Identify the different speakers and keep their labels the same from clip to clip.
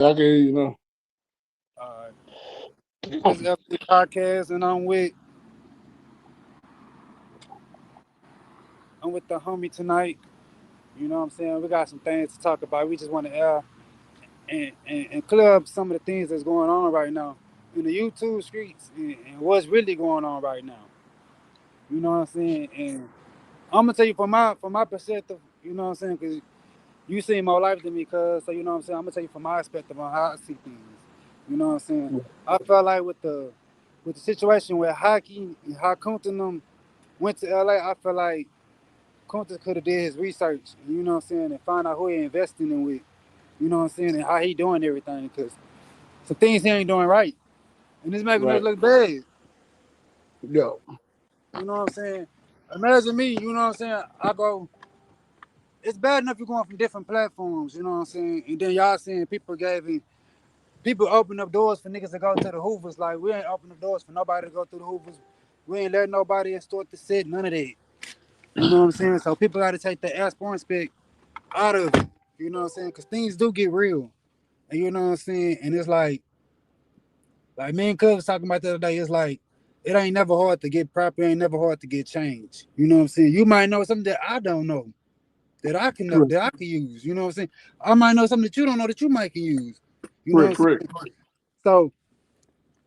Speaker 1: I can hear you know.
Speaker 2: Uh, this FB podcast, and I'm with the homie tonight. You know what I'm saying? We got some things to talk about. We just want to air and clear up some of the things that's going on right now in the YouTube streets and what's really going on right now. You know what I'm saying? And I'm gonna tell you from my perspective. You know what I'm saying? Because you see more life than me, cuz. So you know what I'm saying? I'm gonna tell you from my perspective on how I see things. You know what I'm saying? I felt like with the situation where Hockey and how Kunta and them went to LA, I feel like Kunta could have did his research, you know what I'm saying, and find out who he investing in with, you know what I'm saying, and how he doing everything, because some things he ain't doing right, and it's making us
Speaker 1: Right.
Speaker 2: look bad.
Speaker 1: Yo.
Speaker 2: You know what I'm saying? Imagine me, you know what I'm saying? I go, it's bad enough you're going from different platforms, you know what I'm saying, and then y'all saying people open up doors for niggas to go to the Hoovers. Like, we ain't open up doors for nobody to go through the Hoovers. We ain't letting nobody extort the set, none of that. You know what I'm saying? So people got to take the ass spec out of it. You know what I'm saying? Because things do get real. And you know what I'm saying? And it's like me and Cub was talking about the other day. It's like, it ain't never hard to get proper. It ain't never hard to get change. You know what I'm saying? You might know something that I don't know, that I can know,
Speaker 1: Correct.
Speaker 2: that I can use. You know what I'm saying? I might know something that you don't know that you might can use. You know
Speaker 1: Correct.
Speaker 2: what I'm
Speaker 1: Correct.
Speaker 2: saying? So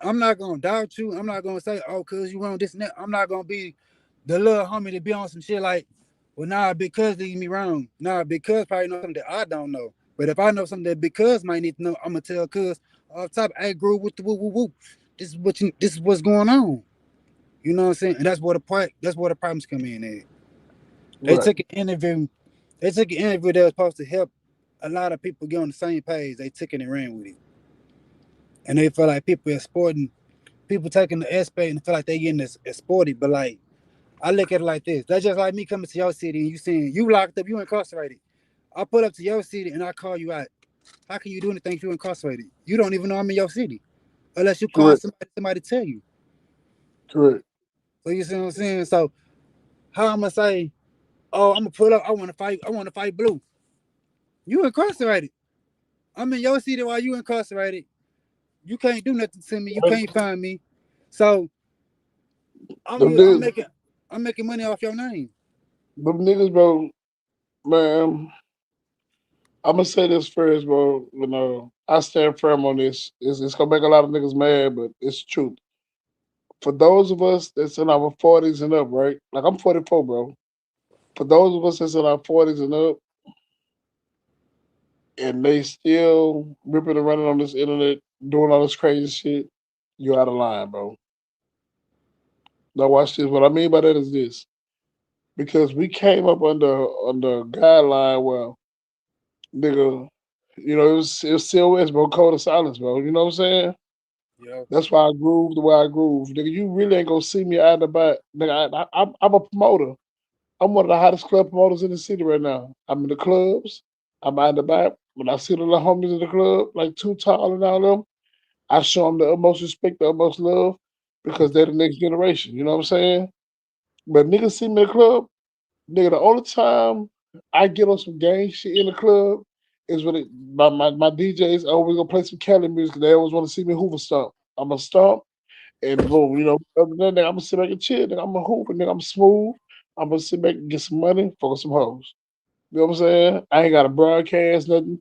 Speaker 2: I'm not gonna doubt you. I'm not gonna say, oh, cause you wrong this and that. I'm not gonna be the little homie to be on some shit like, well, nah, because leave me wrong. Nah, because probably know something that I don't know. But if I know something that because might need to know, I'm gonna tell cuz off top, hey, grew with the woo woo woo. This is what's going on. You know what I'm saying? And that's where the problems come in at. They
Speaker 1: Right.
Speaker 2: took an interview, they took an interview that was supposed to help a lot of people get on the same page. They took it and ran with it. And they feel like people exporting people taking the aspect and feel like they getting this sporty, but like I look at it like this. That's just like me coming to your city and you saying you locked up, you incarcerated. I pull up to your city and I call you out. How can you do anything if you incarcerated? You don't even know I'm in your city. Unless you call
Speaker 1: Correct.
Speaker 2: somebody to tell you.
Speaker 1: Correct.
Speaker 2: So you see what I'm saying? So how I'm gonna say, oh, I'm gonna pull up, I wanna fight blue. You incarcerated. I'm in your city while you incarcerated. You can't do nothing to me. You can't find me. So I'm
Speaker 1: Them
Speaker 2: you
Speaker 1: niggas,
Speaker 2: I'm making money off your name.
Speaker 1: them niggas, bro. Man, I'm gonna say this first, bro. You know, I stand firm on this. It's gonna make a lot of niggas mad, but it's the truth. For those of us that's in our 40s and up, right? Like I'm 44, bro. For those of us that's in our 40s and up, and they still ripping and running on this internet, doing all this crazy shit, you out of line, bro. Now watch this. What I mean by that is this. Because we came up under a guideline where nigga, it was COS, bro, code of silence, bro. You know what I'm saying?
Speaker 2: Yeah.
Speaker 1: That's why I groove the way I groove. Nigga, you really ain't gonna see me out and about. Nigga, I'm a promoter. I'm one of the hottest club promoters in the city right now. I'm in the clubs. I'm out and about. When I see the little homies in the club, like Too Tall and all them, I show them the utmost respect, the utmost love, because they're the next generation. You know what I'm saying? But niggas see me in the club, nigga, the only time I get on some gang shit in the club is when my DJs always gonna play some Cali music. They always want to see me Hoover stomp. I'm gonna stomp and boom, other than that, I'm gonna sit back and chill. Nigga, I'm a Hoover, nigga, I'm smooth. I'm gonna sit back and get some money, fuck some hoes. You know what I'm saying? I ain't got to broadcast nothing.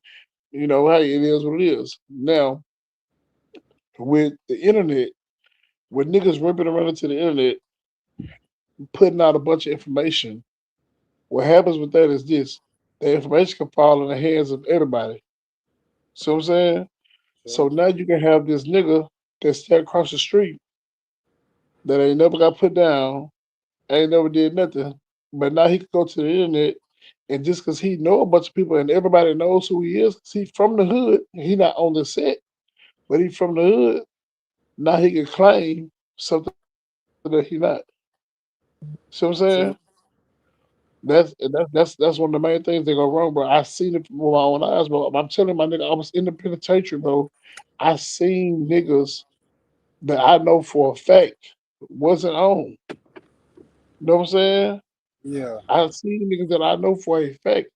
Speaker 1: You know, hey, it is what it is. Now, with the internet, with niggas ripping around into the internet, putting out a bunch of information, what happens with that is this: the information can fall in the hands of everybody. See what I'm saying? So
Speaker 2: Sure.
Speaker 1: now you can have this nigga that stay across the street that ain't never got put down, ain't never did nothing, but now he can go to the internet and just because he know a bunch of people and everybody knows who he is, 'cause he from the hood, he not on the set, but he from the hood. Now he can claim something that he not. See what I'm saying?
Speaker 2: Sure.
Speaker 1: That's one of the main things that go wrong, bro. I seen it with my own eyes, bro. I'm telling my nigga, I was in the penitentiary, bro. I seen niggas that I know for a fact wasn't on. You know what I'm saying?
Speaker 2: Yeah.
Speaker 1: I seen niggas that I know for a fact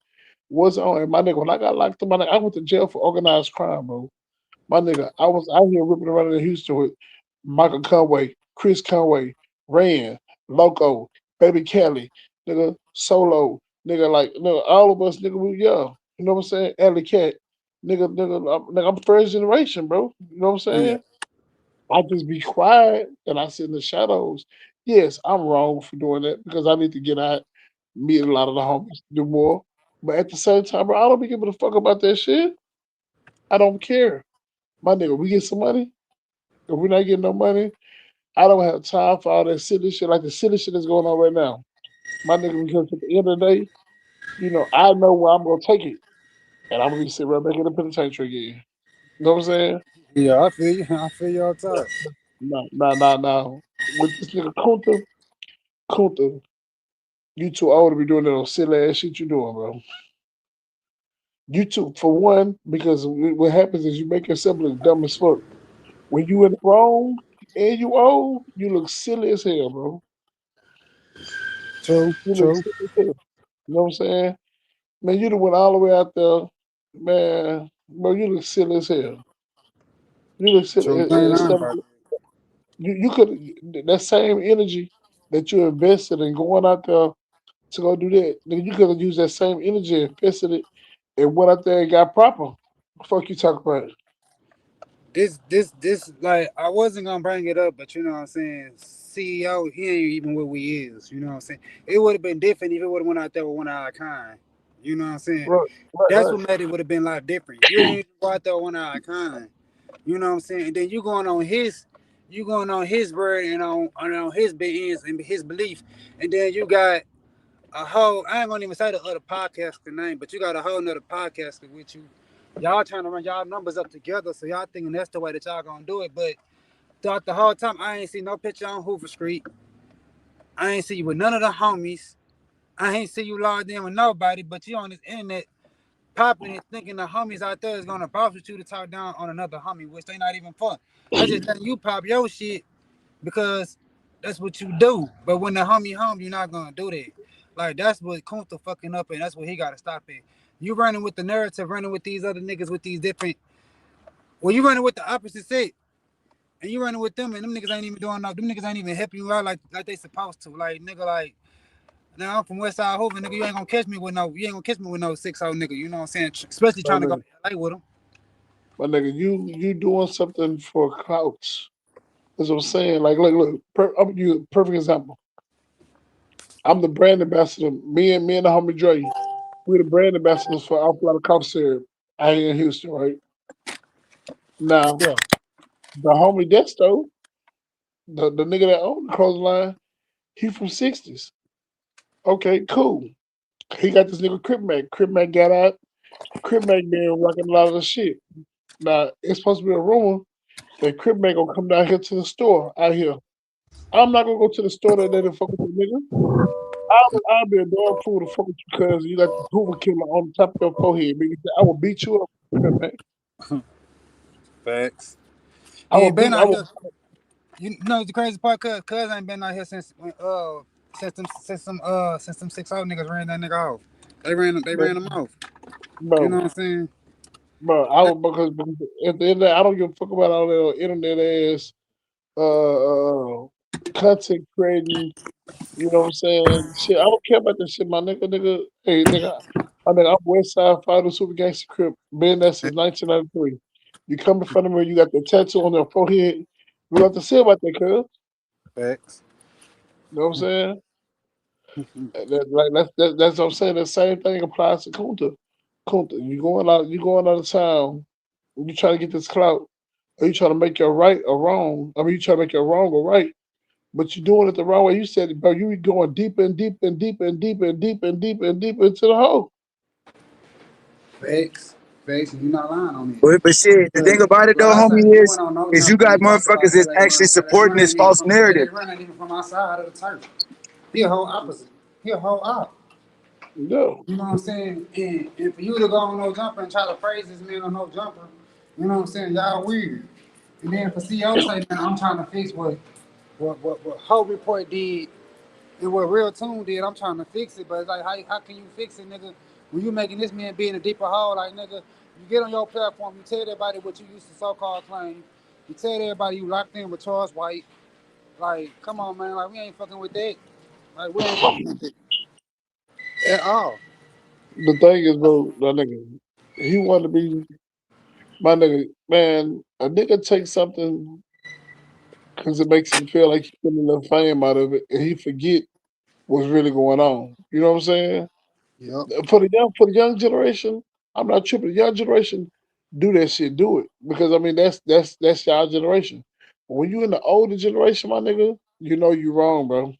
Speaker 1: wasn't on. And my nigga, when I got locked up, I went to jail for organized crime, bro. My nigga, I was out here ripping around in Houston with Michael Conway, Chris Conway, Rand, Loco, Baby Kelly, nigga, Solo, nigga, like, nigga, all of us, nigga, we young. You know what I'm saying? Alley Cat, nigga, I'm first generation, bro. You know what I'm
Speaker 2: Yeah,
Speaker 1: saying? I just be quiet and I sit in the shadows. Yes, I'm wrong for doing that because I need to get out, meet a lot of the homies, do more. But at the same time, bro, I don't be giving a fuck about that shit. I don't care. My nigga, we get some money. If we're not getting no money, I don't have time for all that silly shit, like the silly shit that's going on right now. My nigga, because at the end of the day, I know where I'm gonna take it. And I'm gonna be sitting right back in the penitentiary again. You know what I'm saying?
Speaker 2: yeah, I feel you. I feel you all the
Speaker 1: No,
Speaker 2: time.
Speaker 1: no. With this nigga Kunta, you too old to be doing that on silly ass shit you doing, bro. You too, for one, because what happens is you make yourself look dumb as fuck. When you in the wrong and you old, you look silly as hell, bro.
Speaker 2: True,
Speaker 1: You look
Speaker 2: true,
Speaker 1: silly as hell. You know what I'm saying? Man, you done went all the way out there, man. Bro, you look silly as hell. You look silly.
Speaker 2: true. You ain't lying
Speaker 1: Instead of
Speaker 2: about
Speaker 1: you could that same energy that you invested in going out there to go do that, nigga, you could have used that same energy and invested it and went out there and got proper. Fuck you talk about.
Speaker 2: this. Like, I wasn't gonna bring it up, but you know what I'm saying. CEO, he ain't even what we is. You know what I'm saying. It would have been different if it would have went out there with one of our kind. You know what I'm saying.
Speaker 1: Right, right,
Speaker 2: That's
Speaker 1: right.
Speaker 2: what made it would have been a lot different. You didn't even go out there with one of our kind. You know what I'm saying. And then you going on his word and on his beings and his belief, and then you got a whole. I ain't gonna even say the other podcaster name, but you got a whole nother podcaster with you. Y'all trying to run y'all numbers up together, so y'all thinking that's the way that y'all gonna do it. But throughout the whole time, I ain't see no picture on Hoover Street. I ain't see you with none of the homies. I ain't see you logged in with nobody. But you on this internet popping and thinking the homies out there is gonna bounce with you to talk down on another homie, which they not even fun. I just letting you pop your shit because that's what you do. But when the homie home, you're not gonna do that. Like, that's what Kunta fucking up, and that's what he gotta stop at. You running with the narrative, running with these other niggas with these different. Well, you running with the opposite set, and you running with them, and them niggas ain't even doing no. Them niggas ain't even helping you out like they supposed to. Like, nigga, like, now I'm from West Side Hoover, nigga. You ain't gonna catch me with no 6 nigga. You know what I'm saying? Especially
Speaker 1: My
Speaker 2: trying to go
Speaker 1: nigga,
Speaker 2: to LA with them.
Speaker 1: my nigga, you doing something for clouts. That's what I'm saying. Like, look. I'm gonna use a perfect example. I'm the brand ambassador. Me and the homie Dre, we're the brand ambassadors for Alpha Lot of Cough Syrup out here in Houston, right? Now,
Speaker 2: Yeah.
Speaker 1: the homie Desto, the nigga that owned the clothing line, he from 60s. Okay, cool. He got this nigga Crip Mac. Crip Mac got out. Crip Mac been rocking a lot of the shit. Now, it's supposed to be a rumor that Crip Mac gonna come down here to the store out here. I'm not gonna go to the store that day to fuck with you, nigga. I'll be a damn fool to fuck with you because you got the Hoover killer on the top of your forehead. Nigga. I will beat you up, Crip Mac.
Speaker 2: Facts.
Speaker 1: I
Speaker 2: He
Speaker 1: will
Speaker 2: ain't been
Speaker 1: beat. I
Speaker 2: out
Speaker 1: will.
Speaker 2: here. You know the crazy part, cuz ain't been out here since them 6 niggas ran that nigga off. They ran him off. You know
Speaker 1: Bro,
Speaker 2: what I'm saying?
Speaker 1: bro, I would because at the end of the day, I don't give a fuck about all that internet ass content creating. You know what I'm saying? Shit, I don't care about that shit, my nigga. Hey, nigga, I'm West Side Fighter Super Gangster Crip. Been there since 1993. You come in front of me, you got the tattoo on your forehead. We got to say about that, cuz.
Speaker 2: Facts.
Speaker 1: You know what I'm saying? Like that's what I'm saying. The same thing applies to Kunta. Kunta, you going out of town. You trying to get this clout. Are you trying to make your right or wrong? I mean, you trying to make your wrong or right, but you're doing it the wrong way. You said, bro, you be going deeper and deeper and deeper and deeper and deeper and deeper and deeper into the hole.
Speaker 2: Facts. Facts. And you're not lying on it.
Speaker 3: But shit, the
Speaker 2: But
Speaker 3: thing about it
Speaker 2: like
Speaker 3: though,
Speaker 2: I said,
Speaker 3: homie,
Speaker 2: you
Speaker 3: is
Speaker 2: went on no
Speaker 3: is you
Speaker 2: jump and
Speaker 3: got
Speaker 2: you talked about
Speaker 3: motherfuckers that's actually
Speaker 2: LA
Speaker 3: supporting
Speaker 2: run
Speaker 3: this
Speaker 2: ain't even
Speaker 3: false
Speaker 2: from
Speaker 3: narrative.
Speaker 2: LA run ain't even from outside of the turf. He a whole opposite. He a whole op.
Speaker 1: No,
Speaker 2: You know what I'm saying? And for you to go on no jumper and try to praise this man on no jumper, you know what I'm saying? Y'all weird. And then for CEO to say, man, I'm trying to fix what Whole Report did and what Real Tune did. I'm trying to fix it, but it's like, how can you fix it, nigga? When you making this man be in a deeper hole, like, nigga, You get on your platform, you tell everybody what you used to so-called claim. You tell everybody you locked in with Charles White. Like, come on, man. Like, we ain't fucking with that. Like, we ain't fucking with it at all.
Speaker 1: The thing is, bro, that nigga, he wanted to be my nigga. Man, a nigga takes something because it makes him feel like he getting a little fame out of it, and he forget what's really going on. You know what I'm saying?
Speaker 2: Yep.
Speaker 1: For the young generation, I'm not tripping. The young generation, do that shit, do it because I mean that's y'all generation. But when you in the older generation, my nigga, you know you wrong, bro.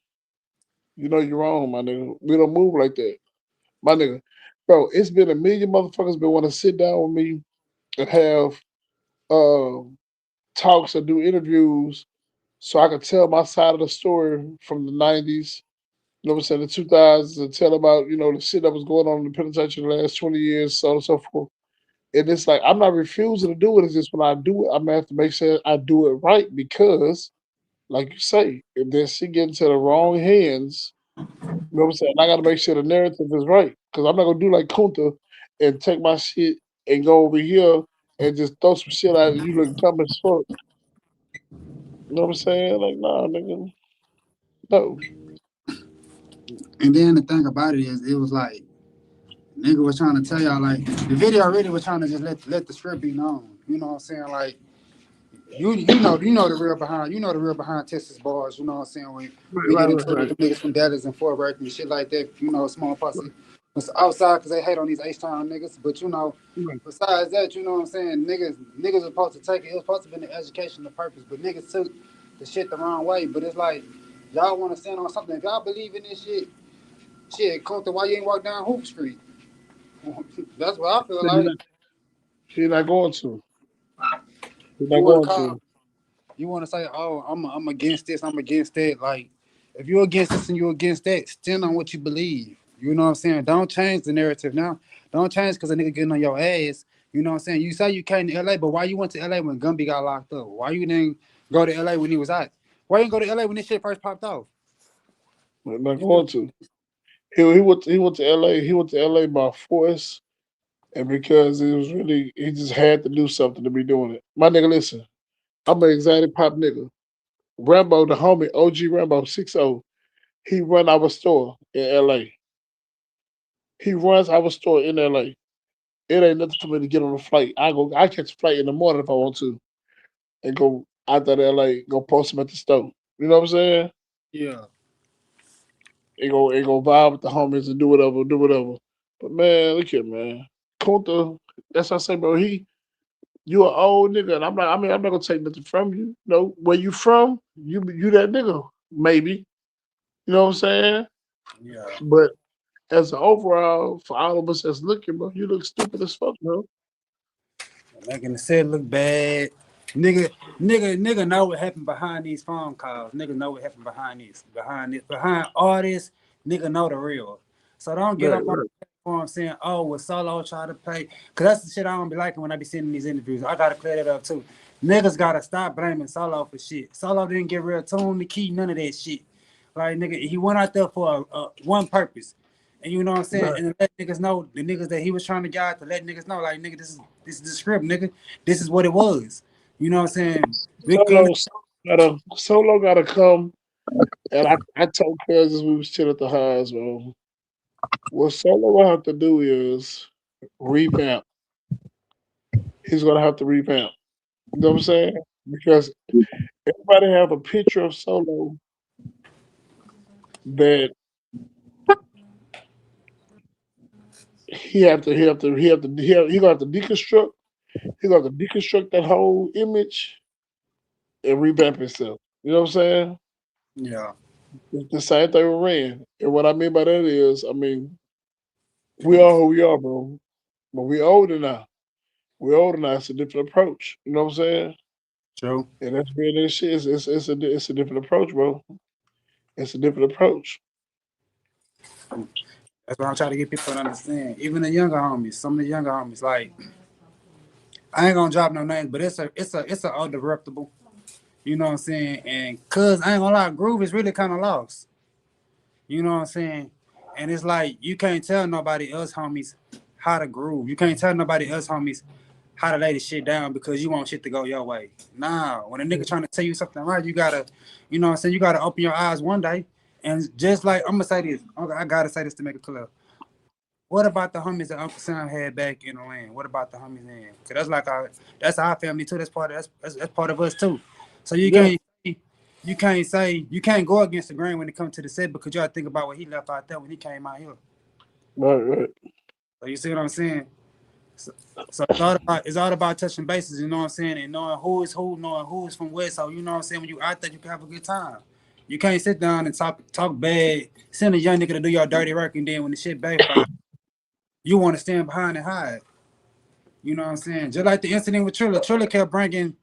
Speaker 1: You know you're wrong, my nigga. We don't move like that, my nigga. Bro, it's been a million motherfuckers been want to sit down with me and have um talks or do interviews so I could tell my side of the story from the '90s. You know what I'm saying? The 2000s and tell about the shit that was going on in the penitentiary the last 20 years, so on and so forth. And it's like I'm not refusing to do it. It's just when I do it, I'm gonna have to make sure I do it right because, like you say, if that shit get into the wrong hands, you know what I'm saying? I gotta make sure the narrative is right. Cause I'm not gonna do like Kunta and take my shit and go over here and just throw some shit out and you look dumb as fuck. You know what I'm saying? Like, nah, nigga. No.
Speaker 2: And then the thing about it is, it was like, nigga was trying to tell y'all, like, the video really was trying to just let the script be known. You know what I'm saying? Like, you know the real behind Texas bars. You know what I'm saying? When
Speaker 1: Right,
Speaker 2: we
Speaker 1: right,
Speaker 2: get
Speaker 1: right,
Speaker 2: into it with
Speaker 1: right.
Speaker 2: the niggas from Dallas and Fort Worth and shit like that. You know, small posse. It's outside because they hate on these H-Town niggas. But
Speaker 1: Right.
Speaker 2: besides that, you know what I'm saying? Niggas was supposed to take it. It was supposed to be the education, the purpose. But niggas took the shit the wrong way. But it's like y'all want to stand on something. If y'all believe in this shit, Kunta, why you ain't walk down Hoop Street? That's what I feel
Speaker 1: So you're
Speaker 2: like.
Speaker 1: not, you're not going to. You're
Speaker 2: You
Speaker 1: not
Speaker 2: want to
Speaker 1: going
Speaker 2: call
Speaker 1: to.
Speaker 2: You want to say, "Oh, I'm against this. I'm against that." Like, if you're against this and you're against that, stand on what you believe. You know what I'm saying? Don't change the narrative now. Don't change because a nigga getting on your ass. You know what I'm saying? You say you came to LA, but why you went to LA when Gumby got locked up? Why you didn't go to LA when he was out? Why you didn't go to LA when this shit first popped off?
Speaker 1: You're not
Speaker 2: You feel
Speaker 1: going to. He went to LA. He went to LA by force and because it was really he just had to do something to be doing it. My nigga, listen, I'm an exotic pop nigga. Rambo, the homie, OG Rambo 60, he run our store in LA. He runs our store in LA. It ain't nothing for me to get on a flight. I catch a flight in the morning if I want to and go out there to LA, go post him at the store. You know what I'm saying?
Speaker 2: Yeah.
Speaker 1: And go vibe with the homies and do whatever, do whatever. But man, look here, man. Kunta, that's what I say, bro. You an old nigga, and I'm not gonna take nothing from you. No, where you from? You that nigga, maybe. You know what I'm saying?
Speaker 2: Yeah.
Speaker 1: But as an overall, for all of us that's looking, bro, you look stupid as fuck, bro.
Speaker 2: Making the set look bad. Nigga know what happened behind these phone calls. Nigga know what happened behind all this. Nigga know the real. So don't get
Speaker 1: Right,
Speaker 2: up on
Speaker 1: right.
Speaker 2: the platform saying, "Oh, was Solo try to play?" Cause that's the shit I don't be liking when I be seeing these interviews. I gotta clear that up too. Niggas gotta stop blaming Solo for shit. Solo didn't get real tune the key, none of that shit. Like nigga, he went out there for one purpose. And you know what I'm saying?
Speaker 1: Right.
Speaker 2: And to let niggas know, the niggas that he was trying to guide, to let niggas know, like, nigga, this is the script, nigga. This is what it was. You know what I'm saying? We couldn't.
Speaker 1: Solo gotta come. And I told cousins we was chilling at the highs, bro. What Solo will have to do is revamp. He's gonna have to revamp. You know what I'm saying? Because everybody have a picture of Solo that he gonna have to deconstruct. He gonna have to deconstruct that whole image and revamp himself. You know what I'm saying?
Speaker 2: Yeah,
Speaker 1: It's the same thing with Ren. And what I mean by that is, I mean, we are who we are, bro. But we older now. We're older now. It's a different approach. You know what I'm saying?
Speaker 2: true.
Speaker 1: And that's really this shit. It's a different approach, bro. It's a different approach.
Speaker 2: That's what I'm trying to get people to understand. Even the younger homies, some of the younger homies, like, I ain't gonna drop no names, but it's a older reputable. You know what I'm saying? And cause I ain't gonna lie, Groove is really kind of lost. You know what I'm saying? And it's like you can't tell nobody else, homies, how to groove. You can't tell nobody else, homies, how to lay the shit down because you want shit to go your way. Nah, when a nigga trying to tell you something right, you gotta, you know what I'm saying, you gotta open your eyes one day. And just like, I'm gonna say this, I gotta say this to make it clear. What about the homies that Uncle Sam had back in the land? What about the homies then? Cause that's like that's our family too. That's part of that's part of us too. So
Speaker 1: Yeah,
Speaker 2: you can't go against the grain when it comes to the set because you gotta think about what he left out there when he came out here.
Speaker 1: right.
Speaker 2: So you see what I'm saying? So, so it's all about touching bases, you know what I'm saying, and knowing who is who, knowing who is from where. So you know what I'm saying, when you out there, you can have a good time. You can't sit down and talk bad, send a young nigga to do your dirty work, and then when the shit backfire, you want to stand behind and hide. You know what I'm saying? Just like the incident with Triller. Triller kept bringing.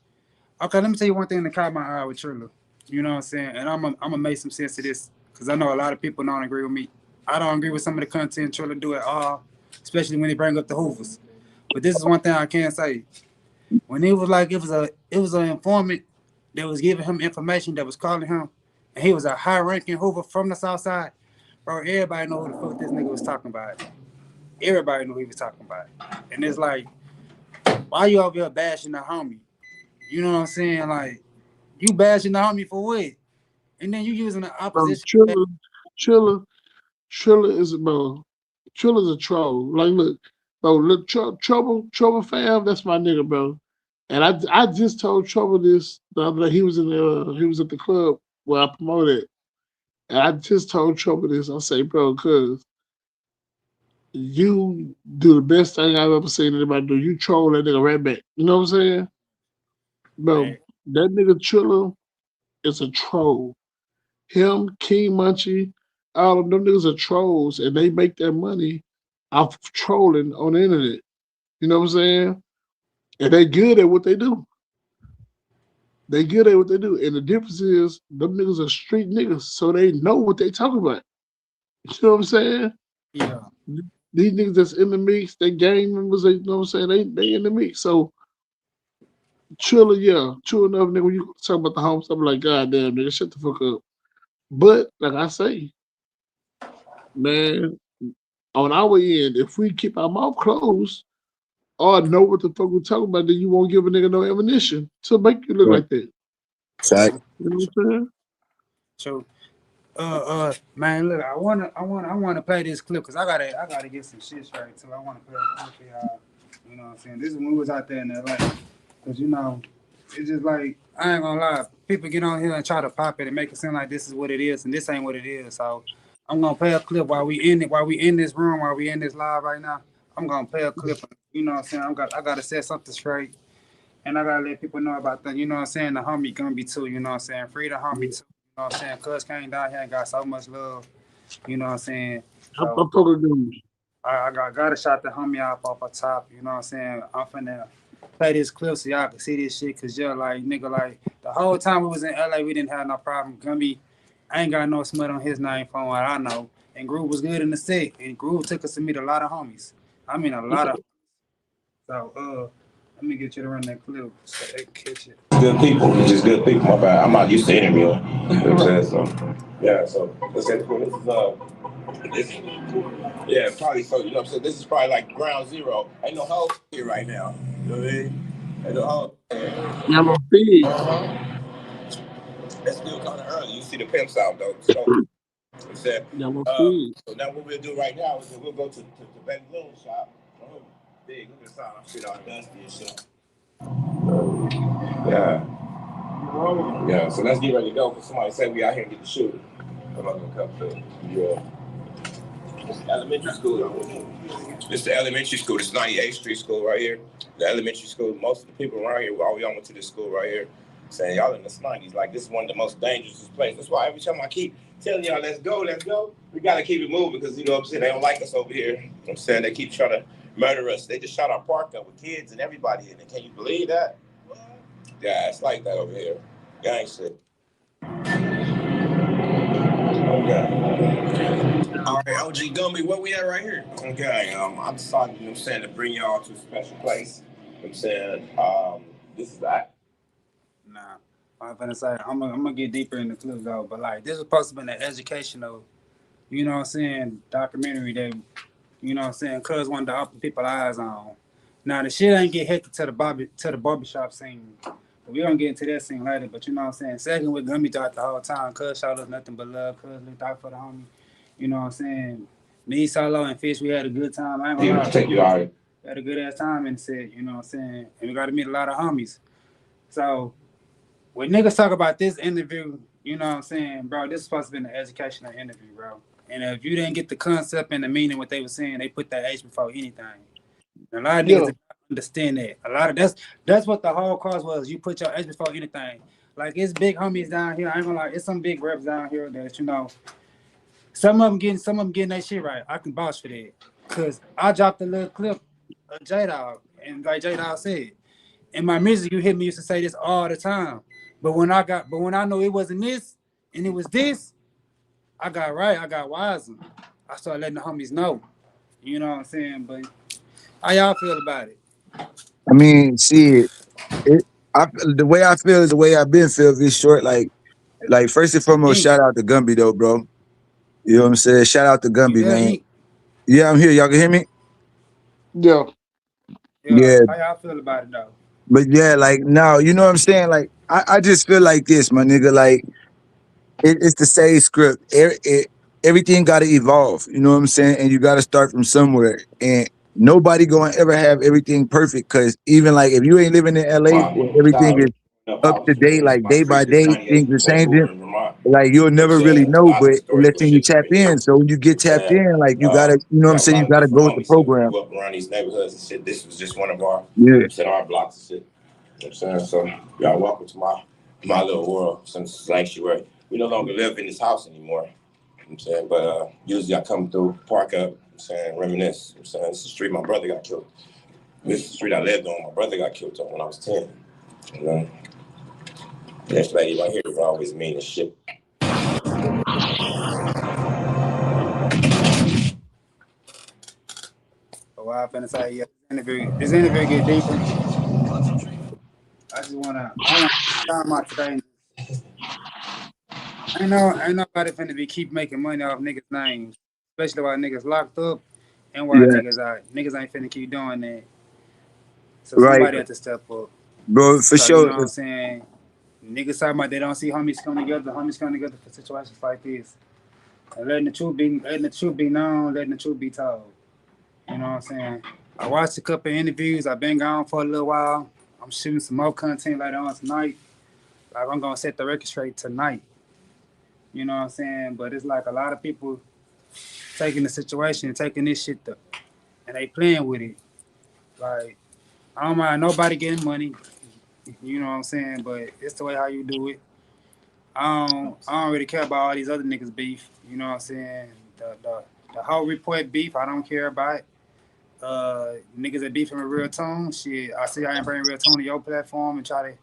Speaker 2: Okay, let me tell you one thing that caught my eye with Triller. You know what I'm saying? And I'm gonna make some sense of this because I know a lot of people don't agree with me. I don't agree with some of the content Triller do at all, especially when they bring up the Hoovers. But this is one thing I can say. When it was like it was an informant that was giving him information that was calling him, and he was a high ranking Hoover from the South Side, bro. Everybody know who the fuck this nigga was talking about. Everybody knew who he was talking about. And it's like, why you over here bashing the homie? You know what I'm saying? Like, you bashing the homie for what? And then you using the
Speaker 1: Bro,
Speaker 2: opposition.
Speaker 1: Triller, Triller is bro. Triller's a troll. Like, look, bro, look, Trouble fam. That's my nigga, bro. And I just told Trouble this the other day. He was at the club where I promoted, and I just told Trouble this. I say, bro, cause you do the best thing I've ever seen anybody do. You troll that nigga right back. You know what I'm saying, bro?
Speaker 2: Man,
Speaker 1: That nigga Triller is a troll. Him, King Munchie, all of them niggas are trolls, and they make their money off of trolling on the internet. You know what I'm saying? And they good at what they do. They good at what they do. And the difference is them niggas are street niggas, so they know what they talk about. You know what I'm saying?
Speaker 2: yeah,
Speaker 1: These niggas that's in the mix, they gang members, they you know what I'm saying? They in the mix. So Triller, yeah, true enough, nigga. When you talk about the home stuff, I'm like, God damn, nigga, shut the fuck up. But like I say, man, on our end, if we keep our mouth closed or know what the fuck we're talking about, then you won't give a nigga no ammunition to make you look
Speaker 3: Right.
Speaker 1: like that.
Speaker 3: Exactly.
Speaker 1: You know what I'm saying?
Speaker 2: so man, look, I wanna play this clip because I gotta get some shit straight too. I wanna play a clip for y'all. You know what I'm saying? This is when we was out there in LA. Cause you know, it's just like, I ain't gonna lie, people get on here and try to pop it and make it seem like this is what it is and this ain't what it is. So I'm gonna play a clip while we in it, while we in this room, while we in this live right now. I'm gonna play a clip. You know what I'm saying? I gotta set something straight. And I gotta let people know about that. You know what I'm saying? The homie Gumby too. You know what I'm saying? Free the homie too. You know what I'm saying? Cuz came down here and got so much love. You know what I'm saying? So
Speaker 1: I'm fucking doing
Speaker 2: gotta shout the homie off the top. You know what I'm saying? I'm finna play this clip so y'all can see this shit. Cause you're like, nigga, like the whole time we was in LA, we didn't have no problem. Gumby, I ain't got no smut on his name from what I know. And Groove was good in the set. And Groove took us to meet a lot of homies. I mean, a lot of. So, let me get you to run that clip so they can catch it.
Speaker 3: Good people, just good people. My bad. I'm not used to interviewing. You know what I'm saying? So, yeah. So let's get cool. This, yeah, probably. So you know what I'm saying? This is probably like ground zero. Ain't no hoes here right now. You know what I mean? Ain't no hoes.
Speaker 1: Yellow Pig.
Speaker 3: That's still kind of early. You see the pimps out though. So, it said,
Speaker 1: Yellow Pig.
Speaker 3: so now what we'll do right now is we'll go to the baby little shop. Oh, big. Look at the sign. I'm shit all dusty and shit. Yeah. Yeah, so let's get ready to go because somebody said we out here and get the shooter. I'm not gonna come to yeah. It's elementary school. This is the elementary school. This is 98th Street School right here. The elementary school. Most of the people around here, all y'all went to this school right here, saying y'all in the 90s. Like this is one of the most dangerous places. That's why every time I keep telling y'all, let's go. We gotta keep it moving because you know what I'm saying. They don't like us over here. You know what I'm saying they keep trying to murder us. They just shot our park up with kids and everybody in it. Can you believe that? Yeah, it's like that over here. Gang shit. Okay. All right, OG Gumby, what we at right here? Okay, I decided, you know what I'm saying, to bring y'all to a special place. You know what I'm saying, this is that.
Speaker 2: Nah, I'm gonna say I'm gonna get deeper in the clip though, but like this was supposed to be an educational, you know what I'm saying, documentary that You know what I'm saying? Cuz wanted to open people's eyes on. Now the shit ain't get hectic to the barbershop scene. But we gonna get into that scene later. But you know what I'm saying? Second with Gummy throughout the whole time. Cuz showed us nothing but love. Cuz looked out for the homie. You know what I'm saying? Me, Solo, and Fish, we had a good time. I ain't gonna lie.
Speaker 3: Take you out.
Speaker 2: We had a good ass time in the set, you know what I'm saying? And we got to meet a lot of homies. So when niggas talk about this interview, you know what I'm saying, bro, this is supposed to be an educational interview, bro. And if you didn't get the concept and the meaning what they were saying, they put that H before anything. And a lot of niggas
Speaker 1: Yeah,
Speaker 2: don't understand that. A lot of that's what the whole cause was. You put your H before anything. Like it's big homies down here. I ain't gonna lie, it's some big reps down here that you know. Some of them getting that shit right. I can vouch for that. Cause I dropped a little clip of J Dog, and like J Dog said, in my music, you hear me used to say this all the time. But when I know it wasn't this and it was this, I got right. I got wiser. I started letting the homies know. You know what I'm saying? But how y'all feel about it?
Speaker 4: I mean, shit. It, the way I feel is the way I've been feel. This short, like first and foremost,
Speaker 2: Ink,
Speaker 4: shout out to Gumby though, bro. You know what I'm saying? Shout out to
Speaker 2: you
Speaker 4: Gumby,
Speaker 2: there,
Speaker 4: man.
Speaker 2: Ink?
Speaker 4: Yeah, I'm here. Y'all can hear me?
Speaker 1: yeah,
Speaker 2: Yeah.
Speaker 4: Yeah,
Speaker 2: How y'all feel about it though?
Speaker 4: but yeah, like now, you know what I'm saying? Like I just feel like this, my nigga. Like it's the same script. Everything got to evolve. You know what I'm saying? And you got to start from somewhere. And nobody gonna ever have everything perfect. Cause even like if you ain't living in LA where
Speaker 3: Mom,
Speaker 4: everything
Speaker 3: child,
Speaker 4: is up to date, like
Speaker 3: my
Speaker 4: day by
Speaker 3: street is
Speaker 4: day, things
Speaker 3: 98
Speaker 4: are
Speaker 3: Pt2
Speaker 4: changing.
Speaker 3: Hoover in Vermont.
Speaker 4: Like you'll
Speaker 3: I'm
Speaker 4: never really
Speaker 3: saying a
Speaker 4: know,
Speaker 3: lot of
Speaker 4: but unless
Speaker 3: historical
Speaker 4: then you
Speaker 3: shit
Speaker 4: tap
Speaker 3: over here.
Speaker 4: in. So when you get
Speaker 3: I'm
Speaker 4: tapped
Speaker 3: saying
Speaker 4: in, like you gotta, you know what I'm
Speaker 3: got a
Speaker 4: saying?
Speaker 3: lot
Speaker 4: You
Speaker 3: of
Speaker 4: gotta
Speaker 3: different
Speaker 4: go with the
Speaker 3: homies who
Speaker 4: program.
Speaker 3: grew up around these neighborhoods and shit. This was just one of our
Speaker 4: Yeah,
Speaker 3: our blocks and shit. You know what I'm saying? So y'all welcome to my little world since sanctuary. We no longer live in this house anymore. You know what I'm saying? But usually I come through, park up, I'm saying, reminisce. You know what I'm saying? This is the street my brother got killed. This is the street I lived on. My brother got killed on when I was 10. You know? This lady right here is always mean as shit.
Speaker 2: So what I finna say, yeah, this interview get deeper. I want time out today. Ain't nobody finna be keep making money off niggas' names, especially while niggas locked up and while
Speaker 4: yeah,
Speaker 2: niggas out. Niggas ain't finna keep doing that. So
Speaker 4: right,
Speaker 2: somebody have to step up.
Speaker 4: bro, for
Speaker 2: So you
Speaker 4: sure.
Speaker 2: know what I'm saying? Niggas talking about they don't see homies come together. Homies come together for situations like this. And letting the truth be known, letting the truth be told. You know what I'm saying? I watched a couple of interviews. I've been gone for a little while. I'm shooting some more content later on tonight. Like I'm gonna set the record straight tonight. You know what I'm saying? But it's like a lot of people taking the situation, taking this shit to, and they playing with it. Like I don't mind nobody getting money. You know what I'm saying? But it's the way how you do it. I don't really care about all these other niggas beef. You know what I'm saying? The whole report beef, I don't care about. Niggas that beefing with Real Tone, shit. I see I ain't bring Real Tone to your platform and try to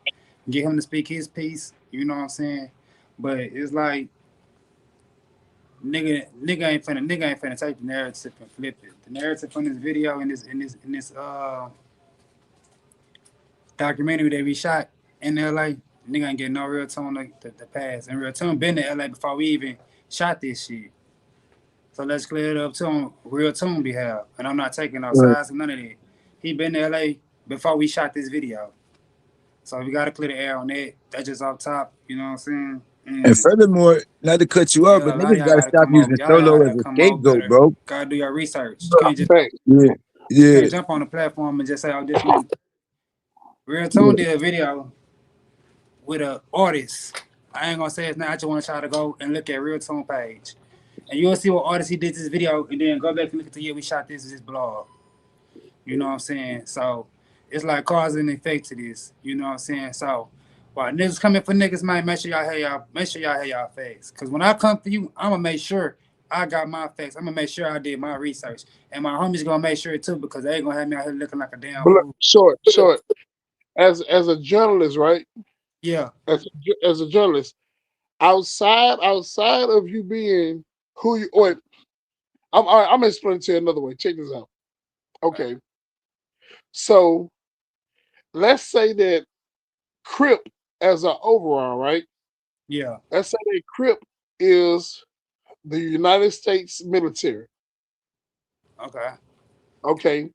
Speaker 2: get him to speak his piece. You know what I'm saying? But it's like nigga ain't finna take the narrative and flip it. The narrative from this video in this documentary that we shot in LA, nigga ain't getting no Real Tone like the past. And Real Tone been to LA before we even shot this shit. So let's clear it up to on Real Tone behalf. And I'm not taking no
Speaker 4: Right.
Speaker 2: sides or none of that. He been to LA before we shot this video. So we gotta clear the air on that. That's just off top, you know what I'm saying?
Speaker 4: And
Speaker 2: And
Speaker 4: furthermore, not to cut you off,
Speaker 2: yeah,
Speaker 4: but
Speaker 2: a lot of
Speaker 4: niggas
Speaker 2: y'all
Speaker 4: gotta
Speaker 2: gotta
Speaker 4: stop
Speaker 2: come over.
Speaker 4: using
Speaker 2: Y'all
Speaker 4: solo as
Speaker 2: gotta
Speaker 4: a
Speaker 2: come over
Speaker 4: scapegoat,
Speaker 2: better.
Speaker 4: bro.
Speaker 2: Gotta do your research. You can't just
Speaker 1: thanks.
Speaker 4: Yeah,
Speaker 2: you
Speaker 4: yeah,
Speaker 2: can't jump on the platform and just say, oh, this nigga. Real Tone
Speaker 4: yeah.
Speaker 2: did a video with a artist. I ain't gonna say his name. I just want y'all to go and look at Real Tone page, and you'll see what artist he did this video, and then go back and look at the year we shot this blog. You know what I'm saying? So it's like cause and effect to this. You know what I'm saying? So while niggas coming for niggas, man, make sure y'all have y'all facts. Cause when I come for you, I'ma make sure I got my facts. I'm gonna make sure I did my research, and my homies gonna make sure too because they ain't gonna have me out here looking like a damn
Speaker 1: But look,
Speaker 2: fool.
Speaker 1: short. As a journalist, right?
Speaker 2: Yeah,
Speaker 1: As a journalist, outside of you being who you or I'm explaining to you another way. Check this out. Okay, so let's say that Crip as an overall, right?
Speaker 2: yeah,
Speaker 1: Let's say that Crip is the United States military.
Speaker 2: Okay.
Speaker 1: Okay,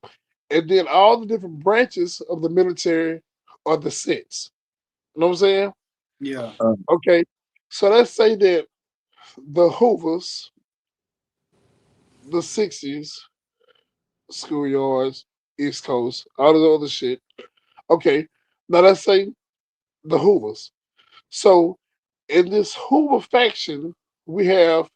Speaker 1: and then all the different branches of the military are the sets. You know what I'm saying?
Speaker 2: Yeah.
Speaker 1: Okay, so let's say that the Hoovers, the 60s, schoolyards, East Coast, all this other shit. Okay, now let's say the Hoovers. So in this Hoover faction, we have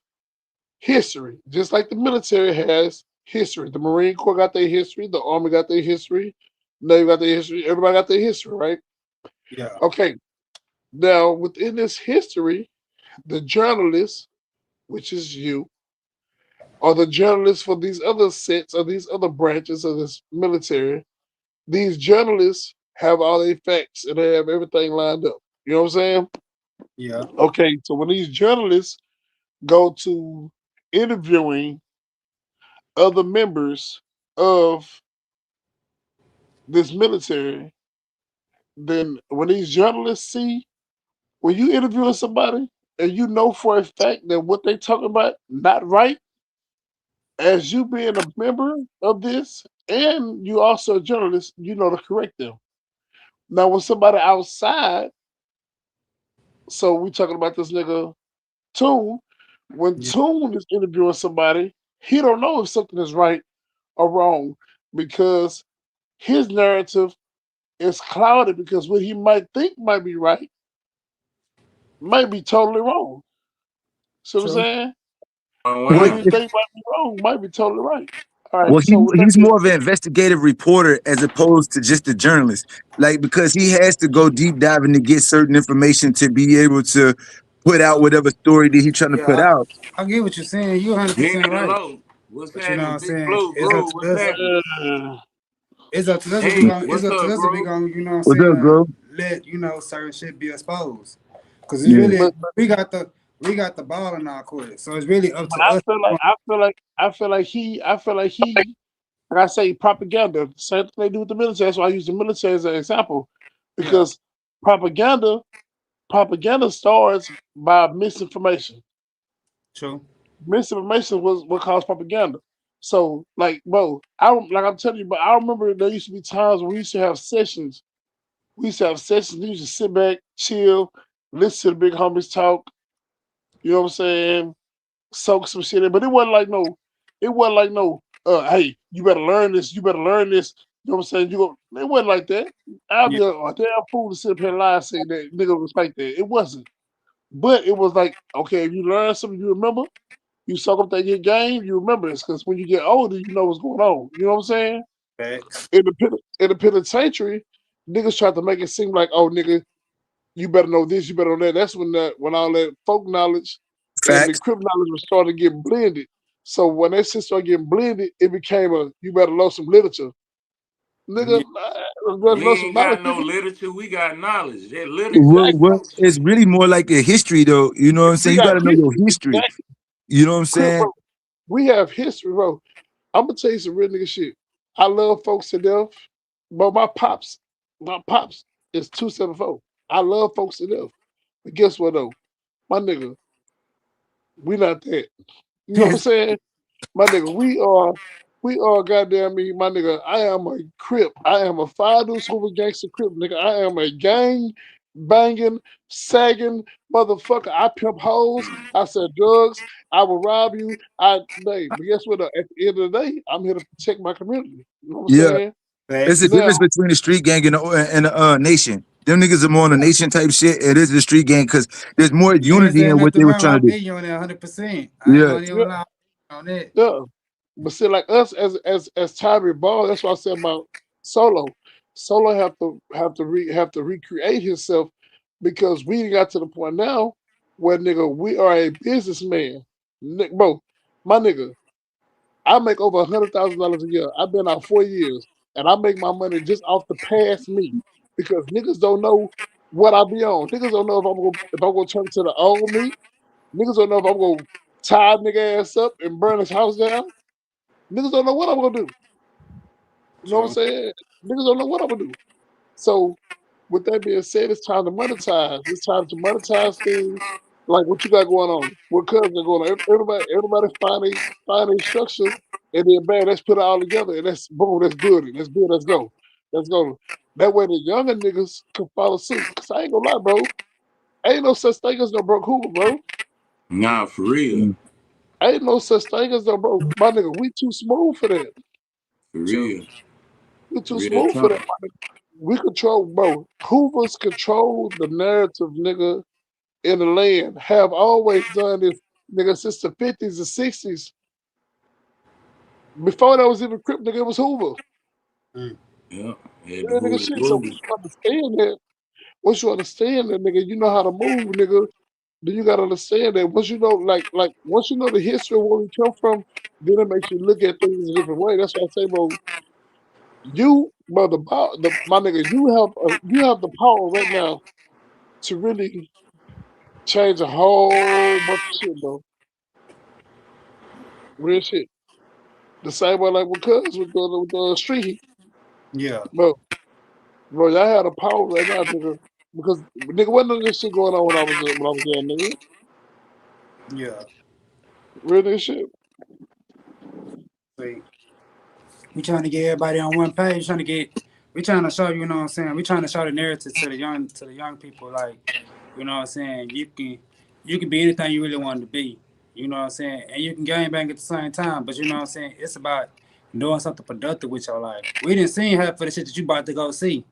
Speaker 1: history, just like the military has history. The Marine Corps got their history, the Army got their history, Navy got their history, everybody got their history, right?
Speaker 2: Yeah.
Speaker 1: Okay, now within this history, the journalists, which is you, are the journalists for these other sets or these other branches of this military. These journalists have all their facts and they have everything lined up. You know what I'm saying?
Speaker 2: Yeah.
Speaker 1: Okay, so when these journalists go to interviewing other members of this military, then when these journalists see when you interviewing somebody and you know for a fact that what they talking about not right, as you being a member of this and you also a journalist, you know to correct them. Now when somebody outside, so we talking about this nigga Tune, when
Speaker 2: Yeah.
Speaker 1: Tune is interviewing somebody, he don't know if something is right or wrong because his narrative is clouded because what he might think might be right might be totally wrong. See what I'm
Speaker 2: True.
Speaker 1: saying?
Speaker 3: Oh,
Speaker 1: And
Speaker 4: Well,
Speaker 1: what
Speaker 3: wow.
Speaker 1: he think might be wrong might be totally right. All right.
Speaker 4: well,
Speaker 1: So with that
Speaker 4: he's
Speaker 1: being
Speaker 4: more of an investigative reporter as opposed to just a journalist. Like because he has to go deep diving to get certain information to be able to put out whatever story that he's trying to put
Speaker 2: Yeah.
Speaker 4: out.
Speaker 2: I get what you're saying. You're 100%
Speaker 3: Nigga
Speaker 2: right.
Speaker 3: low. What's
Speaker 2: But you know what
Speaker 3: happening?
Speaker 2: I'm
Speaker 3: Big
Speaker 2: saying?
Speaker 3: Blue,
Speaker 2: It's up
Speaker 3: Groove,
Speaker 2: to
Speaker 3: what's
Speaker 2: us.
Speaker 3: happening?
Speaker 2: It's up to us if we
Speaker 3: Hey,
Speaker 2: gonna. It's
Speaker 3: what's
Speaker 2: up to
Speaker 3: up,
Speaker 2: us if we
Speaker 3: Groove?
Speaker 2: gonna. You know what I'm
Speaker 4: What's up,
Speaker 2: saying?
Speaker 4: bro?
Speaker 2: Let certain shit be exposed. Cause it's
Speaker 4: Yeah,
Speaker 2: really
Speaker 1: but
Speaker 2: we got the ball in our court. So it's really up
Speaker 1: but
Speaker 2: to us.
Speaker 1: I feel like he like I say propaganda. Same thing they do with the military. That's why I use the military as an example.
Speaker 2: Yeah.
Speaker 1: Because propaganda propaganda starts by misinformation.
Speaker 2: True.
Speaker 1: Misinformation was what caused propaganda. So, like, bro, I'm telling you, but I remember there used to be times when we used to have sessions. We used to have sessions. We used to sit back, chill, listen to the big homies talk. You know what I'm saying? Soak some shit in. But it wasn't like no, hey, you better learn this. You better learn this. You know what I'm saying? It wasn't like that. I'd
Speaker 2: Yeah.
Speaker 1: be a damn fool to sit up here and lie and say that nigga was like that. It wasn't. But it was like, okay, if you learn something, you remember. You suck up that your game, you remember this because when you get older, you know what's going on. You know what I'm saying?
Speaker 2: Facts.
Speaker 1: In the penitentiary, niggas try to make it seem like, oh, nigga, you better know this, you better know that. That's when all that folk knowledge and the
Speaker 4: facts.
Speaker 1: crip knowledge was starting to get blended. So when that shit started getting blended, it became a you better know some literature, nigga.
Speaker 2: Yeah.
Speaker 1: You better
Speaker 3: We
Speaker 1: know some
Speaker 3: ain't
Speaker 1: knowledge,
Speaker 3: got no
Speaker 1: nigga.
Speaker 3: literature. We got knowledge. That literature is
Speaker 1: Exactly.
Speaker 4: Well,
Speaker 3: culture.
Speaker 4: it's really more like a history, though. You know what I'm
Speaker 1: We
Speaker 4: saying? You got
Speaker 1: got
Speaker 4: to know your
Speaker 1: history.
Speaker 4: history.
Speaker 1: Exactly.
Speaker 4: You know what I'm
Speaker 1: Crip,
Speaker 4: saying?
Speaker 1: bro. We have history, bro. I'm gonna tell you some real nigga shit. I love folks to death, but my pops is 274. I love folks to death. But guess what though? My nigga, we not that. You know what I'm saying? My nigga, we are goddamn me, my nigga. I am a crip. I am a five deuce Hoover gangster crip, nigga. I am a gang banging, sagging motherfucker. I pimp hoes. I sell drugs. I will rob you. But guess what? At the end of the day, I'm here to protect my community. You know what I'm
Speaker 4: Yeah.
Speaker 1: saying?
Speaker 4: There's a
Speaker 2: Facts.
Speaker 1: Now,
Speaker 4: difference between the street gang and the nation. Them niggas are more on the nation type shit. It is the street gang because there's more
Speaker 2: You ain't
Speaker 4: unity
Speaker 2: saying
Speaker 4: in what
Speaker 2: nothing
Speaker 4: they were
Speaker 2: wrong.
Speaker 4: trying
Speaker 2: I
Speaker 4: to do.
Speaker 2: feel you on that 100%. I ain't
Speaker 4: Yeah.
Speaker 2: gonna
Speaker 1: yeah,
Speaker 2: even lie on that.
Speaker 1: yeah. But see, like us as Tyree Ball, that's what I said about Solo. Solo have to recreate himself because we got to the point now where nigga we are a businessman. Bro, my nigga, I make over $100,000 a year. I've been out 4 years, and I make my money just off the past me because niggas don't know what I be on. Niggas don't know if I'm gonna turn to the old me. Niggas don't know if I'm gonna tie a nigga ass up and burn his house down. Niggas don't know what I'm gonna do. You know what I'm
Speaker 2: True.
Speaker 1: saying? Niggas don't know what I'm gonna do. So, with that being said, it's time to monetize. It's time to monetize things like what you got going on. What cuz got going on. Everybody find a structure and then bam, let's put it all together and let's boom, let's build it. Let's build, let's go. Let's go. That way the younger niggas can follow suit. Cause I ain't gonna lie, bro. Ain't no such thing as no broke Hoover, bro.
Speaker 3: Nah, for real.
Speaker 4: Mm.
Speaker 1: Ain't no such thing as no broke. My nigga, we too smooth for that.
Speaker 3: For
Speaker 2: True.
Speaker 3: real.
Speaker 1: We too
Speaker 3: Real
Speaker 1: smooth for that,
Speaker 3: talk.
Speaker 1: my nigga. We control, bro. Hoovers control the narrative, nigga, in the land. Have always done this, nigga, since the 50s and 60s. Before that was even Crip, nigga, it was Hoover.
Speaker 2: Mm.
Speaker 3: Yeah. Had the
Speaker 1: Real nigga
Speaker 3: Hoover
Speaker 1: shit. So once
Speaker 3: movie.
Speaker 1: you understand that, once you understand that, nigga, you know how to move, nigga. Then you gotta understand that once you know, like once you know the history of where we come from, then it makes you look at things a different way. That's why I say, bro, you, bro, my nigga, you have the power right now to really change a whole bunch of shit, bro. Real shit. The same way like with Cuz with the street heat,
Speaker 2: Yeah.
Speaker 1: bro. Bro, y'all had a power right now, nigga. Because nigga, wasn't none of this shit going on when I was young, nigga.
Speaker 2: Yeah.
Speaker 1: Real nigga shit.
Speaker 2: See, we trying to get everybody on one page. We trying to show you know what I'm saying. We trying to show the narrative to the young people. Like, you know what I'm saying. You can be anything you really want to be. You know what I'm saying, and you can game bang at the same time. But you know what I'm saying. It's about doing something productive with your life. We didn't see half for the shit that you about to go see.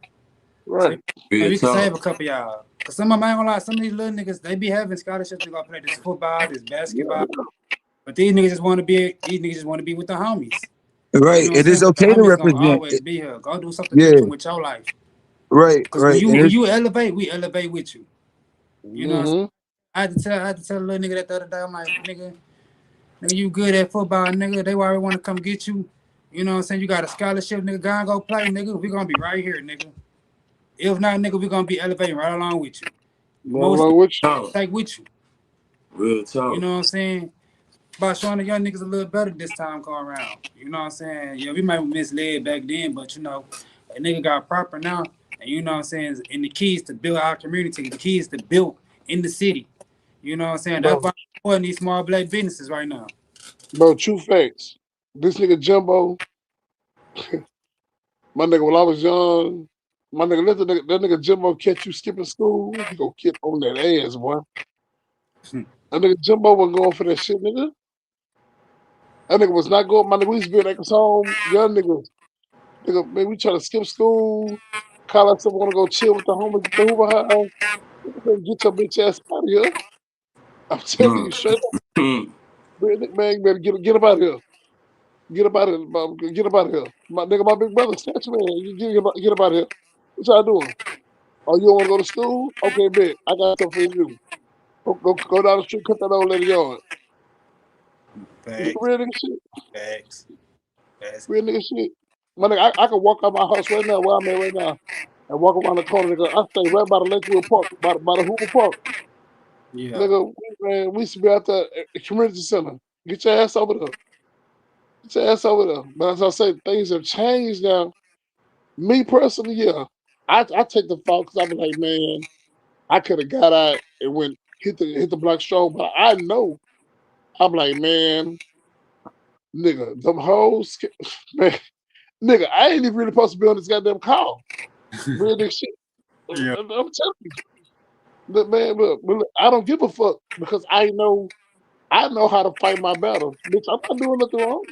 Speaker 2: So
Speaker 1: Right.
Speaker 2: maybe
Speaker 3: Real
Speaker 2: we can save
Speaker 3: talk.
Speaker 2: a couple of y'all. Cause some of them, I ain't gonna lie, some of these little niggas, they be having scholarships to go play this football, this
Speaker 1: Yeah,
Speaker 2: basketball. But these niggas just want to be with the homies. You
Speaker 4: Right.
Speaker 2: know what I'm
Speaker 4: It
Speaker 2: saying?
Speaker 4: is
Speaker 2: But the
Speaker 4: okay to
Speaker 2: homies gonna
Speaker 4: represent.
Speaker 2: always be here. Go do something
Speaker 4: Yeah.
Speaker 2: different with your life.
Speaker 4: Right.
Speaker 2: Cause when
Speaker 4: Right.
Speaker 2: you
Speaker 4: And
Speaker 2: when
Speaker 4: it's
Speaker 2: you elevate, we elevate with you. You know what I'm saying?
Speaker 1: Mm-hmm.
Speaker 2: I had to tell a little nigga that the other day, I'm like, nigga, you good at football, nigga. They already want to come get you. You know what I'm saying? You got a scholarship, nigga. Go and go play, nigga. We gonna be right here, nigga. If not, nigga, we gonna be elevating right along with you.
Speaker 1: Right
Speaker 2: Most
Speaker 1: along with
Speaker 3: Talk.
Speaker 2: take with you.
Speaker 3: Real
Speaker 2: You
Speaker 3: talk.
Speaker 2: know what I'm saying? By showing the young niggas a little better this time going around. You know what I'm saying? Yeah, we might have misled back then, but you know, a nigga got proper now. And you know what I'm saying? And the keys to build our community, the keys to build in the city. You know what I'm saying?
Speaker 1: you.
Speaker 2: That's why I'm supporting these small black businesses right now.
Speaker 1: Bro, true facts. This nigga Jumbo, my nigga, when I was young, my nigga, let that nigga Jumbo catch you skipping school, he go get on that ass, boy. That nigga Jumbo wasn't going for that shit, nigga. That nigga was not going. My nigga, we used to be in Acres home, young niggas. Nigga, man, we try to skip school, call ourselves want to go chill with the homies at the Hoover House. Nigga, better get your bitch ass out of here. I'm telling you straight up,
Speaker 3: Mm.
Speaker 1: man, you better get up out of here. Get up out of here, bro. Get up out of here. My nigga, my big brother, snatch man. You get up out of here. What y'all doing? Oh, you don't want to go to school? Okay, bet. I got something for you to do. Go down the street, cut that old lady yard.
Speaker 2: Facts,
Speaker 1: Real nigga shit.
Speaker 2: facts, facts.
Speaker 1: Real nigga shit. My nigga, I can walk out my house right now, where I'm at right now, and walk around the corner, nigga. I stay right by the Lakewood Park, by the Hoover Park.
Speaker 2: Yeah.
Speaker 1: Nigga, man, we used to be out there at the community center. Get your ass over there. Get your ass over there. But as I say, things have changed now. Me personally, yeah. I take the fault because I be like, man, I could have got out and went hit the block strong, but I know I'm like, man, nigga, them hoes, man, nigga, I ain't even really supposed to be on this goddamn call. Real nigga shit.
Speaker 2: Yeah.
Speaker 1: I'm telling you, look, man, look, I don't give a fuck because I know how to fight my battles. Bitch, I'm not doing nothing wrong.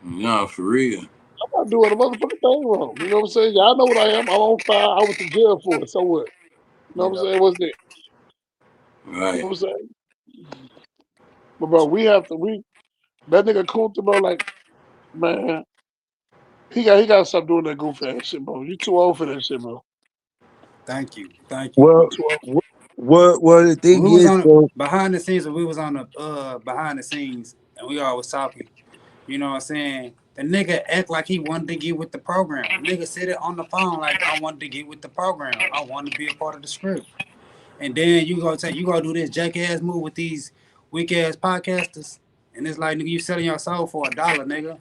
Speaker 3: Nah, for real.
Speaker 1: I'm not doing a motherfucking thing wrong. You know what I'm saying? Y'all know what I am. I'm on fire. I went to jail for it. So what? You know what I'm
Speaker 2: Yeah.
Speaker 1: saying? What's that? You know
Speaker 3: Right.
Speaker 1: what I'm saying? But bro, we that nigga Kunta, bro, like, man, he gotta stop doing that goofy ass shit, bro. You too old for that shit, bro.
Speaker 2: Thank you. Thank you.
Speaker 1: You
Speaker 4: well,
Speaker 1: too old.
Speaker 4: what the
Speaker 2: When
Speaker 4: thing
Speaker 2: we was
Speaker 4: is,
Speaker 2: on the
Speaker 4: bro.
Speaker 2: behind the scenes, when we was on the behind the scenes, and we all was talking. You know what I'm saying? The nigga act like he wanted to get with the program. The nigga said it on the phone like I wanted to get with the program. I want to be a part of the script. And then you go do this jackass move with these weak ass podcasters. And it's like nigga, you selling your soul for $1, nigga.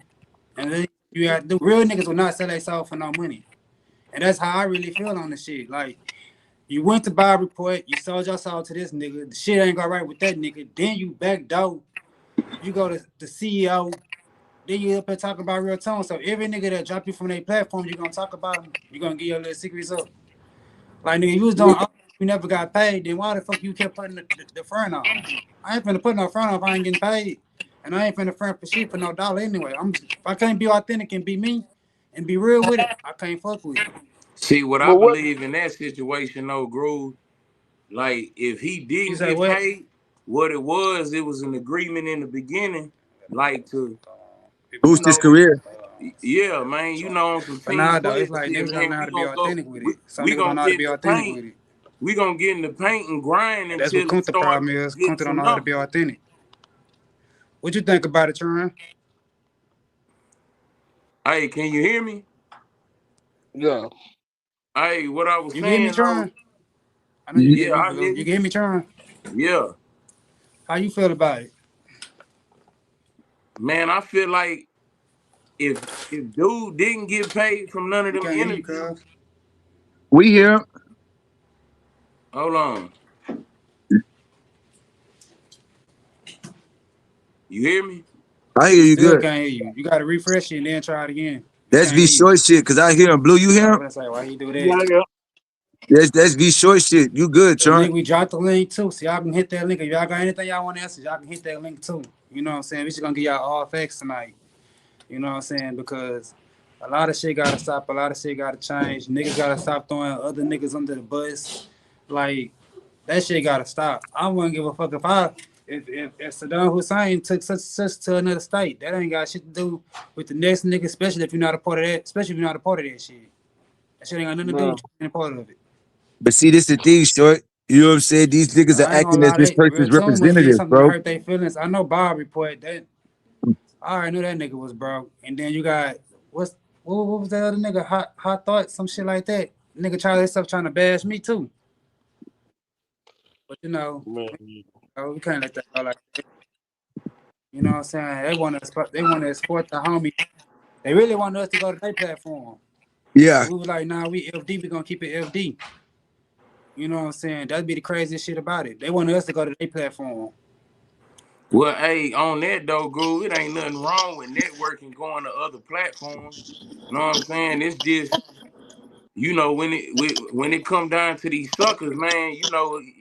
Speaker 2: And then you got the real niggas will not sell their soul for no money. And that's how I really feel on this shit. Like you went to buy a report, you sold your soul to this nigga. The shit ain't go right with that nigga. Then you back door. You go to the CEO Then you up here talking about real tone. So every nigga that drop you from their platform, you gonna talk about them. You gonna get your little secrets up. Like nigga, you was doing all you never got paid. Then why the fuck you kept putting the front on? I ain't finna put no front on if I ain't getting paid, and I ain't finna front for shit for no dollar anyway. If I can't be authentic and be me, and be real with it, I can't fuck with it.
Speaker 3: See, what I
Speaker 1: But what?
Speaker 3: believe in that situation, though, Groove, like, if he
Speaker 2: You
Speaker 3: didn't
Speaker 2: say
Speaker 3: get
Speaker 2: what?
Speaker 3: paid, what it was an agreement in the beginning, like, to, you
Speaker 4: Boost his
Speaker 3: know,
Speaker 4: career.
Speaker 3: yeah, man, you know, on some
Speaker 2: But
Speaker 3: team
Speaker 2: nah, though,
Speaker 3: player
Speaker 2: it's like
Speaker 3: shit,
Speaker 2: niggas gotta
Speaker 3: man,
Speaker 2: know how to be authentic with it. Some
Speaker 3: we
Speaker 2: niggas don't
Speaker 3: gonna
Speaker 2: know how to
Speaker 3: get in
Speaker 2: be
Speaker 3: the
Speaker 2: authentic
Speaker 3: paint,
Speaker 2: with it.
Speaker 3: we gonna get in the paint and grind
Speaker 2: And that's what
Speaker 3: until it
Speaker 2: Kunta
Speaker 3: start
Speaker 2: problem is.
Speaker 3: getting
Speaker 2: Kunta don't
Speaker 3: some
Speaker 2: know how to be
Speaker 3: numbers.
Speaker 2: authentic. What you think about it, Tron?
Speaker 3: Hey, can you hear me?
Speaker 1: Yeah.
Speaker 3: Hey, what I was
Speaker 2: You can hear me,
Speaker 3: saying, though,
Speaker 2: Tron? I know you can
Speaker 4: You-
Speaker 2: hear
Speaker 3: yeah,
Speaker 2: me,
Speaker 3: I
Speaker 2: Blue.
Speaker 3: hear
Speaker 2: You
Speaker 3: you.
Speaker 2: can hear me, Tron?
Speaker 3: Yeah,
Speaker 2: How you feel about it?
Speaker 3: man, I feel like if dude didn't get paid from none of
Speaker 2: We
Speaker 3: them
Speaker 2: can't hear you,
Speaker 3: interviews,
Speaker 2: cuz.
Speaker 4: We hear him.
Speaker 3: hold on, you hear me?
Speaker 4: I hear
Speaker 2: We
Speaker 4: you
Speaker 2: still
Speaker 4: good.
Speaker 2: can't hear you. You gotta refresh it and then try it again. We
Speaker 4: That's
Speaker 2: can't
Speaker 4: V
Speaker 2: hear you.
Speaker 4: short shit, cause I hear him. Blue, you hear
Speaker 2: I'm
Speaker 4: him?
Speaker 2: gonna say, why you do that?
Speaker 1: Yeah, yeah.
Speaker 4: That's V short shit. You good,
Speaker 2: The
Speaker 4: Tron?
Speaker 2: link, we dropped the link too. So y'all can hit that link. If y'all got anything y'all want to answer, y'all can hit that link too. You know what I'm saying? We just gonna give y'all all facts tonight. You know what I'm saying? Because a lot of shit gotta stop, a lot of shit gotta change. Niggas gotta stop throwing other niggas under the bus. Like that shit gotta stop. I wouldn't give a fuck if Saddam Hussein took such to another state. That ain't got shit to do with the next nigga, especially if you're not a part of that, especially if you're not a part of that shit. That shit ain't got nothing to do
Speaker 1: No.
Speaker 2: with you being a part of it.
Speaker 4: But see, this the thing, short. You know what I'm saying? These niggas are
Speaker 2: I ain't gonna
Speaker 4: acting as
Speaker 2: lie,
Speaker 4: this
Speaker 2: they real
Speaker 4: person's
Speaker 2: tune must did
Speaker 4: representative,
Speaker 2: something to
Speaker 4: bro.
Speaker 2: hurt their feelings. I know Bob report that. I already knew that nigga was broke. And then you got what was that other nigga? Hot thought, some shit like that. Nigga try himself trying to bash me too. But
Speaker 1: Man.
Speaker 2: we can't let that go like that. You know what I'm saying? They want to export the homie. They really want us to go to their platform.
Speaker 4: Yeah,
Speaker 2: But we was like, nah, we FD, we gonna keep it FD. You know what I'm saying? That'd be the craziest shit about it. They want us to go to their platform.
Speaker 3: Well, hey, on that though, Groove, it ain't nothing wrong with networking going to other platforms. You know what I'm saying? It's just, when it come down to these suckers, man,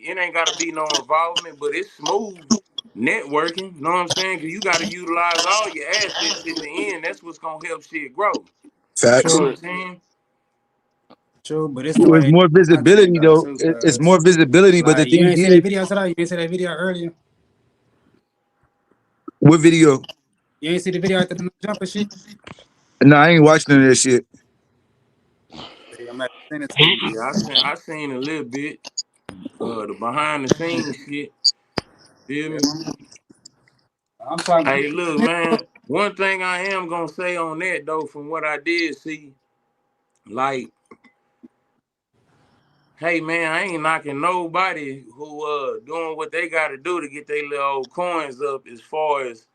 Speaker 3: it ain't gotta be no involvement, but it's smooth networking. You know what I'm saying? Cause you gotta utilize all your assets in the end. That's what's gonna help shit grow. You know
Speaker 4: facts.
Speaker 3: what
Speaker 2: True,
Speaker 3: I'm saying?
Speaker 2: true, but it's the way
Speaker 4: With
Speaker 2: they
Speaker 4: more
Speaker 2: content
Speaker 4: visibility,
Speaker 2: though
Speaker 4: though.
Speaker 2: too,
Speaker 4: It's
Speaker 2: cuz.
Speaker 4: more visibility, but the
Speaker 2: Like you
Speaker 4: thing
Speaker 2: ain't see
Speaker 4: is,
Speaker 2: that video today? You didn't see that video earlier?
Speaker 4: what video?
Speaker 2: You ain't see the video after the jumper shit?
Speaker 4: No, I ain't watching none of that shit.
Speaker 2: I'm not sending it to you.
Speaker 3: Yeah, I seen a little bit. The behind the scenes shit. Feel
Speaker 2: Yeah,
Speaker 3: me?
Speaker 2: I'm talking.
Speaker 3: Hey, look, man. One thing I am gonna say on that though, from what I did see, like, hey man, I ain't knocking nobody who doing what they gotta do to get their little old coins up as far as,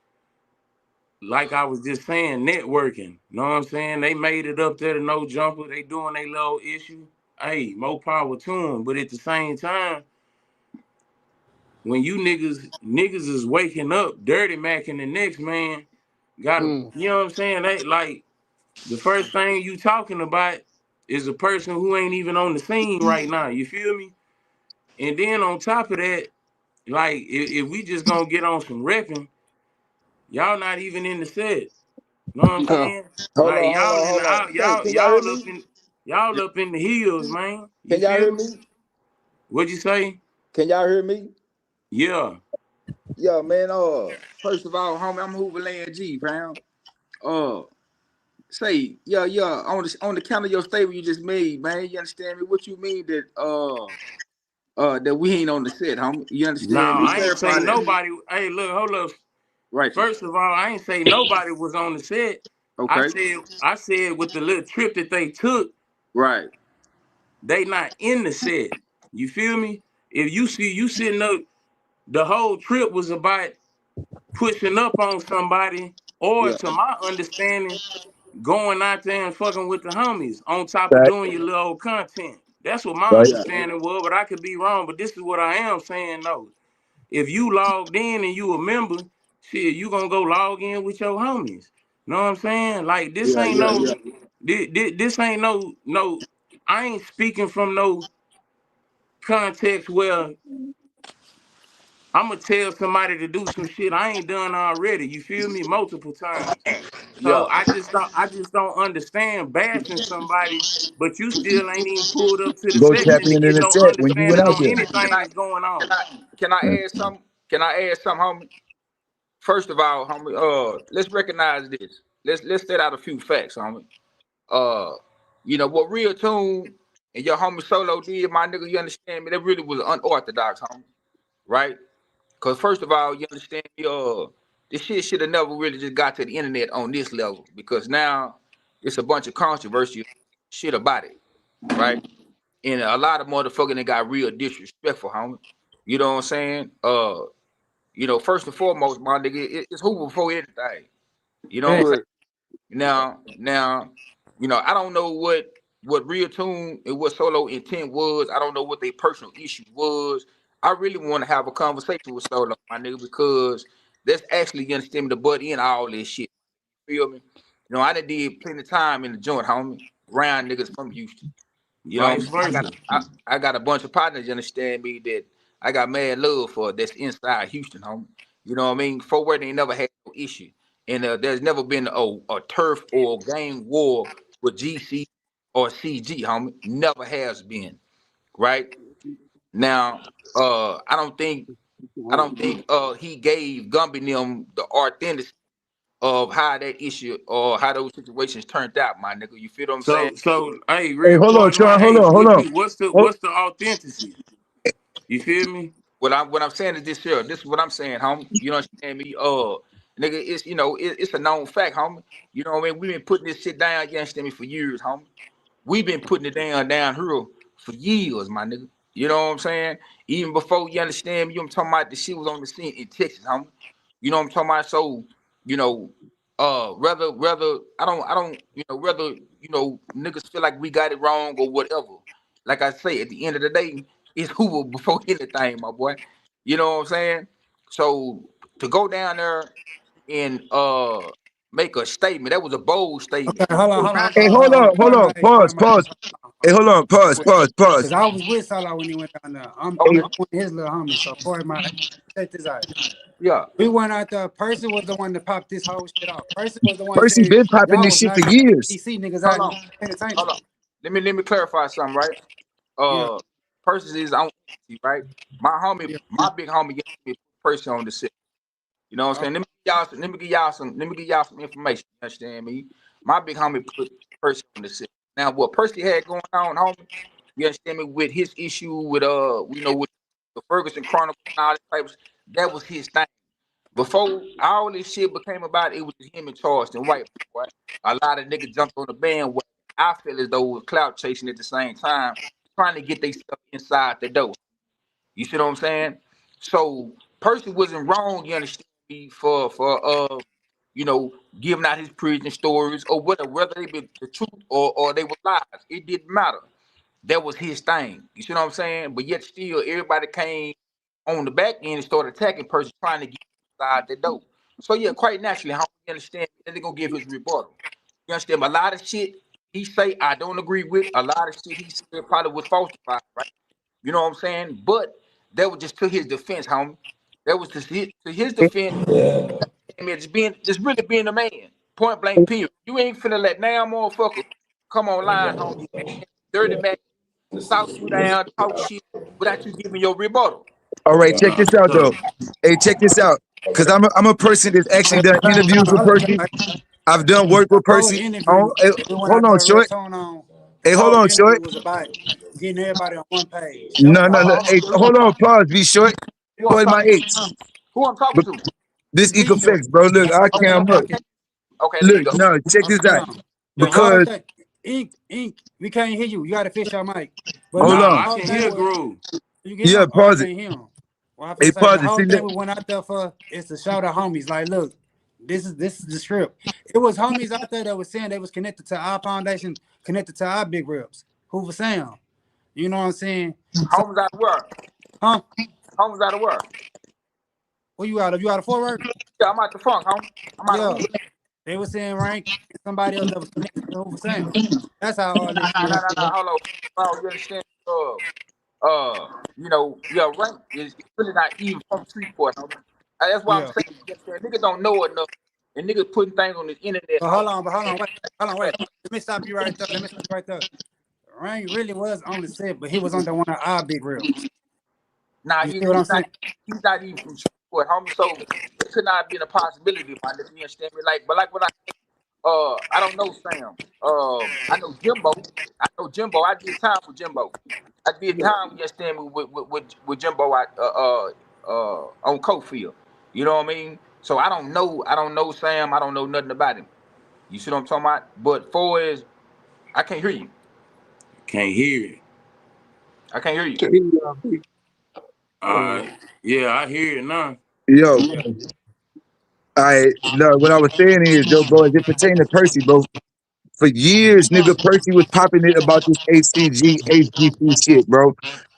Speaker 3: like I was just saying, networking. You know what I'm saying? They made it up there to no jumper. They doing their little issue. Hey, more power to them. But at the same time, when you niggas is waking up, dirty Mac and the next man gotta,
Speaker 1: Mm.
Speaker 3: you know what I'm saying? They like the first thing you talking about is a person who ain't even on the scene right now. You feel me? And then on top of that, like if we just gonna get on some repping, y'all not even in the set. Know what I'm
Speaker 1: No.
Speaker 3: saying?
Speaker 5: Hold
Speaker 3: Like
Speaker 5: on, hold
Speaker 3: y'all
Speaker 5: on,
Speaker 3: in the
Speaker 5: hold
Speaker 3: out,
Speaker 5: on. Say, can y'all hear me?
Speaker 3: y'all up in the hills, man. You
Speaker 5: Can y'all
Speaker 3: feel
Speaker 5: hear
Speaker 3: me?
Speaker 5: me?
Speaker 3: What'd you say?
Speaker 5: Can y'all hear me?
Speaker 3: Yeah.
Speaker 5: Yeah, man. First of all, homie, I'm Hoover Land G, fam. Uh, say, yeah. On the count of your statement you just made, man. You understand me? What you mean that we ain't on the set, homie? You
Speaker 3: No,
Speaker 5: understand me?
Speaker 3: I ain't say
Speaker 5: Clarify that.
Speaker 3: nobody. Hey, look, hold up.
Speaker 5: Right.
Speaker 3: First of all, I ain't say nobody was on the set. I
Speaker 5: Okay.
Speaker 3: said I said with the little trip that they took,
Speaker 5: Right.
Speaker 3: they not in the set. You feel me? If you see you sitting up, the whole trip was about pushing up on somebody, or
Speaker 5: Yeah.
Speaker 3: to my understanding, going out there and fucking with the homies on top of
Speaker 4: Fact,
Speaker 3: doing your little old content. That's what my
Speaker 4: right?
Speaker 5: Yeah.
Speaker 3: understanding was, but I could be wrong. But this is what I am saying though. If you logged in and you a member, shit, you gonna go log in with your homies. Know what I'm saying? Like this ain't this ain't no. I ain't speaking from no context where I'm gonna tell somebody to do some shit I ain't done already. You feel me? Multiple times. So
Speaker 5: Yeah.
Speaker 3: I just don't understand bashing somebody, but you still ain't even pulled up to the
Speaker 4: Go tap
Speaker 3: section to
Speaker 4: in
Speaker 3: get
Speaker 4: the
Speaker 3: no
Speaker 4: chat when you went
Speaker 3: understanding
Speaker 4: out
Speaker 3: on
Speaker 4: there.
Speaker 5: Can
Speaker 3: anything
Speaker 5: I
Speaker 3: that's going
Speaker 5: can
Speaker 3: on.
Speaker 5: I add something? Can I add something, homie? First of all, homie, let's recognize this. Let's set out a few facts, homie. Uh, what Real Tune and your homie Solo did, my nigga, you understand me? That really was unorthodox, homie, right? Because first of all, you understand me, this shit should have never really just got to the internet on this level because now it's a bunch of controversial shit about it, right? And a lot of motherfucking that got real disrespectful, homie. You know what I'm saying? First and foremost, my nigga, it's Hoover before anything. You know what I'm saying?
Speaker 2: Facts.
Speaker 1: Correct.
Speaker 5: Now, I don't know what Real Tune and what Solo intent was. I don't know what their personal issue was. I really want to have a conversation with Solo, my nigga, because that's actually gonna stem the butt in all this shit. Feel me? I done did plenty of time in the joint, homie, around niggas from Houston. You know what I'm
Speaker 3: Vice
Speaker 5: saying? I got
Speaker 3: versa.
Speaker 5: I got a bunch of partners, you understand me, that I got mad love for that's inside Houston, homie. You know what I mean? Forward ain't never had no issue. And there's never been a turf or gang war with GC or CG, homie. Never has been, right? Now, I don't think he gave Gumby them the authenticity of how that issue or how those situations turned out, my nigga. You feel what I'm saying?
Speaker 3: So hey,
Speaker 4: Hey,
Speaker 3: real
Speaker 4: hold on,
Speaker 3: point,
Speaker 4: Tron.
Speaker 3: like,
Speaker 4: Hold
Speaker 3: hey,
Speaker 4: on, hold
Speaker 3: what
Speaker 4: on.
Speaker 3: you what's the
Speaker 4: Hold,
Speaker 3: what's the authenticity? You feel me?
Speaker 5: What I'm saying is this here. This is what I'm saying, homie. You understand me? Nigga, it's a known fact, homie. You know what I mean? We've been putting this shit down, you understand me, for years, homie. We've been putting it down here for years, my nigga. You know what I'm saying? Even before you understand me, I'm talking about the shit was on the scene in Texas, homie. You know what I'm talking about? So, you know, whether I don't, whether niggas feel like we got it wrong or whatever. Like I say, at the end of the day, it's Hoover before anything, my boy. You know what I'm saying? So to go down there and make a statement, that was a bold
Speaker 2: Okay,
Speaker 5: statement.
Speaker 2: hold on, hold on,
Speaker 4: hey,
Speaker 2: hold on,
Speaker 4: hold
Speaker 2: hold on.
Speaker 4: on, hold on. Pause, pause. Hey, hold on. Pause, pause, pause.
Speaker 2: Because I was with Salah when he went down there.
Speaker 4: Hey,
Speaker 2: I'm one of his little homies. So, for my, check this out.
Speaker 5: Yeah.
Speaker 2: We went out there. Percy was the one that popped this whole shit off. Percy was the one that
Speaker 4: Percy
Speaker 2: said,
Speaker 4: been popping
Speaker 2: y'all
Speaker 4: this
Speaker 2: was
Speaker 4: shit for
Speaker 2: knocking
Speaker 4: years.
Speaker 2: DC niggas
Speaker 5: Hold
Speaker 2: out
Speaker 5: on.
Speaker 2: and entertaining.
Speaker 5: Hold on. Let me clarify something, right?
Speaker 2: Yeah,
Speaker 5: Percy is on entity, right?
Speaker 2: yeah.
Speaker 5: My big homie gave me Percy on the set. You know what I'm saying? Let me give y'all some information. You understand me? My big homie put Percy on the set. Now, what Percy had going on, homie, you understand me, with his issue with with the Ferguson Chronicles and all that type of, that was his thing. Before all this shit became about, it was just him and Charleston White. Right? A lot of niggas jumped on the bandwagon. I feel as though it was clout chasing at the same time, trying to get their stuff inside the door. You see what I'm saying? So Percy wasn't wrong, you understand me, for you know, giving out his prison stories or whether they be the truth or they were lies. It didn't matter. That was his thing. You see what I'm saying? But yet still everybody came on the back end and started attacking Percy, trying to get inside the door. So yeah, quite naturally, how you understand that they're gonna give his rebuttal. You understand? A lot of shit he say I don't agree with. A lot of shit he said probably was falsified, right? You know what I'm saying? But that was just to his defense, homie. That was to his defense. I mean, just really being a man. Point blank, period. You ain't finna let now motherfucker come online, homie. Dirty man, talk you down, talk shit without you giving your rebuttal.
Speaker 4: All right, check this out
Speaker 3: So
Speaker 4: though. Hey, check this out. Cause I'm a person that's actually done interviews with
Speaker 2: Hold
Speaker 4: Percy.
Speaker 2: on.
Speaker 4: I've done work
Speaker 2: The
Speaker 4: with
Speaker 2: whole
Speaker 4: Percy.
Speaker 2: interview,
Speaker 4: Oh, hey,
Speaker 2: we went
Speaker 4: hold
Speaker 2: out
Speaker 4: on,
Speaker 2: there real
Speaker 4: short.
Speaker 2: tone on. The
Speaker 4: Hey, hold
Speaker 2: whole
Speaker 4: on, short.
Speaker 2: interview was about getting everybody on one page. That was
Speaker 4: No,
Speaker 2: the
Speaker 4: no, no.
Speaker 2: whole
Speaker 4: Hey,
Speaker 5: Who I'm
Speaker 4: hold on,
Speaker 5: talking to?
Speaker 4: pause. Be short.
Speaker 5: Who I'm
Speaker 4: Put my
Speaker 5: talking to?
Speaker 4: eights.
Speaker 5: Who I'm talking
Speaker 4: But
Speaker 5: to?
Speaker 4: this
Speaker 2: be short.
Speaker 4: Ecofax, bro. Look, I
Speaker 2: Okay,
Speaker 4: came
Speaker 2: okay,
Speaker 4: up.
Speaker 2: okay.
Speaker 5: Okay, there you
Speaker 4: Look,
Speaker 5: go.
Speaker 4: no, check
Speaker 2: Okay,
Speaker 4: this
Speaker 2: hold
Speaker 4: out.
Speaker 2: on. The whole
Speaker 4: Because
Speaker 2: thing, Ink, we can't hear you. You got to fix your mic. But
Speaker 3: no,
Speaker 4: hold
Speaker 2: look, the
Speaker 4: on.
Speaker 3: I
Speaker 2: whole
Speaker 3: can
Speaker 2: thing
Speaker 3: hear
Speaker 2: was,
Speaker 3: groove.
Speaker 2: you get
Speaker 4: Yeah,
Speaker 2: him? Oh, I
Speaker 4: pause it.
Speaker 2: can't hear him. Well, I'm
Speaker 4: Hey,
Speaker 2: finna say
Speaker 4: pause
Speaker 2: the
Speaker 4: it.
Speaker 2: whole
Speaker 4: See,
Speaker 2: thing
Speaker 4: look.
Speaker 2: we went out there for is to show the homies, like, look, this is the script. It was homies out there that was saying they was connected to our foundation, connected to our big reps. Who was saying? You know what I'm saying? So,
Speaker 5: Homes out of work.
Speaker 2: huh?
Speaker 5: Homes out of work.
Speaker 2: Where you out of? You out of Fort Worth?
Speaker 5: Yeah, I'm out the funk, home. I'm out of
Speaker 2: Yeah.
Speaker 5: Hoover.
Speaker 2: They were saying rank somebody else that was connected to Hoover Sam. That's how all this shit
Speaker 5: Nah,
Speaker 2: happened.
Speaker 5: hold on. Bro, you understand? You know, your rank is really not even from Shreveport, homie. That's why I'm
Speaker 2: Yeah.
Speaker 5: saying, niggas don't know enough, and niggas putting things on the internet.
Speaker 2: But hold on, wait. Let me stop you right there. Rank really was on the set, but he was under one of our big reels.
Speaker 5: Nah,
Speaker 2: You see what I'm saying?
Speaker 5: he's not even from Shreveport, homie. So it could not have been a possibility, my nigga. You understand me? Like, but like what I don't know Sam. I know Jimbo. I did time with Jimbo. I did time, you understand me, with Jimbo on Cofield. You know what I mean? So I don't know Sam. I don't know nothing about him. You see what I'm talking about? But for is, I can't hear you.
Speaker 3: Can't hear it.
Speaker 5: I can't hear you.
Speaker 3: Yeah, I hear it now.
Speaker 4: Yo, no, what I was saying is, though, bro, as it pertains to Percy, bro, for years, nigga, Percy was popping it about this HCG, HGC shit, bro.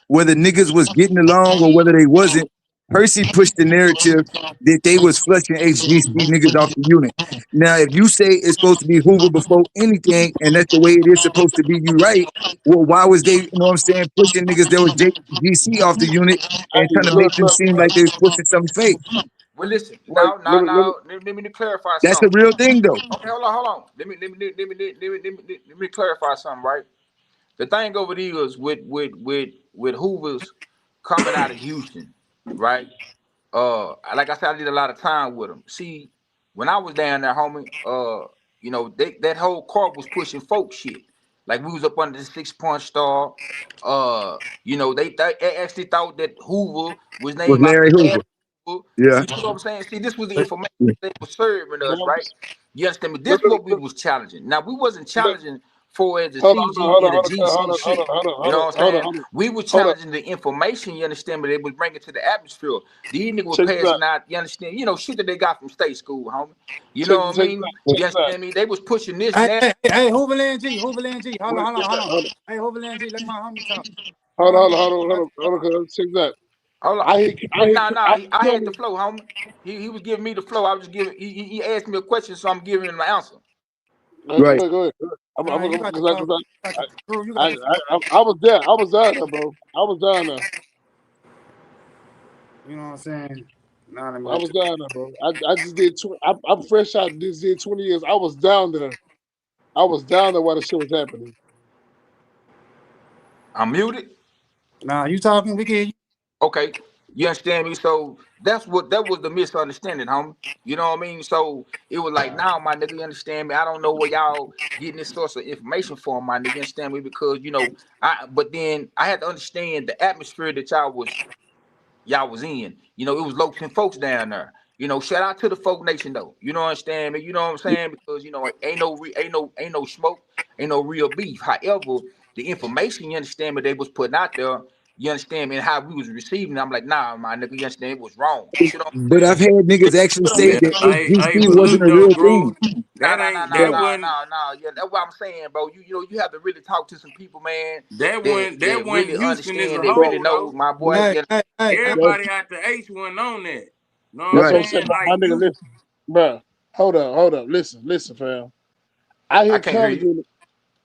Speaker 4: Whether niggas was getting along or whether they wasn't, Percy pushed the narrative that they was flushing HGC niggas off the unit. Now, if you say it's supposed to be Hoover before anything, and that's the way it is supposed to be, you right. Well, why was they, you know what I'm saying, pushing niggas that was GC off the unit and trying to make them seem like they was pushing something fake?
Speaker 5: Well, listen.
Speaker 1: Wait,
Speaker 5: Let me clarify
Speaker 4: That's a
Speaker 5: something.
Speaker 4: real thing, though.
Speaker 5: Okay, hold on. Let me clarify something, right? The thing over there is with Hoover's coming out of Houston, right? Like I said, I did a lot of time with them. See, when I was down there, homie, you know, that whole car was pushing folk shit. Like we was up under the 6-point star. You know, they actually thought that Hoover was
Speaker 4: Was
Speaker 5: named
Speaker 4: Larry
Speaker 5: after
Speaker 4: Hoover.
Speaker 5: Hoover.
Speaker 4: Yeah.
Speaker 5: You know what I'm saying? See, this was the
Speaker 2: But
Speaker 5: information they were serving us, right? You understand me? This
Speaker 1: look,
Speaker 5: is what we was challenging. Now we wasn't
Speaker 1: look,
Speaker 5: challenging for as a
Speaker 1: hold on,
Speaker 5: CG
Speaker 1: hold on,
Speaker 5: and a
Speaker 1: hold on, hold
Speaker 5: GC
Speaker 1: on, hold
Speaker 5: shit.
Speaker 1: on, hold on,
Speaker 5: You
Speaker 1: hold
Speaker 5: know
Speaker 1: on,
Speaker 5: what I'm
Speaker 1: hold on,
Speaker 5: saying?
Speaker 1: hold on,
Speaker 5: We were
Speaker 1: hold on.
Speaker 5: challenging the information, you understand, but they was bringing to the atmosphere. These niggas were
Speaker 1: Check this out.
Speaker 5: passing out, you understand, you know, shit that they got from state school, homie. You
Speaker 1: Check
Speaker 5: know
Speaker 1: this
Speaker 5: what I
Speaker 1: out.
Speaker 5: mean?
Speaker 1: Check
Speaker 5: You
Speaker 1: this out.
Speaker 5: understand me? They was pushing this
Speaker 2: hey,
Speaker 5: now.
Speaker 2: Hooverland G. Hold
Speaker 1: Wait, check that.
Speaker 2: on.
Speaker 1: Hold on,
Speaker 2: Hey, Hooverland G, let my homie talk.
Speaker 1: hold
Speaker 2: My
Speaker 1: on,
Speaker 2: homie,
Speaker 1: hold on, hold on, hold on, hold on. Check that.
Speaker 5: Hold on.
Speaker 1: I hear, I hear, I
Speaker 5: I
Speaker 1: hear
Speaker 5: had the
Speaker 1: Kelly.
Speaker 5: flow, homie. He was giving me the flow. I was just giving, he asked me a question, so I'm giving him the answer.
Speaker 1: Go
Speaker 4: Right.
Speaker 1: ahead, go ahead. I'm
Speaker 2: nah, you
Speaker 1: gonna,
Speaker 2: got the
Speaker 1: cause
Speaker 2: flow. You
Speaker 1: I,
Speaker 2: got
Speaker 1: I,
Speaker 2: the flow.
Speaker 1: I was there. I was down there, bro. I was down there.
Speaker 2: You know what I'm saying? Nah, let me
Speaker 1: I
Speaker 2: get
Speaker 1: was
Speaker 2: to
Speaker 1: down there, bro. I just did. I'm fresh out. This did 20 years. I was down there. I was down there while the shit was happening.
Speaker 5: I'm muted.
Speaker 2: Nah, you talking, we can hear you.
Speaker 5: Okay, you understand me? So that was the misunderstanding, homie. You know what I mean? So it was like, now, my nigga, you understand me? I don't know where y'all getting this source of information from, my nigga. You understand me? Because you know, but then I had to understand the atmosphere that y'all was in. You know, it was local folks down there. You know, shout out to the folk nation though. You know what I'm saying? You know what I'm saying? Because you know, ain't no smoke, ain't no real beef. However, the information, you understand me, they was putting out there, you understand me, and how we was receiving it, I'm like, nah, my nigga, you understand, it was wrong. You see what I'm
Speaker 4: But I've
Speaker 5: saying?
Speaker 4: had niggas actually
Speaker 5: Put 'em
Speaker 4: say
Speaker 5: in.
Speaker 3: Yeah,
Speaker 4: that
Speaker 3: hey,
Speaker 4: HGC
Speaker 3: but
Speaker 4: wasn't
Speaker 3: look
Speaker 4: a
Speaker 3: though,
Speaker 4: real
Speaker 3: bro,
Speaker 4: thing.
Speaker 5: Nah,
Speaker 3: that ain't that wasn't
Speaker 5: Yeah, that's what I'm saying, bro. You know, you have to really talk to some people, man,
Speaker 3: that
Speaker 5: that
Speaker 3: wasn't
Speaker 5: really
Speaker 3: Houston as
Speaker 5: understand,
Speaker 3: a
Speaker 5: that really
Speaker 3: whole
Speaker 5: know
Speaker 3: though.
Speaker 5: my
Speaker 2: But
Speaker 5: boy.
Speaker 2: hey,
Speaker 5: Yeah,
Speaker 2: hey.
Speaker 1: That's,
Speaker 3: Everybody out the H wasn't on that. Know what I'm
Speaker 1: that's what
Speaker 4: Right.
Speaker 1: I'm saying.
Speaker 3: saying?
Speaker 1: My
Speaker 3: Like
Speaker 1: nigga,
Speaker 3: you,
Speaker 1: listen, bro. Hold up. Listen, fam. I
Speaker 5: I
Speaker 1: hit
Speaker 5: can't hear
Speaker 1: color
Speaker 5: you.
Speaker 1: unit.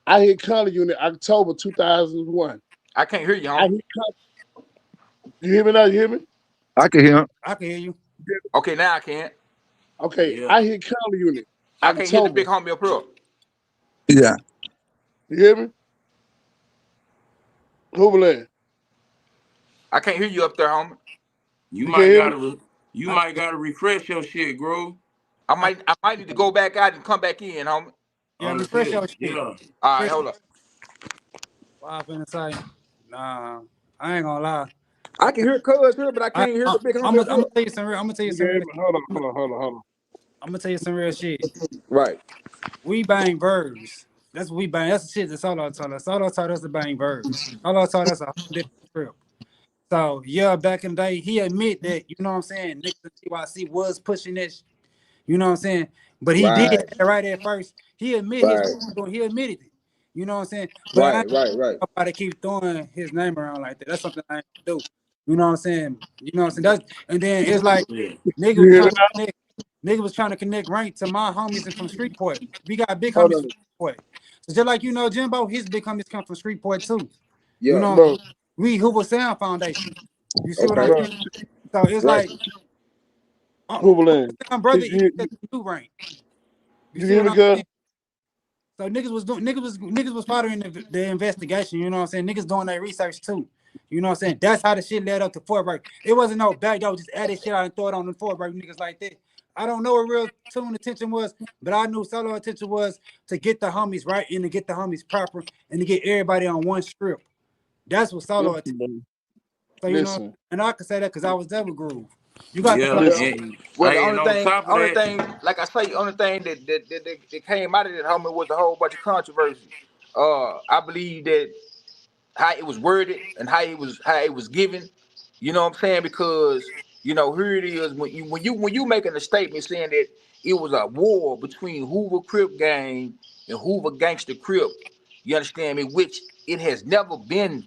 Speaker 1: I hit color unit October 2001.
Speaker 5: I can't hear you,
Speaker 1: I
Speaker 5: homie.
Speaker 1: hit color. You hear me now? You hear me?
Speaker 4: I can hear him.
Speaker 2: I can hear you.
Speaker 5: Okay, now I can.
Speaker 1: Okay,
Speaker 3: yeah.
Speaker 1: I hit color unit
Speaker 5: I can't hear the
Speaker 1: October.
Speaker 5: big homie up here.
Speaker 4: Yeah.
Speaker 1: You hear me? Hooverland.
Speaker 5: I can't hear you up there, homie.
Speaker 3: You
Speaker 1: You can't
Speaker 3: might
Speaker 1: hear me?
Speaker 2: I can,
Speaker 3: gotta refresh your shit, bro.
Speaker 2: I,
Speaker 5: I might need to go back out and come back in, homie.
Speaker 2: yeah,
Speaker 3: On the
Speaker 2: refresh your
Speaker 3: tip.
Speaker 2: shit.
Speaker 3: Yeah.
Speaker 5: All right,
Speaker 2: Refresh.
Speaker 5: hold up.
Speaker 2: What I finna say? Nah, I ain't gonna lie.
Speaker 5: I can hear Cuz here, but I can't hear the big
Speaker 2: I'm
Speaker 5: homie up
Speaker 2: gonna
Speaker 5: here.
Speaker 2: tell you some real. I'm gonna tell you
Speaker 1: You
Speaker 2: some
Speaker 1: can't hear
Speaker 2: real.
Speaker 1: me? Hold on.
Speaker 2: I'm gonna tell you some real shit.
Speaker 5: Right.
Speaker 2: We bang verbs. That's what we bang. That's the shit that Solo taught us. Solo taught us to bang verbs. Solo taught us a whole different script. So yeah, back in the day, he admit that, you know what I'm saying, niggas in TYC was pushing this, you know what I'm saying? But he did
Speaker 5: Right.
Speaker 2: that right at first. He admit his
Speaker 5: Right.
Speaker 2: he admitted it. You know what I'm saying? But I
Speaker 5: Right.
Speaker 2: ain't
Speaker 5: Right.
Speaker 2: nobody keep throwing his name around like that. That's something I ain't gonna do. You know what I'm saying? You know what I'm saying? That's, and then it's like
Speaker 3: Yeah.
Speaker 2: niggas
Speaker 1: You hear me
Speaker 2: come
Speaker 1: now?
Speaker 2: niggas Nigga was trying to connect rank to my homies and from Streetport. We got big
Speaker 1: Hold
Speaker 2: homies
Speaker 1: on,
Speaker 2: from Streetport. So just like Jimbo, his big homies come from Streetport too.
Speaker 5: Yeah.
Speaker 1: bro.
Speaker 2: We Hoover Sound Foundation. You see what
Speaker 5: Okay.
Speaker 2: I'm
Speaker 1: Bro,
Speaker 2: saying? So it's
Speaker 5: Right.
Speaker 2: like
Speaker 1: Hooverland.
Speaker 2: my brother
Speaker 1: You,
Speaker 2: is new rank. You
Speaker 1: you
Speaker 2: see
Speaker 1: hear
Speaker 2: what
Speaker 1: me,
Speaker 2: I'm
Speaker 1: girl?
Speaker 2: saying? So niggas was following the investigation, you know what I'm saying? Niggas doing their research too. You know what I'm saying? That's how the shit led up to Fort Bragg. It wasn't no back door, just add this shit out and throw it on the Fort Bragg niggas like that. I don't know what real tune intention was, but I knew solo intention was to get the homies right and to get the homies proper and to get everybody on one script. That's what solo intention.
Speaker 1: Listen, bro.
Speaker 2: So
Speaker 1: Listen,
Speaker 2: and I can say that because I was there with Groove. You got the
Speaker 3: Yeah,
Speaker 2: flow.
Speaker 1: listen.
Speaker 5: Well, the
Speaker 3: and
Speaker 5: only
Speaker 3: on
Speaker 5: thing,
Speaker 3: top of that,
Speaker 5: like I say, only thing that came out of that homie was a whole bunch of controversy. I believe that how it was worded and how it was given. You know what I'm saying? Because here it is when you making a statement saying that it was a war between Hoover Crip gang and Hoover Gangster Crip. You understand me? Which it has never been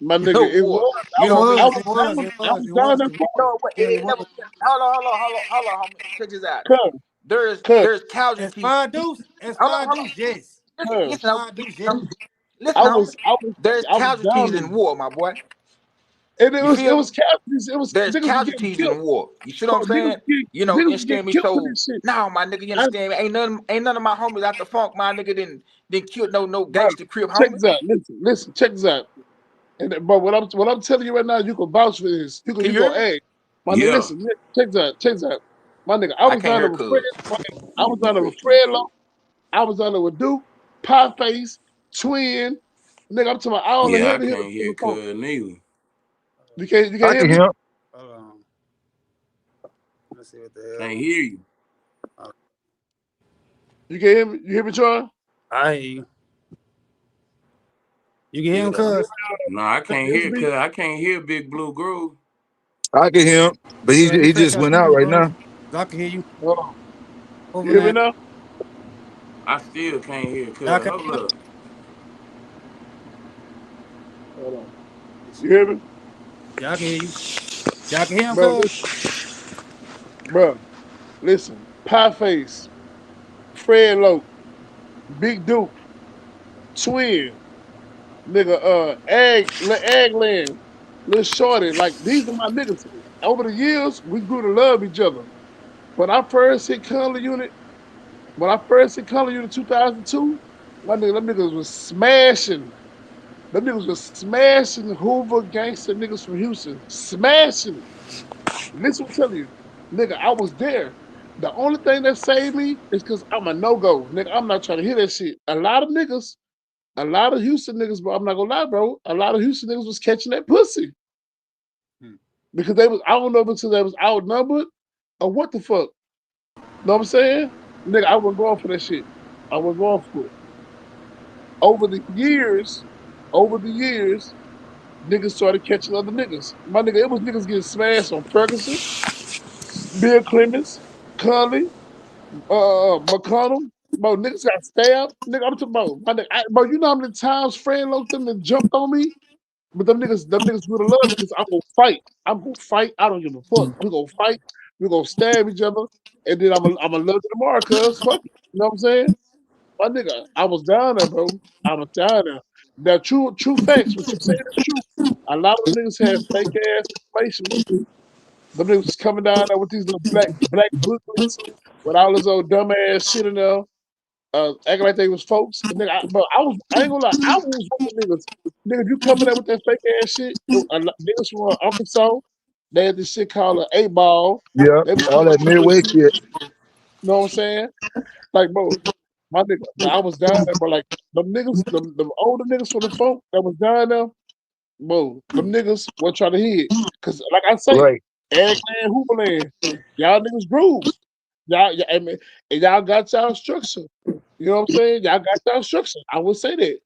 Speaker 1: My nigga,
Speaker 5: no
Speaker 1: it
Speaker 5: war.
Speaker 1: was.
Speaker 5: You
Speaker 2: It
Speaker 5: know what I mean?
Speaker 2: was,
Speaker 1: I
Speaker 2: it was, it was,
Speaker 1: was
Speaker 2: it
Speaker 1: down
Speaker 2: was,
Speaker 1: there
Speaker 2: it
Speaker 1: for
Speaker 2: was.
Speaker 5: No,
Speaker 2: Yeah,
Speaker 5: it
Speaker 2: it was.
Speaker 5: never. Hold on. Check this out.
Speaker 1: cut,
Speaker 5: There's
Speaker 1: cut,
Speaker 5: there's casualties.
Speaker 2: As
Speaker 5: Hold on,
Speaker 2: far
Speaker 5: hold on.
Speaker 2: deuce, yes.
Speaker 1: cut.
Speaker 5: Listen,
Speaker 2: Fire deuce, yes.
Speaker 5: listen, homie.
Speaker 1: I was,
Speaker 5: There's
Speaker 1: I was down
Speaker 5: casualties
Speaker 1: there,
Speaker 5: in war, my boy.
Speaker 1: and
Speaker 5: You
Speaker 1: it
Speaker 5: feel me?
Speaker 1: was casualties. It was
Speaker 5: There's
Speaker 1: niggas was getting
Speaker 5: casualties
Speaker 1: killed.
Speaker 5: in war. You see what
Speaker 1: Bro,
Speaker 5: I'm saying? You
Speaker 1: niggas was getting
Speaker 5: understand me?
Speaker 1: killed for
Speaker 5: So
Speaker 1: this shit.
Speaker 5: now, my nigga, you
Speaker 1: I,
Speaker 5: understand me? Ain't none of my homies out the funk, my nigga, didn't kill no
Speaker 1: bro,
Speaker 5: gangster crib,
Speaker 1: check
Speaker 5: homie.
Speaker 1: this out. Listen, check this out. And but what I'm telling you right now, you can vouch for this.
Speaker 5: Can
Speaker 1: You
Speaker 5: you hear
Speaker 1: go,
Speaker 5: me?
Speaker 1: hey, my nigga,
Speaker 3: yeah,
Speaker 1: listen, check this out. My nigga, I
Speaker 5: I
Speaker 1: was
Speaker 5: can't
Speaker 1: down there
Speaker 5: hear
Speaker 1: with Fred.
Speaker 5: cuz.
Speaker 1: I was down there with Fred Low. I was down there with Duke, Pie Face, Twin. Nigga, I'm talking about all the
Speaker 3: yeah, I
Speaker 1: heavy
Speaker 3: can't
Speaker 1: hitters from
Speaker 3: hear
Speaker 1: the phone.
Speaker 3: cuz neither.
Speaker 1: You can't
Speaker 4: I
Speaker 1: hear
Speaker 4: can
Speaker 1: me?
Speaker 4: hear.
Speaker 2: Hold on. Let's see what the hell.
Speaker 3: Can't hear you.
Speaker 1: You can hear me? You hear me, Troy?
Speaker 2: I hear you. You can hear him,
Speaker 3: Yeah.
Speaker 1: You hear
Speaker 2: cuz.
Speaker 3: No, I
Speaker 1: me?
Speaker 3: can't hear cuz I can't hear Big Blue Groove.
Speaker 4: I can hear him, but
Speaker 2: You
Speaker 4: he
Speaker 2: fix
Speaker 4: just
Speaker 2: your
Speaker 4: went out
Speaker 2: speakers,
Speaker 4: right
Speaker 2: bro.
Speaker 4: now.
Speaker 2: I can hear you.
Speaker 1: Hold on. You hear me
Speaker 2: Overland.
Speaker 1: now?
Speaker 3: I still can't hear
Speaker 2: Y'all
Speaker 3: cuz.
Speaker 2: can
Speaker 3: Hold up.
Speaker 1: Hold on. You hear me?
Speaker 2: Y'all can hear you. Y'all can hear him,
Speaker 1: Bro,
Speaker 2: cuz.
Speaker 1: listen. Pie Face, Fred Low, Big Duke, Twin, nigga, Eggland, Lil Shorty. Like, these are my niggas. Over the years, we grew to love each other. When I first hit Color Unit, 2002, them niggas was smashing. Them niggas was smashing Hoover gangster niggas from Houston. Smashing. Listen what I'm telling you. Nigga, I was there. The only thing that saved me is because I'm a no-go. Nigga, I'm not trying to hear that shit. A lot of Houston niggas, bro, I'm not gonna lie, bro. A lot of Houston niggas was catching that pussy.
Speaker 2: Hmm.
Speaker 1: Because I don't know if it's because they was outnumbered or what the fuck. Know what I'm saying? Nigga, I wasn't going for that shit. I wasn't going for it. Over the years, niggas started catching other niggas. My nigga, it was niggas getting smashed on Ferguson, Bill Clemens, Conley, McConnell. Bro, niggas got stabbed. Nigga, I'm talking about, my nigga, bro, you know how many times Fred looked them and jumped on me? But them niggas would have loved me because I'm gonna fight. I'm gonna fight. I don't give a fuck. We gonna fight. We gonna stab each other. And then I'm gonna love you tomorrow, cuz. Fuck it. You know what I'm saying? My nigga, I was down there, bro. I was down there. Now, true facts. What you saying is true. A lot of them niggas had fake ass information. Them niggas was coming down there with these little black booklets with all this old dumb ass shit in there, acting like they was folks. And nigga, I ain't gonna lie, I was with the niggas. Nigga, you coming there with that fake ass shit? Niggas from Arkansas, they had this shit called an 8 ball.
Speaker 4: Yeah,
Speaker 1: They was
Speaker 4: all that midway shit.
Speaker 1: you know what I'm saying? Like, bro, my nigga, but I was down there, but like them niggas, them older niggas from the folk that was down there, bro, them niggas were trying to hit. Cause like I say,
Speaker 4: Right.
Speaker 1: Eggland, Hooverland, y'all niggas groove. And y'all got y'all structure. You know what I'm saying? Y'all got y'all structure. I would say that.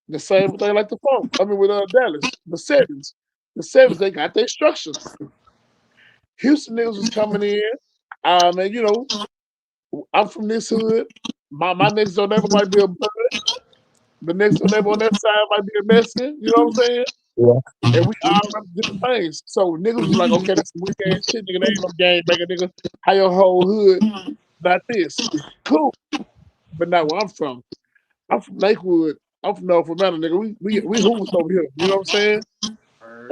Speaker 1: The same thing like the funk. I mean with Dallas, the sevens. The sevens, they got their structure. Houston niggas was coming in. And I'm from this hood. My next door neighbor might be a blood. The next door neighbor on that side might be a Mexican. You know what I'm saying?
Speaker 4: Yeah.
Speaker 1: and we all rep different things. So niggas was like, okay, that's some weak ass shit, nigga. They ain't no gang banger, nigga. How your whole hood not this? Cool, but not where I'm from. I'm from Lakewood. I'm from North Atlanta, nigga. We hoovers over here. You know what I'm saying?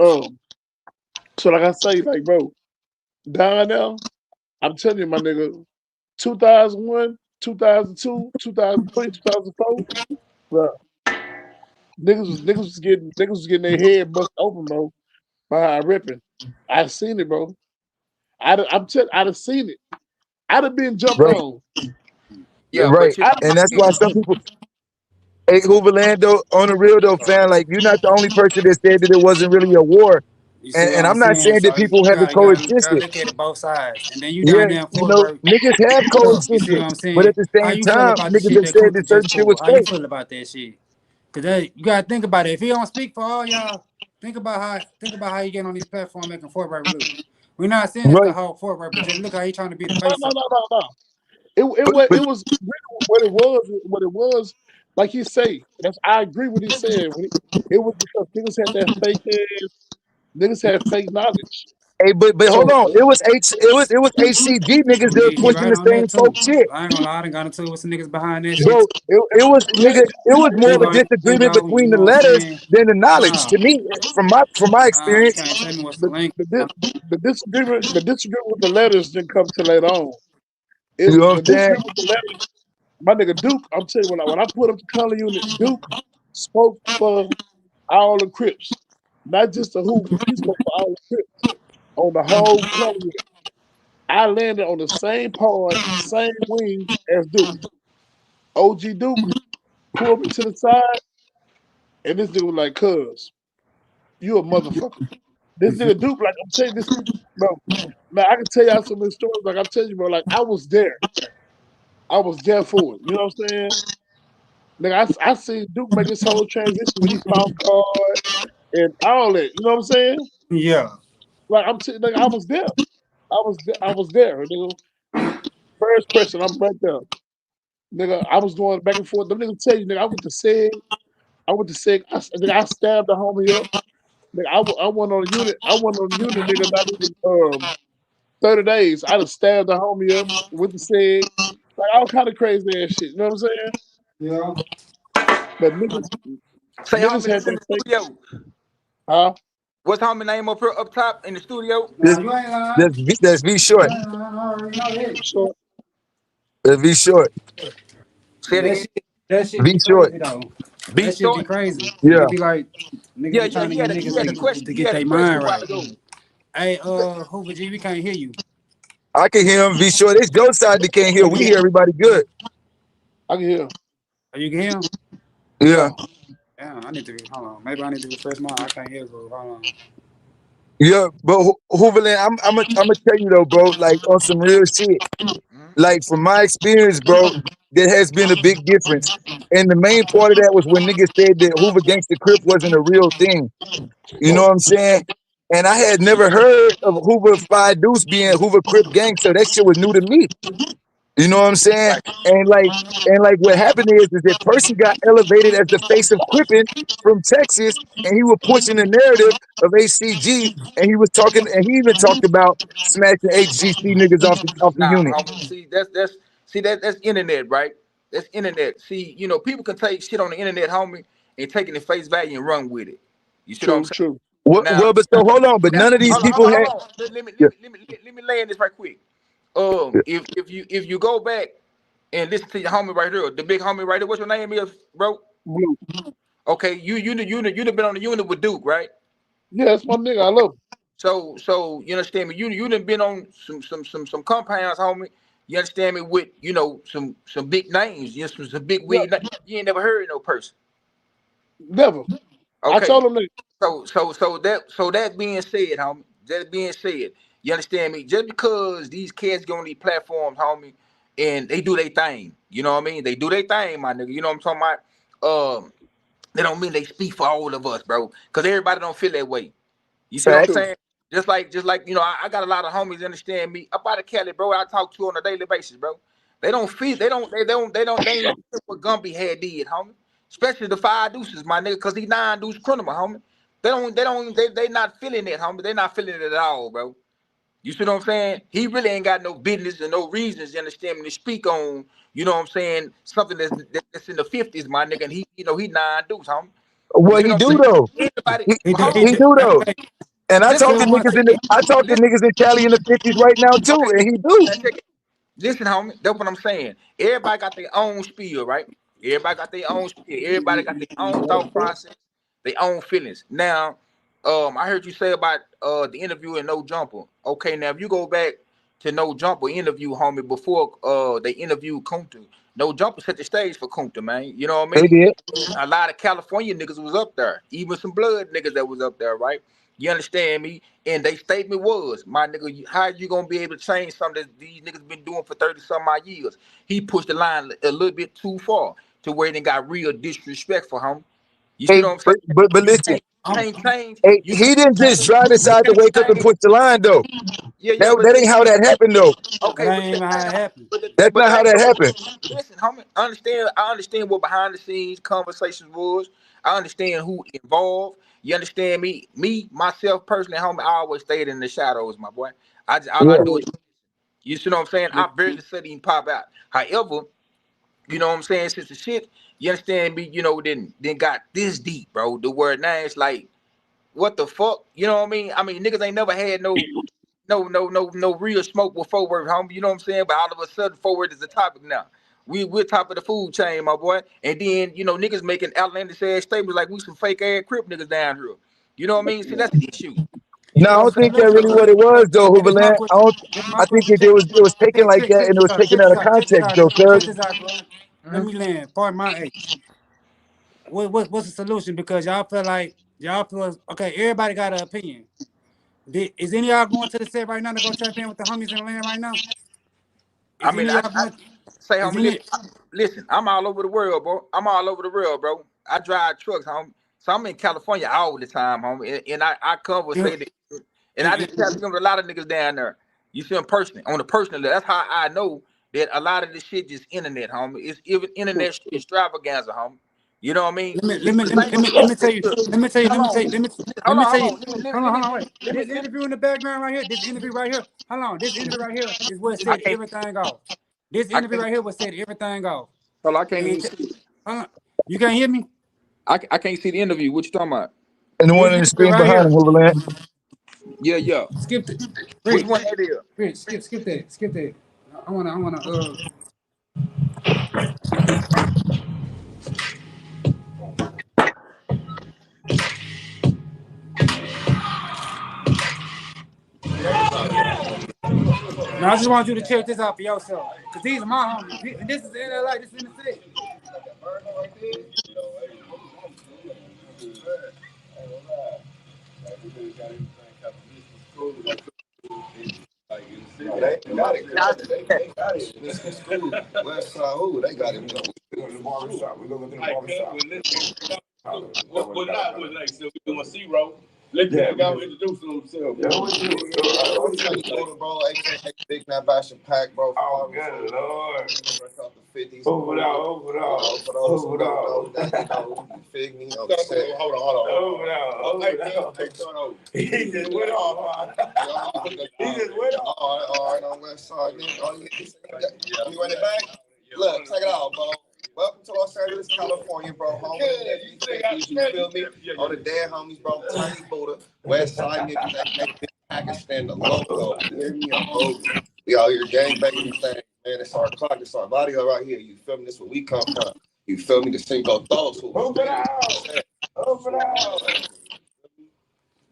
Speaker 1: Um, so like I say, like bro, down there, I'm telling you, my nigga, 2001, 2002, 2003, 2004, bro. Niggas was getting their head bust open, bro, by how I ripping. I seen it, bro. I'd have seen it. I'd have been jumped
Speaker 4: Right.
Speaker 1: on.
Speaker 5: Yeah,
Speaker 4: Right.
Speaker 5: but you
Speaker 1: I'd
Speaker 5: know,
Speaker 1: have
Speaker 4: And that's why some people, hey, Hooverland, though, on the real, though, fan, like, you're not the only person that said that it wasn't really a war.
Speaker 2: You see what
Speaker 4: And
Speaker 2: I'm
Speaker 4: I'm not
Speaker 2: saying?
Speaker 4: saying that
Speaker 2: So
Speaker 4: people
Speaker 2: you
Speaker 4: haven't
Speaker 2: gotta
Speaker 4: coexisted.
Speaker 2: look at it both sides. And then you
Speaker 4: Yeah,
Speaker 2: down there in
Speaker 4: you
Speaker 2: Fort
Speaker 4: know,
Speaker 2: Worth,
Speaker 4: niggas have
Speaker 2: tough. You see
Speaker 4: coexisted.
Speaker 2: what I'm
Speaker 4: But
Speaker 2: saying?
Speaker 4: at the
Speaker 2: How
Speaker 4: same
Speaker 2: you feel
Speaker 4: time,
Speaker 2: about the
Speaker 4: niggas
Speaker 2: shit
Speaker 4: have
Speaker 2: that
Speaker 4: said that
Speaker 2: Kunta
Speaker 4: certain
Speaker 2: just
Speaker 4: shit was
Speaker 2: pulled? How you
Speaker 4: fake.
Speaker 2: feel about that shit? Cause that, you gotta think about it. If he don't speak for all y'all, think about how he get on these platforms making Fort Worth look. We're not saying it's the
Speaker 4: Right.
Speaker 2: whole Fort Worth, but just look how he trying to be the
Speaker 1: no,
Speaker 2: face
Speaker 1: no,
Speaker 2: of
Speaker 1: no, no, no.
Speaker 4: But
Speaker 1: It was really what it was. Like he say, that's I agree with he said. It was because niggas had that fake ass. Niggas had fake knowledge.
Speaker 4: hey, but hold
Speaker 1: So
Speaker 4: on. It was HCG niggas that
Speaker 2: it.
Speaker 4: was
Speaker 2: He
Speaker 4: pushing
Speaker 2: right
Speaker 4: the
Speaker 2: on
Speaker 4: same
Speaker 2: that
Speaker 4: folk
Speaker 2: too.
Speaker 4: shit.
Speaker 2: I ain't gonna lie, I done got into it with some niggas behind that shit
Speaker 4: Bro,
Speaker 2: too.
Speaker 4: it was nigga, it was more of a
Speaker 2: Ego ain't
Speaker 4: disagreement
Speaker 2: lingo, you
Speaker 4: between the
Speaker 2: know what I'm
Speaker 4: letters
Speaker 2: saying?
Speaker 4: than the knowledge.
Speaker 2: Nah,
Speaker 4: To me, from my
Speaker 2: you
Speaker 4: experience,
Speaker 2: can't tell me what's the
Speaker 1: the
Speaker 2: link.
Speaker 1: the, di- the disagreement with the letters didn't come till later on.
Speaker 4: you know
Speaker 1: The
Speaker 4: what I'm saying?
Speaker 1: disagreement with the letters. My nigga Duke, I'm telling you, when I put up the color unit, Duke spoke for all the Crips, not just the Hoovers. He spoke for all the Crips on the whole color unit. I landed on the same part, same wing as Duke. OG Duke pulled me to the side, and this nigga was like, "Cuz, you a motherfucker." This nigga Duke, like I'm telling you this, bro. Now I can tell y'all some of the stories. Like I'm telling you, bro. Like I was there. I was there for it. You know what I'm saying? Nigga, I seen Duke make his whole transition when he found card and all that. You know what I'm saying?
Speaker 2: Yeah.
Speaker 1: Like like I was there. I was there. Nigga. First person, I'm right there. Nigga, I was going back and forth. Them niggas tell you, nigga, I went to SIG. Nigga, I stabbed the homie up. Nigga, I went on a unit. I went on a unit, nigga, not even 30 days. I just stabbed the homie up with the SIG. Like all kind of crazy ass shit. You know what I'm saying?
Speaker 2: Yeah.
Speaker 1: But
Speaker 5: say
Speaker 1: niggas
Speaker 5: homie
Speaker 1: had
Speaker 5: that's in
Speaker 1: that
Speaker 5: the
Speaker 1: fake,
Speaker 5: studio.
Speaker 1: huh?
Speaker 5: What's homie name up top in the studio?
Speaker 2: Nah,
Speaker 4: This
Speaker 2: you ain't lying.
Speaker 4: that's
Speaker 2: You
Speaker 4: Vshort.
Speaker 2: ain't lying. I already know that.
Speaker 1: So
Speaker 4: That's Vshort.
Speaker 5: Say
Speaker 2: But
Speaker 5: it again.
Speaker 2: that shit be
Speaker 4: Vshort.
Speaker 2: crazy though.
Speaker 5: Be
Speaker 2: That shit be
Speaker 5: short.
Speaker 2: crazy. Cause
Speaker 4: Yeah.
Speaker 2: it be like niggas
Speaker 5: Yeah,
Speaker 2: be
Speaker 5: yeah.
Speaker 2: trying to
Speaker 5: He
Speaker 2: get
Speaker 5: had a he
Speaker 2: niggas
Speaker 5: had a question.
Speaker 2: to
Speaker 5: He
Speaker 2: get
Speaker 5: had a
Speaker 2: their
Speaker 5: question a
Speaker 2: mind
Speaker 5: while
Speaker 2: right.
Speaker 5: ago.
Speaker 2: Hey, Hoover G, we can't hear you.
Speaker 4: I can hear him. Vshort. It's your side that can't hear. We hear everybody good.
Speaker 1: I can hear.
Speaker 2: Are you can hear him?
Speaker 4: Yeah.
Speaker 1: Yeah.
Speaker 2: Damn, I need to hold on. Maybe I need to refresh mine. I can't hear good. Hold on.
Speaker 4: Yeah. But Hooverland, I'm gonna tell you though, bro, like on some real shit.
Speaker 5: Mhm.
Speaker 4: Like from my experience, bro, there has been a big difference. And the main part of that was when niggas said that Hoover Gangsta Crip wasn't a real thing. You know what I'm saying? And I had never heard of Hoover Five Deuce being Hoover Crip gang, so that shit was new to me. You know what I'm saying?
Speaker 5: Right.
Speaker 4: And like what happened is that Percy got elevated as the face of Crippin from Texas, and he was pushing the narrative of HCG, and he was talking, and he even talked about smashing HGC niggas off the
Speaker 5: Nah,
Speaker 4: unit.
Speaker 5: homie. See that's internet, right? That's internet. See, people can take shit on the internet, homie, and take it in face value and run with it. You see what I'm
Speaker 1: True,
Speaker 5: saying?
Speaker 1: true.
Speaker 5: Now,
Speaker 4: Well, but so hold on, but
Speaker 5: now,
Speaker 4: none of these
Speaker 5: hold on,
Speaker 4: people
Speaker 5: hold on,
Speaker 4: had.
Speaker 5: hold on. Let me let
Speaker 4: Yeah,
Speaker 5: me let me let me lay in this right quick.
Speaker 4: yeah.
Speaker 5: If you go back and listen to your homie right here, the big homie right here, what's your name is, bro?
Speaker 1: Blue.
Speaker 5: Okay, you been on the unit with Duke, right?
Speaker 1: Yeah, that's my nigga. I love him.
Speaker 5: So you understand me? You done been on some compounds, homie. You understand me with some big names, some big
Speaker 1: Yeah,
Speaker 5: wig. You ain't never heard of no person.
Speaker 1: never. I
Speaker 5: Okay.
Speaker 1: told him that.
Speaker 5: So that being said, homie. That being said, you understand me? Just because these kids get on these platforms, homie, and they do their thing, you know what I mean? They do their thing, my nigga. You know what I'm talking about? They don't mean they speak for all of us, bro. Cause everybody don't feel that way. You see what I'm
Speaker 4: Facts.
Speaker 1: True.
Speaker 5: saying? Just like I got a lot of homies understand me up out of Cali, bro. I talk to on a daily basis, bro. They don't feel they ain't feel what Gumby had did, homie. Especially the five deuces, my nigga, cause he 9 deuce criminal, homie. They not feeling it, homie. They not feeling it at all, bro. You see what I'm saying? He really ain't got no business and no reasons, you understand me, to speak on, you know what I'm saying, something that's in the 50s, my nigga, and he, you know, he 9 deuce, homie. You
Speaker 4: What
Speaker 5: see
Speaker 4: he
Speaker 5: what I'm
Speaker 4: do
Speaker 5: saying?
Speaker 4: though?
Speaker 5: Everybody,
Speaker 4: He,
Speaker 5: homie,
Speaker 4: he do though.
Speaker 2: Hey,
Speaker 4: And I
Speaker 5: listen,
Speaker 4: talk to
Speaker 2: Club
Speaker 4: niggas
Speaker 2: One,
Speaker 4: I talk to
Speaker 5: listen,
Speaker 4: niggas in Cali in the 50s right now too,
Speaker 5: okay,
Speaker 4: and he do.
Speaker 5: man, check it. Listen, homie, that's what I'm saying. Everybody got their own spiel, right? Everybody got their own spiel. Everybody got their own thought process, their own feelings. Now, I heard you say about the interview in No Jumper. Okay, now if you go back to No Jumper interview, homie, before they interviewed Kunta, No Jumper set the stage for Kunta, man. You know what I
Speaker 4: They
Speaker 5: mean?
Speaker 4: did.
Speaker 5: A lot of California niggas was up there, even some blood niggas that was up there, right? You understand me? And they statement was, my nigga, how you gonna be able to change something that these niggas been doing for 30 some odd years? He pushed the line a little bit too far to where it done got real disrespectful, homie. You see
Speaker 4: Hey,
Speaker 5: what I'm saying?
Speaker 4: but
Speaker 5: You
Speaker 4: listen,
Speaker 5: can't change.
Speaker 4: hey,
Speaker 5: You
Speaker 4: he
Speaker 5: can't
Speaker 4: didn't just
Speaker 5: change.
Speaker 4: drive
Speaker 5: You
Speaker 4: inside to
Speaker 5: can't
Speaker 4: wake up and
Speaker 5: change.
Speaker 4: push the line though.
Speaker 5: Yeah,
Speaker 4: That
Speaker 5: but
Speaker 4: ain't how that happened though.
Speaker 2: that
Speaker 5: okay,
Speaker 2: ain't even how it happened.
Speaker 4: That's
Speaker 5: but
Speaker 4: not how
Speaker 5: that
Speaker 4: that
Speaker 5: ain't
Speaker 4: happened.
Speaker 5: listen, homie. I understand what behind the scenes conversations was. I understand who involved. You understand me? Me, myself personally, homie, I always stayed in the shadows, my boy. All I
Speaker 4: Yeah.
Speaker 5: do is, you see what I'm saying? I barely said him pop out. However, you know what I'm saying? Since the shit, you understand me, you know, then got this deep, bro. The word now it's like, what the fuck? You know what I mean? I mean, niggas ain't never had no real smoke with forward, homie. You know what I'm saying? But all of a sudden, forward is the topic now. We're top of the food chain, my boy. And then, you know, niggas making outlandish ass statements like we some fake ass crip niggas down here. You know what I mean? See, that's the issue. You
Speaker 4: No,
Speaker 5: see
Speaker 4: I
Speaker 5: what I'm
Speaker 4: don't think
Speaker 5: saying?
Speaker 4: that
Speaker 2: Look,
Speaker 4: really
Speaker 2: look,
Speaker 4: what it was though,
Speaker 2: hey, this my
Speaker 4: Hooverland.
Speaker 2: question. This my
Speaker 4: I think
Speaker 2: question.
Speaker 4: it was taken like that and it was taken out of
Speaker 2: Check this
Speaker 4: context
Speaker 2: out,
Speaker 4: though,
Speaker 2: check
Speaker 4: cuz.
Speaker 2: this out, bro. Let me land. Pardon my age. What's the solution? Because y'all feel okay. Everybody got an opinion. Is any of y'all going to the set right now to go tap in with the homies in the land right now?
Speaker 5: I
Speaker 2: Is
Speaker 5: mean,
Speaker 2: any of y'all
Speaker 5: I
Speaker 2: going?
Speaker 5: say,
Speaker 2: Is
Speaker 5: homie,
Speaker 2: any?
Speaker 5: listen, I'm all over the world, bro. I'm all over the world, bro. I drive trucks, homie. So I'm in California all the time, homie. And I
Speaker 2: And,
Speaker 5: conversate, and I
Speaker 2: and,
Speaker 5: just tap in with a lot of niggas down there. You see them personally, on the personal level. That's how I know that a lot of this shit just internet, homie. It's even internet extravaganza, homie. You know what I mean? Because the thing
Speaker 2: let me tell you.
Speaker 5: look,
Speaker 2: Let me tell you.
Speaker 5: hold on,
Speaker 2: Let me tell
Speaker 5: hold
Speaker 2: you.
Speaker 5: on.
Speaker 2: Hold on, wait. This interview in the background right here. This interview right here. Hold on. This interview right here is what
Speaker 5: I
Speaker 2: set
Speaker 5: can't,
Speaker 2: everything off. This
Speaker 5: I
Speaker 2: interview
Speaker 5: can't,
Speaker 2: right here was set everything off.
Speaker 5: hold on, I can't even
Speaker 2: And
Speaker 5: see.
Speaker 2: hold on. You can't hear me?
Speaker 5: I can't see the interview. What you talking about?
Speaker 4: And the
Speaker 2: This
Speaker 4: one on the
Speaker 2: interview
Speaker 4: screen
Speaker 2: right
Speaker 4: behind him,
Speaker 2: here.
Speaker 4: Hooverland.
Speaker 5: Yeah, yeah.
Speaker 2: Skip it.
Speaker 5: Which
Speaker 2: Rich.
Speaker 5: one that is?
Speaker 2: Rich. Skip that. Skip that. I wanna. Now I just want you to check this out for yourself. Cause these are my homies. This is in LA. This is in the city.
Speaker 3: They got it. They got it. This is school. West Side Who? They got it. We go to the barbershop. We go look in the barbershop.
Speaker 6: What not? What like? So we doing zero. Let the guy introduce himself.
Speaker 3: Yeah, what you doing, bro? AKA Big Nut Bash and Pack, bro.
Speaker 6: Oh, good Lord.
Speaker 3: Off the 50s.
Speaker 6: Over it all, over it all.
Speaker 3: For those who don't know, that you fig me on the set. Hold on.
Speaker 6: Over it all, over it all. He just went off. He just went off.
Speaker 3: All right, on West Side. You run it back? Look, check it out, bro. Welcome to Los Angeles, California, bro. Home of the 50s, you feel me? All the dead homies, bro. Tiny Buddha, West Side niggas, they Pakistan, the logo. You hear me? I'm OG. We out here gang banging these things, man. It's our clock, it's our body right here. You feel me? This is where we come from. You feel me? The single thoughts.
Speaker 6: Over it out. Over it out.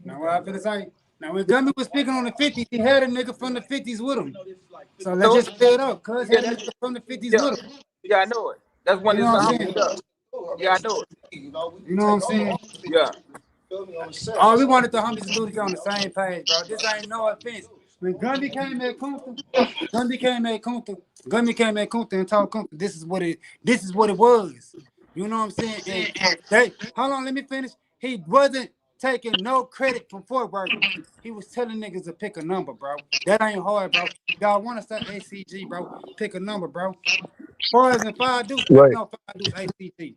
Speaker 2: Now what I feel say. Now when Gummy was speaking on the 50s, he had a nigga from the 50s with him. So let's just clear it up. Cuz had a nigga from the 50s
Speaker 5: Yeah,
Speaker 2: with him.
Speaker 5: yeah, I know it. That's one
Speaker 2: You
Speaker 5: of
Speaker 2: know
Speaker 5: the
Speaker 2: what I'm
Speaker 5: homies.
Speaker 2: saying?
Speaker 5: Yeah, I know it.
Speaker 3: You know, we
Speaker 2: You know what I'm saying?
Speaker 5: Yeah.
Speaker 3: feel me on the set.
Speaker 2: All we wanted the homies to do is get on the same page, bro. This ain't no offense. When Gumby came at Kunta, Gumby came at Kunta and told Kunta this is what it was. You know what I'm saying? And they hold on, let me finish. He wasn't taking no credit from Fort Worker. He was telling niggas to pick a number, bro. That ain't hard, bro. Y'all want to start ACG, bro? Pick a number, bro. Far and 5 deuce, ain't
Speaker 4: Right.
Speaker 2: no 5 deuce ACG.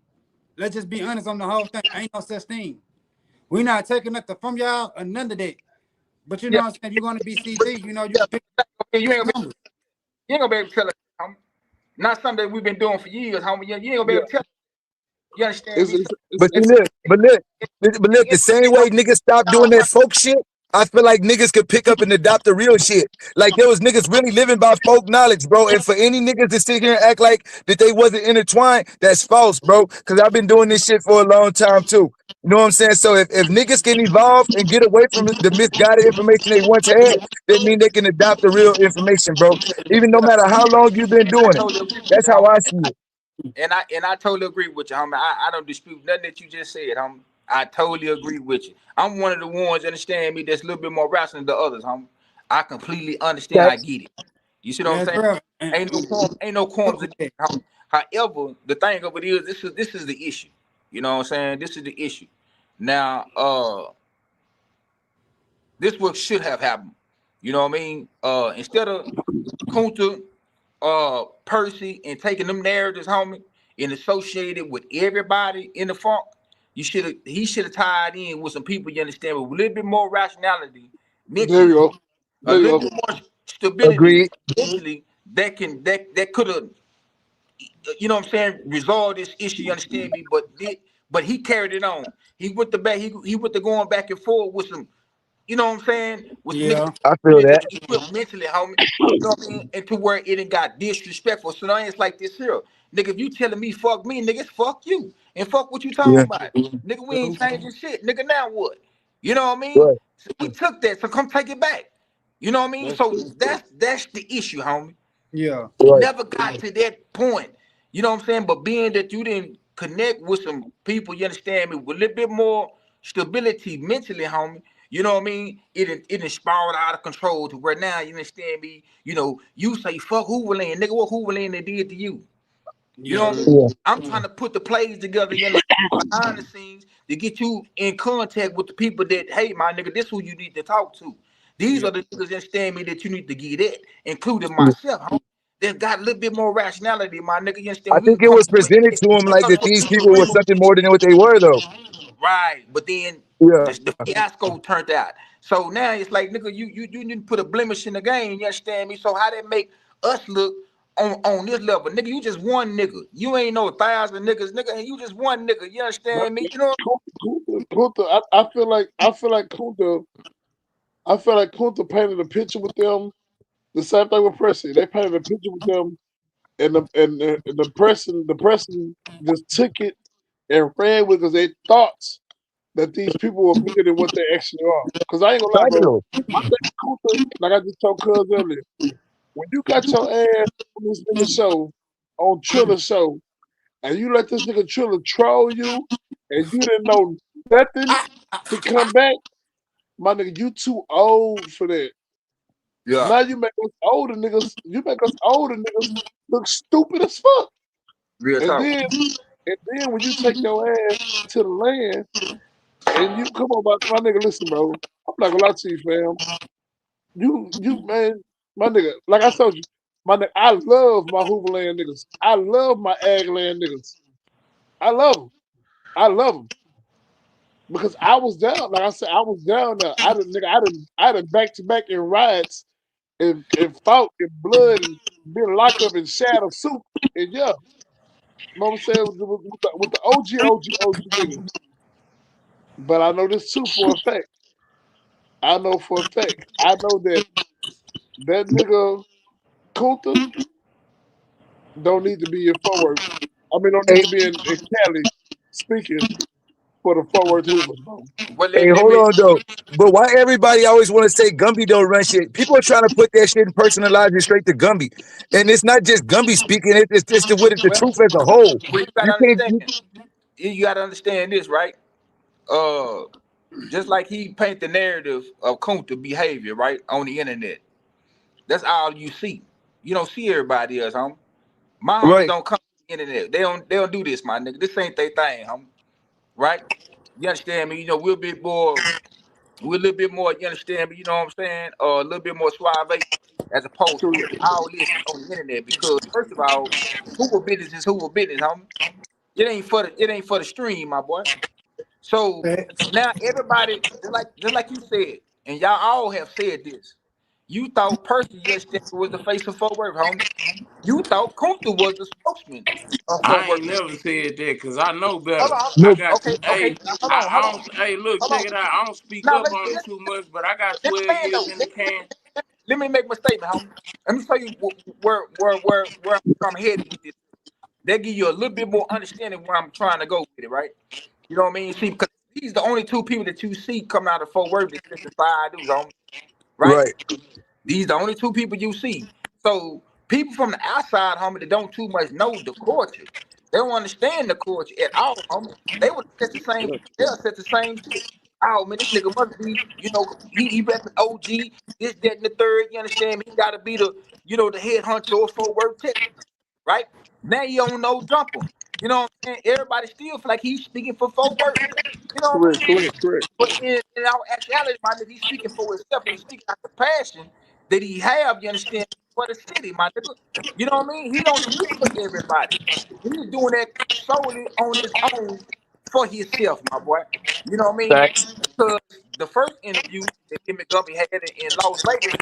Speaker 2: Let's just be honest on the whole thing. Ain't no such thing. We not taking nothing from y'all or none of that. But you know what I'm saying? If you're gonna be CG, you know you pick
Speaker 5: you ain't
Speaker 2: numbers.
Speaker 5: gonna be able to tell us, homie. Not something that we've been doing for years, homie. You ain't gonna be
Speaker 1: Yeah,
Speaker 5: able to tell us. You understand
Speaker 1: it's
Speaker 5: me?
Speaker 1: it's
Speaker 5: So,
Speaker 1: it's,
Speaker 4: But see,
Speaker 1: it's
Speaker 4: look, but look, the same way niggas stopped doing that folk shit, I feel like niggas could pick up and adopt the real shit. Like there was niggas really living by folk knowledge, bro. And for any niggas to sit here and act like that they wasn't intertwined, that's false, bro. Cause I've been doing this shit for a long time too. You know what I'm saying? So if niggas can evolve and get away from the misguided information they once had, that mean they can adopt the real information, bro. Even no matter how long you've been
Speaker 5: I
Speaker 4: doing it.
Speaker 5: totally agree with
Speaker 4: That's
Speaker 5: you,
Speaker 4: how
Speaker 5: homie.
Speaker 4: I see it.
Speaker 5: And I totally agree with you, homie. I don't dispute nothing that you just said, homie. I totally agree with you. I'm one of the ones, understand me, that's a little bit more rational than the others, homie. I completely understand. I
Speaker 4: Facts.
Speaker 5: get it. You see what I'm
Speaker 2: Yes,
Speaker 5: saying?
Speaker 2: bro.
Speaker 5: Ain't no qualms
Speaker 2: Fuck
Speaker 5: in
Speaker 2: with that.
Speaker 5: that, homie. However, the thing of it is, this is the issue. You know what I'm saying? This is the issue. Now, this what should have happened. You know what I mean? Instead of Kunta, Percy, and taking them narratives, homie, and associated with everybody in the funk, he should have tied in with some people you understand with a little bit more rationality,
Speaker 1: there you
Speaker 5: mentally,
Speaker 1: go.
Speaker 5: a
Speaker 1: There you
Speaker 5: little
Speaker 1: go.
Speaker 5: bit more stability
Speaker 4: Agreed.
Speaker 5: mentally that could have, you know what I'm saying, resolve this issue, you understand me? But he carried it on. He went the back, he went the going back and forth with some, you know what I'm saying? With some niggas
Speaker 2: Yeah.
Speaker 4: I feel
Speaker 5: really
Speaker 4: that.
Speaker 5: equipped mentally, homie. You know what I mean? And to where it ain't got disrespectful. So now it's like this here. Nigga, if you telling me fuck me, nigga, it's fuck you. And fuck what you talking
Speaker 4: Yeah.
Speaker 5: about. Nigga, we ain't changing shit. Nigga, now what? You know what I mean?
Speaker 4: Right.
Speaker 5: So we took that, so come take it back. You know what I mean?
Speaker 1: That's
Speaker 5: So
Speaker 1: true.
Speaker 5: that's the issue, homie.
Speaker 2: Yeah.
Speaker 5: It
Speaker 4: Right.
Speaker 5: never got to that point. You know what I'm saying? But being that you didn't connect with some people, you understand me, with a little bit more stability mentally, homie. You know what I mean? It spiraled out of control to where now you understand me. You know, you say fuck Hooverland, nigga. What Hooverland they did to you? You know
Speaker 2: Yeah.
Speaker 5: what I mean?
Speaker 4: Yeah.
Speaker 5: I'm trying to put the plays together, you understand, behind the scenes to get you in contact with the people that, hey, my nigga, this who you need to talk to. These
Speaker 2: Yeah.
Speaker 5: are the niggas that understand me that you need to get at, including myself, homie. That got a little bit more rationality, my nigga. You
Speaker 4: I
Speaker 5: understand? We
Speaker 4: think
Speaker 5: can
Speaker 4: it
Speaker 5: come
Speaker 4: was
Speaker 5: to
Speaker 4: presented to him like that these people were something more than what they were, though.
Speaker 5: right, but then
Speaker 4: Yeah.
Speaker 5: the fiasco turned out. So now it's like, nigga, you need to put a blemish in the game. You understand me? So how that make us look on this level, nigga? You just one nigga. You ain't no 1,000 niggas, nigga. And you just one nigga. You
Speaker 1: But
Speaker 5: understand me? You know?
Speaker 1: Kunta, I feel like Kunta painted a picture with them. The same thing with Presley. They painted a picture with them, and the person just took it and ran with it because they thought that these people were bigger than what they actually are. Because I ain't gonna lie, bro.
Speaker 4: Fabulous.
Speaker 1: My thing with Kunta, like I just told Cuz earlier, when you got your ass on this nigga show, on Triller show, and you let this nigga Triller troll you, and you didn't know nothing to come back, my nigga, you too old for that.
Speaker 5: Yeah.
Speaker 1: Now you make us older niggas look stupid as fuck.
Speaker 5: Real
Speaker 1: And
Speaker 5: talk.
Speaker 1: then when you take your ass to the land and you come on, my nigga, listen, bro. I'm not gonna lie to you, fam. You man, my nigga, like I told you, my nigga, I love my Hooverland niggas. I love my Agland niggas. I love them. I love them because I was down. Like I said, I was down there. I done back to back in riots and fought in blood and been locked up in shadow soup. And yeah, you know what I'm saying with the OG niggas. But I know this too for a fact. I know for a fact. I know that nigga Kunta don't need to be in Fort Worth. I mean, don't need
Speaker 4: Hey,
Speaker 1: to be in Cali speaking for the Fort Worth Hoovers, bro.
Speaker 5: Well,
Speaker 4: hey,
Speaker 5: let
Speaker 4: hold
Speaker 5: me.
Speaker 4: on though. But why everybody always want to say Gumby don't run shit? People are trying to put that shit and personalize it straight to Gumby, and it's not just Gumby speaking. It's just the
Speaker 5: Well,
Speaker 4: truth as a whole.
Speaker 5: you gotta
Speaker 4: You can't.
Speaker 5: understand. You gotta understand this, right? Uh, just like he paint the narrative of Kunta behavior, right, on the internet. That's all you see. You don't see everybody else, homie. My homies
Speaker 4: Right.
Speaker 5: don't come to the internet. They don't do this, my nigga. This ain't their thing, homie. Right? You understand me? You know, we're a little bit more, you understand me, you know what I'm saying? A little bit more suave as opposed to
Speaker 1: True.
Speaker 5: putting all this on the internet because first of all, Hoover business is Hoover business, homie. It ain't for the stream, my boy. So
Speaker 2: Facts.
Speaker 5: now everybody, just like you said, and y'all all have said this. You thought Percy yesterday was the face of Fort Worth, homie. You thought Kunta was the spokesman of Fort
Speaker 6: I
Speaker 5: Worth.
Speaker 6: ain't never said that because I know
Speaker 5: Hold
Speaker 6: better.
Speaker 5: on,
Speaker 6: I
Speaker 4: No,
Speaker 6: got
Speaker 5: okay. Now, hold on, hold
Speaker 6: I
Speaker 5: on,
Speaker 6: don't. Hey, look,
Speaker 5: hold
Speaker 6: check
Speaker 5: on.
Speaker 6: it out. I don't speak
Speaker 5: Now
Speaker 6: up on it too much, but I got
Speaker 5: let me
Speaker 6: 12
Speaker 5: land
Speaker 6: years
Speaker 5: though.
Speaker 6: in the can.
Speaker 5: Let me make my statement, homie. Let me tell you where I'm headed with this. That give you a little bit more understanding where I'm trying to go with it, right? You know what I mean? See, because these the only two people that you see coming out of Fort Worth that testify I do, homie. Right?
Speaker 4: right.
Speaker 5: These the only two people you see. So people from the outside, homie, that don't too much know the culture. They don't understand the culture at all, homie. They would test the same. They'll set the same shit. Oh man, this nigga must be, he repping OG, this, that, and the third. You understand me? He gotta be the, the head honcho for work tech, right? Now you don't know jumper. You know what I'm saying? Everybody still feel like he's speaking for Fort Worth. You know what I
Speaker 1: Correct,
Speaker 5: mean?
Speaker 1: correct, correct.
Speaker 5: But in our actuality, my nigga, he's speaking for himself and he's speaking out the passion that he have, you understand, for the city, my nigga. You know what I mean? He don't speak for everybody. He's doing that solely on his own for himself, my boy. You know what I mean?
Speaker 4: Facts.
Speaker 5: Because the first interview that him and Gumby had in Las Vegas,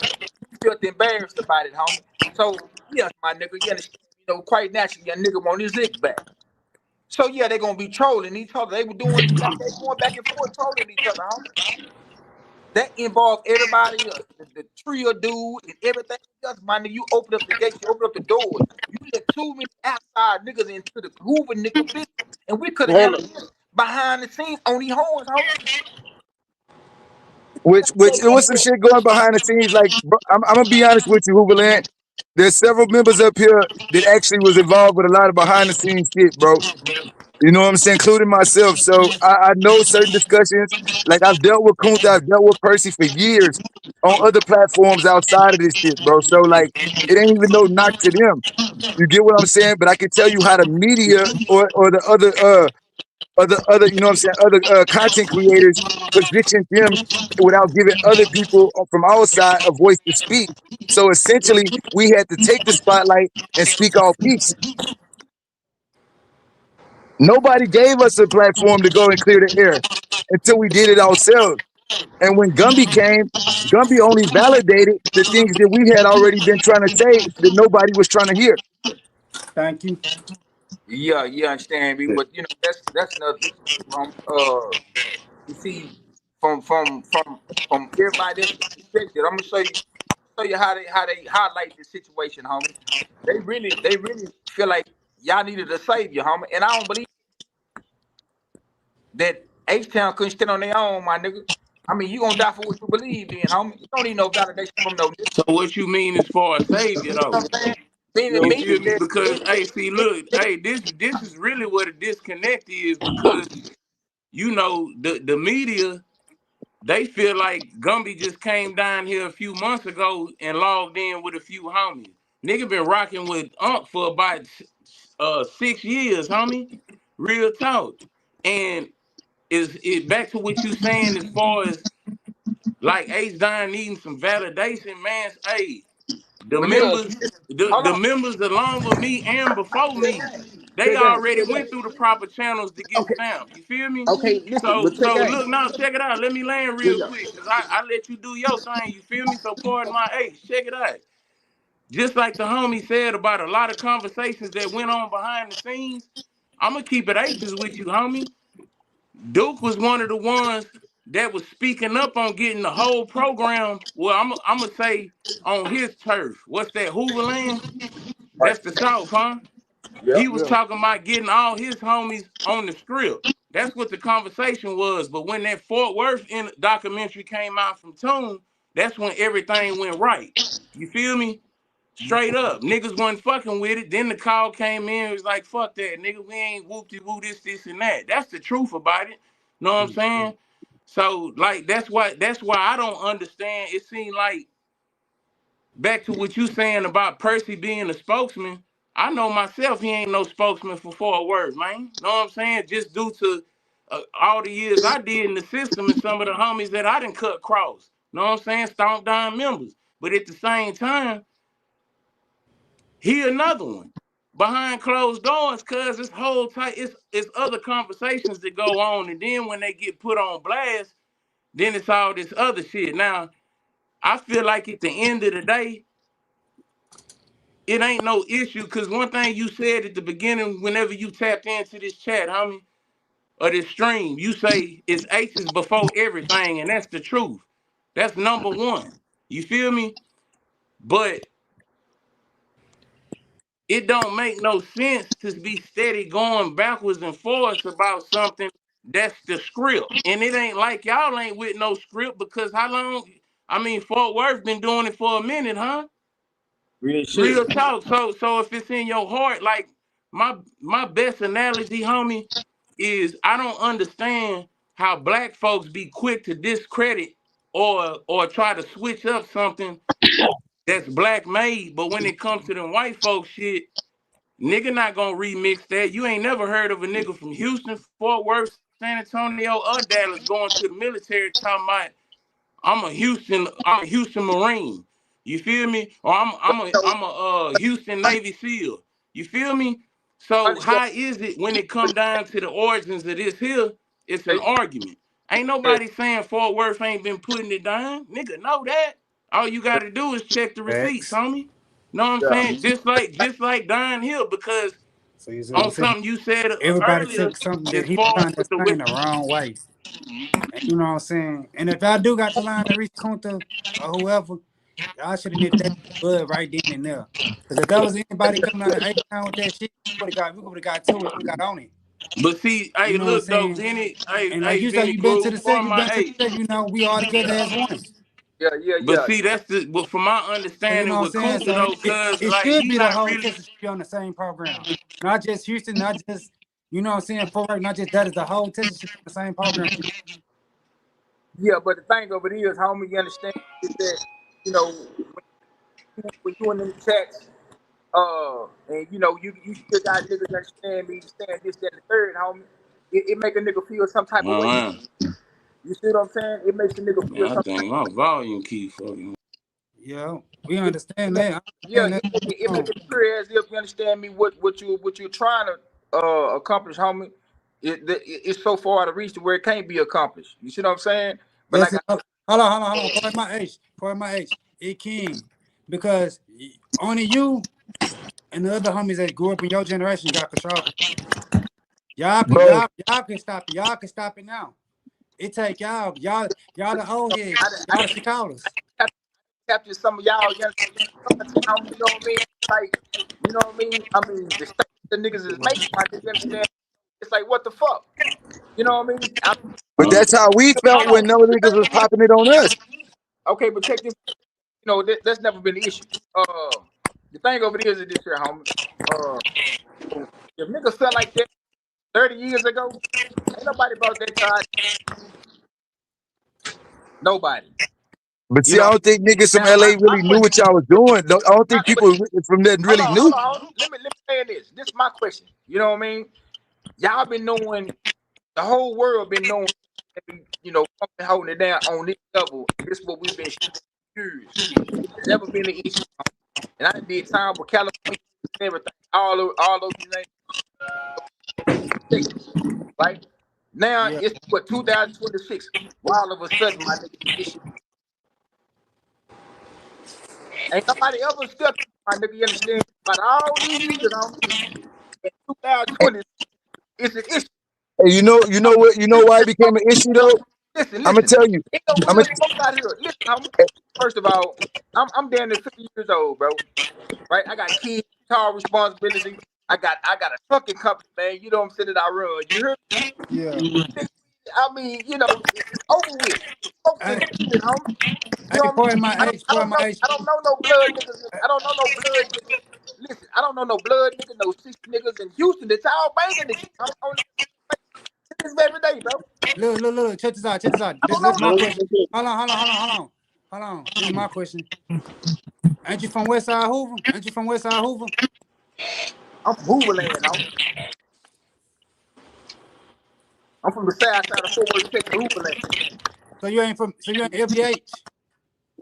Speaker 5: he felt embarrassed about it, homie. So, yes, my nigga, you understand, quite naturally, your nigga want his lick back. So yeah, they're gonna be trolling each other. They were doing like they going back and forth trolling each other, homie. That involved everybody else, the trio dude and everything else. Man, you open up the gates, you open up the doors. You let too many outside niggas into the Hoover nigga business, and we could have
Speaker 1: Hold up.
Speaker 5: handled this behind the scenes on these horns, homie.
Speaker 4: Which it was some shit going behind the scenes. Like, bro, I'm gonna be honest with you, Hooverland. There's several members up here that actually was involved with a lot of behind the scenes shit, bro. You know what I'm saying, including myself. So I know certain discussions. Like I've dealt with Kunta, I've dealt with Percy for years on other platforms outside of this shit, bro. So like, it ain't even no knock to them. You get what I'm saying? But I can tell you how the media or the other, you know what I'm saying, other content creators position them without giving other people from our side a voice to speak. So essentially, we had to take the spotlight and speak our piece. Nobody gave us a platform to go and clear the air until we did it ourselves. And when Gumby came, Gumby only validated the things that we had already been trying to say that nobody was trying to hear.
Speaker 2: Thank you.
Speaker 5: Yeah, you understand me, but that's another issue too, homie. You see, from everybody else's perspective, I'm gonna show you how they highlight this situation, homie. They really feel like y'all needed a savior, homie, and I don't believe that H Town couldn't stand on their own, my nigga. I mean, you gonna die for what you believe in, homie. You don't need no validation from no nigga.
Speaker 6: So what you mean as far as savior
Speaker 5: You know
Speaker 6: though?
Speaker 5: what I'm saying? Being
Speaker 1: You
Speaker 5: the
Speaker 1: know,
Speaker 6: You
Speaker 5: meaning
Speaker 6: feel me?
Speaker 5: that
Speaker 6: Because hey, see, look, hey, this is really what a disconnect is because the media they feel like Gumby just came down here a few months ago and logged in with a few homies. Nigga been rocking with Unc for about 6 years, homie. Real talk. And is it back to what you saying as far as like H Don needing some validation, man? Hey, the
Speaker 5: but nigga,
Speaker 6: members,
Speaker 5: hold
Speaker 6: the
Speaker 5: on.
Speaker 6: members along with me and before me, they
Speaker 5: Check that.
Speaker 6: already went through the proper channels to get
Speaker 5: Okay,
Speaker 6: stamped. You feel me?
Speaker 5: okay, listen,
Speaker 6: So
Speaker 5: but check
Speaker 6: so
Speaker 5: that.
Speaker 6: look now, check it out. Let me land
Speaker 5: Yeah,
Speaker 6: real
Speaker 5: yeah.
Speaker 6: quick, cause I let you do your thing. You feel me? So pardon my age. Check it out. Just like the homie said about a lot of conversations that went on behind the scenes, I'ma keep it H's with you, homie. Duke was one of the ones that was speaking up on getting the whole program. Well, I'm gonna say on his turf. What's that, Hooverland?
Speaker 5: Right.
Speaker 6: That's the South, huh?
Speaker 5: Yeah.
Speaker 6: He was
Speaker 1: yeah.
Speaker 6: talking about getting all his homies on the strip. That's what the conversation was. But when that Fort Worth documentary came out from Tune, that's when everything went right. You feel me? Straight up. Niggas wasn't fucking with it. Then the call came in. It was like, fuck that, nigga. We ain't whoop-de-woo this, and that. That's the truth about it. Know what I'm saying? So, like, that's why I don't understand. It seemed like back to what you saying about Percy being a spokesman. I know myself he ain't no spokesman for Fort Worth, man. Know what I'm saying? Just due to all the years I did in the system and some of the homies that I didn't cut cross. Know what I'm saying? Stomp down members. But at the same time, he another one. behind closed doors, cause it's whole type, it's other conversations that go on, and then when they get put on blast, then it's all this other shit. Now, I feel like at the end of the day, it ain't no issue, cause one thing you said at the beginning, whenever you tapped into this chat, homie, or this stream, you say it's H's before everything, and that's the truth. That's number one. You feel me? But it don't make no sense to be steady going backwards and forwards about something that's the script. And it ain't like y'all ain't with no script, because how long? I mean, Fort Worth been doing it for a minute, huh?
Speaker 5: Real shit.
Speaker 6: Real talk. So if it's in your heart, like my best analogy, homie, is I don't understand how black folks be quick to discredit or try to switch up something that's black made, but when it comes to them white folks shit, nigga not gonna remix that. You ain't never heard of a nigga from Houston, Fort Worth, San Antonio, or Dallas going to the military talking about I'm a Houston Marine. You feel me? Or
Speaker 5: So
Speaker 6: I'm a Houston Navy SEAL. You feel me? So
Speaker 5: understand?
Speaker 6: how is it when it come down to the origins of this here? It's an
Speaker 5: Hey,
Speaker 6: argument. Ain't
Speaker 5: yeah,
Speaker 6: nobody saying Fort Worth ain't been putting it down. Nigga, know that. All you gotta do is check the receipts,
Speaker 2: Facts.
Speaker 6: homie. Know what I'm
Speaker 5: yeah.
Speaker 6: saying? Just like Don Hill, because
Speaker 2: See what I'm
Speaker 6: on
Speaker 2: saying?
Speaker 6: something you said
Speaker 2: Everybody
Speaker 6: earlier,
Speaker 2: took something that
Speaker 6: as
Speaker 2: he was
Speaker 6: far as
Speaker 2: trying to
Speaker 6: with the
Speaker 2: explain the wrong way. And you know what I'm saying? And if I do got the line to reach Kunta or whoever, y'all should have nipped that bud right then and there. Because if that was anybody coming out of A-Town with that shit, we would have got to it and got on it.
Speaker 6: but see,
Speaker 2: You
Speaker 6: hey,
Speaker 2: know what I'm
Speaker 6: look though,
Speaker 2: saying?
Speaker 6: Vinny,
Speaker 2: And like you say,
Speaker 6: Vinny
Speaker 2: you been to
Speaker 6: Cruz,
Speaker 2: the set,
Speaker 6: for
Speaker 2: you
Speaker 6: my
Speaker 2: been to the set, you know, we all together as one.
Speaker 5: Yeah, yeah,
Speaker 6: but
Speaker 5: yeah.
Speaker 6: see, that's but from my
Speaker 2: So you know
Speaker 6: understanding
Speaker 2: what I'm
Speaker 6: with
Speaker 2: saying?
Speaker 6: Kunta
Speaker 2: So
Speaker 6: though, cause
Speaker 2: it
Speaker 6: like
Speaker 2: should
Speaker 6: he
Speaker 2: be the
Speaker 6: not
Speaker 2: whole
Speaker 6: really.
Speaker 2: Texas should be on the same program. Not just Houston, not just, you know what I'm saying, for right, not just that is the whole Texas should be on the same program.
Speaker 5: Yeah, but the thing of it is, homie, you understand is that, you know, when you in them chats, and you still got niggas understand me saying this, that, and the third, homie. It make a nigga feel some type of way.
Speaker 6: Man,
Speaker 5: You see what I'm saying? It makes a nigga feel
Speaker 6: I
Speaker 5: some type
Speaker 6: think my volume keep fucking.
Speaker 2: Yeah, we
Speaker 5: of
Speaker 2: understand
Speaker 5: way.
Speaker 2: that. I
Speaker 5: Yeah,
Speaker 2: understand
Speaker 5: it make
Speaker 2: that.
Speaker 5: it appear as if you understand me what you're trying to accomplish, homie. It's so far out of reach to where it can't be accomplished. You see what I'm saying? But
Speaker 2: Yes,
Speaker 5: like,
Speaker 2: hold on. Pardon my age. It can. Because only you and the other homies that grew up in your generation got control.
Speaker 4: Bro,
Speaker 2: Y'all can stop it. Y'all can stop it now. It take y'all the old heads.
Speaker 5: I
Speaker 2: Y'all the Chicanos.
Speaker 5: have to capture some of y'all young homie, you know what I mean? Like, you know what I mean? I mean, the stuff the niggas is making, my nigga, you understand? It's like, what the fuck? You know what I mean?
Speaker 4: but that's how we felt when no niggas was popping it on us.
Speaker 5: Okay, but check this. You know, that's never been the issue. The thing over there is this here, homie. Uh, if niggas felt like that 30 years ago, ain't nobody about that time. Nobody.
Speaker 4: But
Speaker 5: You
Speaker 4: see, I
Speaker 5: know.
Speaker 4: don't think niggas from
Speaker 5: Now,
Speaker 4: LA
Speaker 5: my
Speaker 4: really knew
Speaker 5: question.
Speaker 4: what y'all was doing. I don't think
Speaker 5: But
Speaker 4: people from that
Speaker 5: hold
Speaker 4: really
Speaker 5: on, hold
Speaker 4: knew.
Speaker 5: on, hold on. Let me say this. This is my question. You know what I mean? Y'all been knowing, the whole world been knowing, holding it down on this level. This is what we've been years. It's never been an issue. And I did time with California and everything. All those things, right? Now
Speaker 2: Yeah.
Speaker 5: it's what 2026. Why all of a sudden, my nigga, this shit ain't nobody ever stepped, my nigga, you understand? But all these years, in 2020, it's an issue.
Speaker 4: And you know why it became an issue though?
Speaker 5: Listen,
Speaker 4: I'm gonna
Speaker 5: listen.
Speaker 4: tell you.
Speaker 5: Ain't no
Speaker 4: I'm
Speaker 5: real
Speaker 4: gonna
Speaker 5: smoke out here. Listen, homie. First of all, I'm damn near 50 years old, bro. Right? I got kids, car responsibility. I got a trucking company, man. You know what I'm saying, that I run. You hear
Speaker 2: Yeah.
Speaker 5: me? I mean, it's over with. Smoke
Speaker 2: Hey,
Speaker 5: is good, homie. You know
Speaker 2: hey,
Speaker 5: what I mean?
Speaker 2: pardon my age. Pardon my age.
Speaker 5: I don't know no blood niggas. I don't know no blood niggas. Listen, I don't know no blood niggas, no 60 niggas in Houston that's all banging the shit. I'm on this every day, bro.
Speaker 2: Look. Check this out. Check this out.
Speaker 5: I
Speaker 2: This
Speaker 5: don't know
Speaker 2: is my
Speaker 5: none.
Speaker 2: question. Hold on. This is my question. Ain't you from West Side Hoover?
Speaker 5: I'm from Hooverland, homie. I'm from the south side of Fort Worth, Texas, Hooverland.
Speaker 2: So you ain't FDH?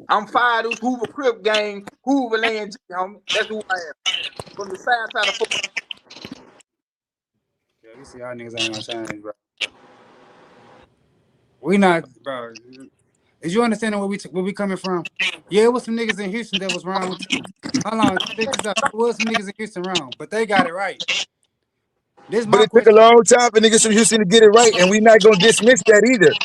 Speaker 5: I'm fired this Hoover Crip gang, Hooverland G, homie. That's who I am. from the south side of Fort.
Speaker 2: Yeah, you see, our niggas ain't gonna change, bro. We not, bro. Is you understanding where we coming from? Yeah, it was some niggas in Houston that was wrong too. How long? Check this out. There was some niggas in Houston wrong, but they got it right. This is
Speaker 4: But
Speaker 2: my
Speaker 4: it took a
Speaker 2: question.
Speaker 4: long time for niggas from Houston to get it right, and we not gonna dismiss that either.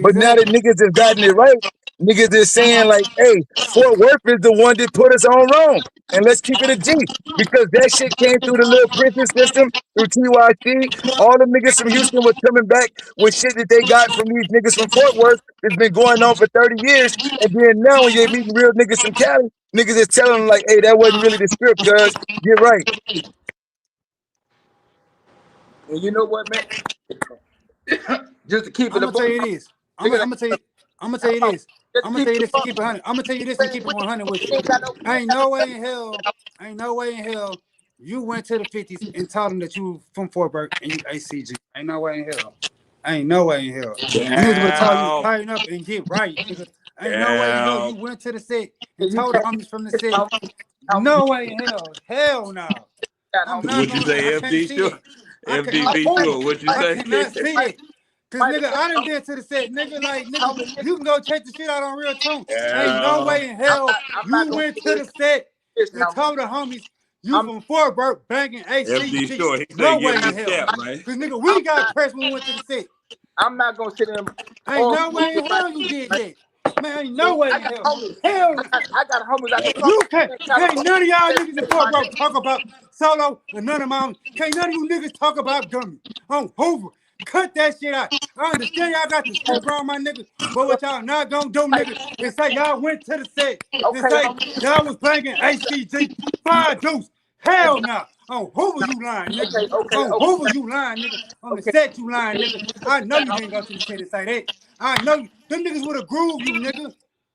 Speaker 4: But now that
Speaker 2: Exactly.
Speaker 4: niggas have gotten it right, niggas is saying like, hey, Fort Worth is the one that put us on Rome. And let's keep it a G. Because that shit came through the little prison system, through TYC. All the niggas from Houston was coming back with shit that they got from these niggas from Fort Worth that's been going on for 30 years. And then now when you're meeting real niggas from Cali, niggas is telling them like, hey, that wasn't really the script, cuz. Get right.
Speaker 5: And you know what, man? Just to keep
Speaker 2: I'm
Speaker 5: it a
Speaker 2: gonna tell
Speaker 5: book.
Speaker 2: you this. I'm
Speaker 5: Niggas
Speaker 2: gonna tell you. I'm gonna tell you this.
Speaker 5: just
Speaker 2: I'm
Speaker 5: to
Speaker 2: gonna
Speaker 5: keep
Speaker 2: tell you
Speaker 5: it a
Speaker 2: this and
Speaker 5: book.
Speaker 2: keep it 100. I'm gonna tell you this and keep it 100 with you.
Speaker 5: Ain't got no.
Speaker 2: Ain't no way in hell. Ain't no way in hell. You went to the 50s and told them that you from Fort Worth and you ACG. Ain't no way in hell. Ain't no way in hell. Them niggas would have told you to
Speaker 6: Damn.
Speaker 2: tighten up and get right, nigga. Ain't no way in hell
Speaker 6: Damn.
Speaker 2: you went to the set and
Speaker 5: And you
Speaker 2: told the
Speaker 5: can't.
Speaker 2: homies from the set.
Speaker 5: How
Speaker 2: No way in hell. Hell no.
Speaker 5: got
Speaker 2: I'm
Speaker 5: homies?
Speaker 2: not
Speaker 6: What you
Speaker 2: gonna say I
Speaker 6: say,
Speaker 2: can't
Speaker 6: FD?
Speaker 2: see
Speaker 6: Sure.
Speaker 2: that.
Speaker 6: FDB sure. What you
Speaker 2: I
Speaker 6: say?
Speaker 2: cannot see that. Cause
Speaker 5: Might
Speaker 2: nigga, I done
Speaker 5: have
Speaker 2: been to the set, nigga. Like nigga,
Speaker 5: homies.
Speaker 2: you can go check the shit out on Real Tune. Ain't no
Speaker 6: Yeah.
Speaker 2: way in hell
Speaker 5: I'm not
Speaker 2: you
Speaker 5: gonna
Speaker 2: went
Speaker 5: sit
Speaker 2: to
Speaker 5: here
Speaker 2: the set
Speaker 5: and
Speaker 2: and
Speaker 5: homies.
Speaker 2: told the homies you
Speaker 5: I'm
Speaker 2: from Fort Worth banging
Speaker 6: FD
Speaker 2: ACG.
Speaker 6: sure. He say
Speaker 2: No
Speaker 6: give
Speaker 2: way
Speaker 6: him
Speaker 2: in
Speaker 6: the
Speaker 2: hell.
Speaker 6: scalp, man.
Speaker 2: Cause nigga,
Speaker 5: I'm
Speaker 2: we got
Speaker 5: not.
Speaker 2: pressed when we went to the set.
Speaker 5: I'm not gonna sit there.
Speaker 2: Ain't
Speaker 5: Oh,
Speaker 2: no way in
Speaker 5: like
Speaker 2: hell you did
Speaker 5: man.
Speaker 2: that. Man, ain't no way
Speaker 5: I
Speaker 2: in
Speaker 5: got
Speaker 2: hell.
Speaker 5: homies.
Speaker 2: Hell no.
Speaker 5: I got homies. I know
Speaker 2: You
Speaker 5: somebody in
Speaker 2: can't
Speaker 5: California.
Speaker 2: none of y'all niggas in Fort
Speaker 5: My
Speaker 2: Worth
Speaker 5: nigga.
Speaker 2: talk about Solo and none of my can't none of you niggas talk about Gummy on Hoover. Cut that shit out. I understand y'all got the script wrong, my nigga, but what y'all not gonna do, nigga, is say y'all went to the set and
Speaker 5: Okay,
Speaker 2: say
Speaker 5: homie.
Speaker 2: y'all was banging HCG 5 deuce. Hell no. On Hoover you lying, nigga. On Hoover you lying, nigga. On the
Speaker 5: Okay.
Speaker 2: set you lying, nigga. I know you didn't go to the set and say that. I know you. Them niggas would have grooved you, nigga.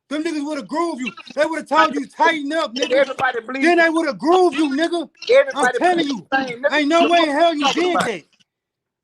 Speaker 2: Them niggas would have grooved you. They would have told you tighten up, nigga.
Speaker 5: Everybody believes
Speaker 2: Then they would have grooved you, nigga. I'm
Speaker 5: everybody
Speaker 2: telling
Speaker 5: believes
Speaker 2: you.
Speaker 5: the same. Nigga,
Speaker 2: Ain't no
Speaker 5: look
Speaker 2: way
Speaker 5: what
Speaker 2: in hell you
Speaker 5: I'm talking
Speaker 2: did
Speaker 5: about.
Speaker 2: that.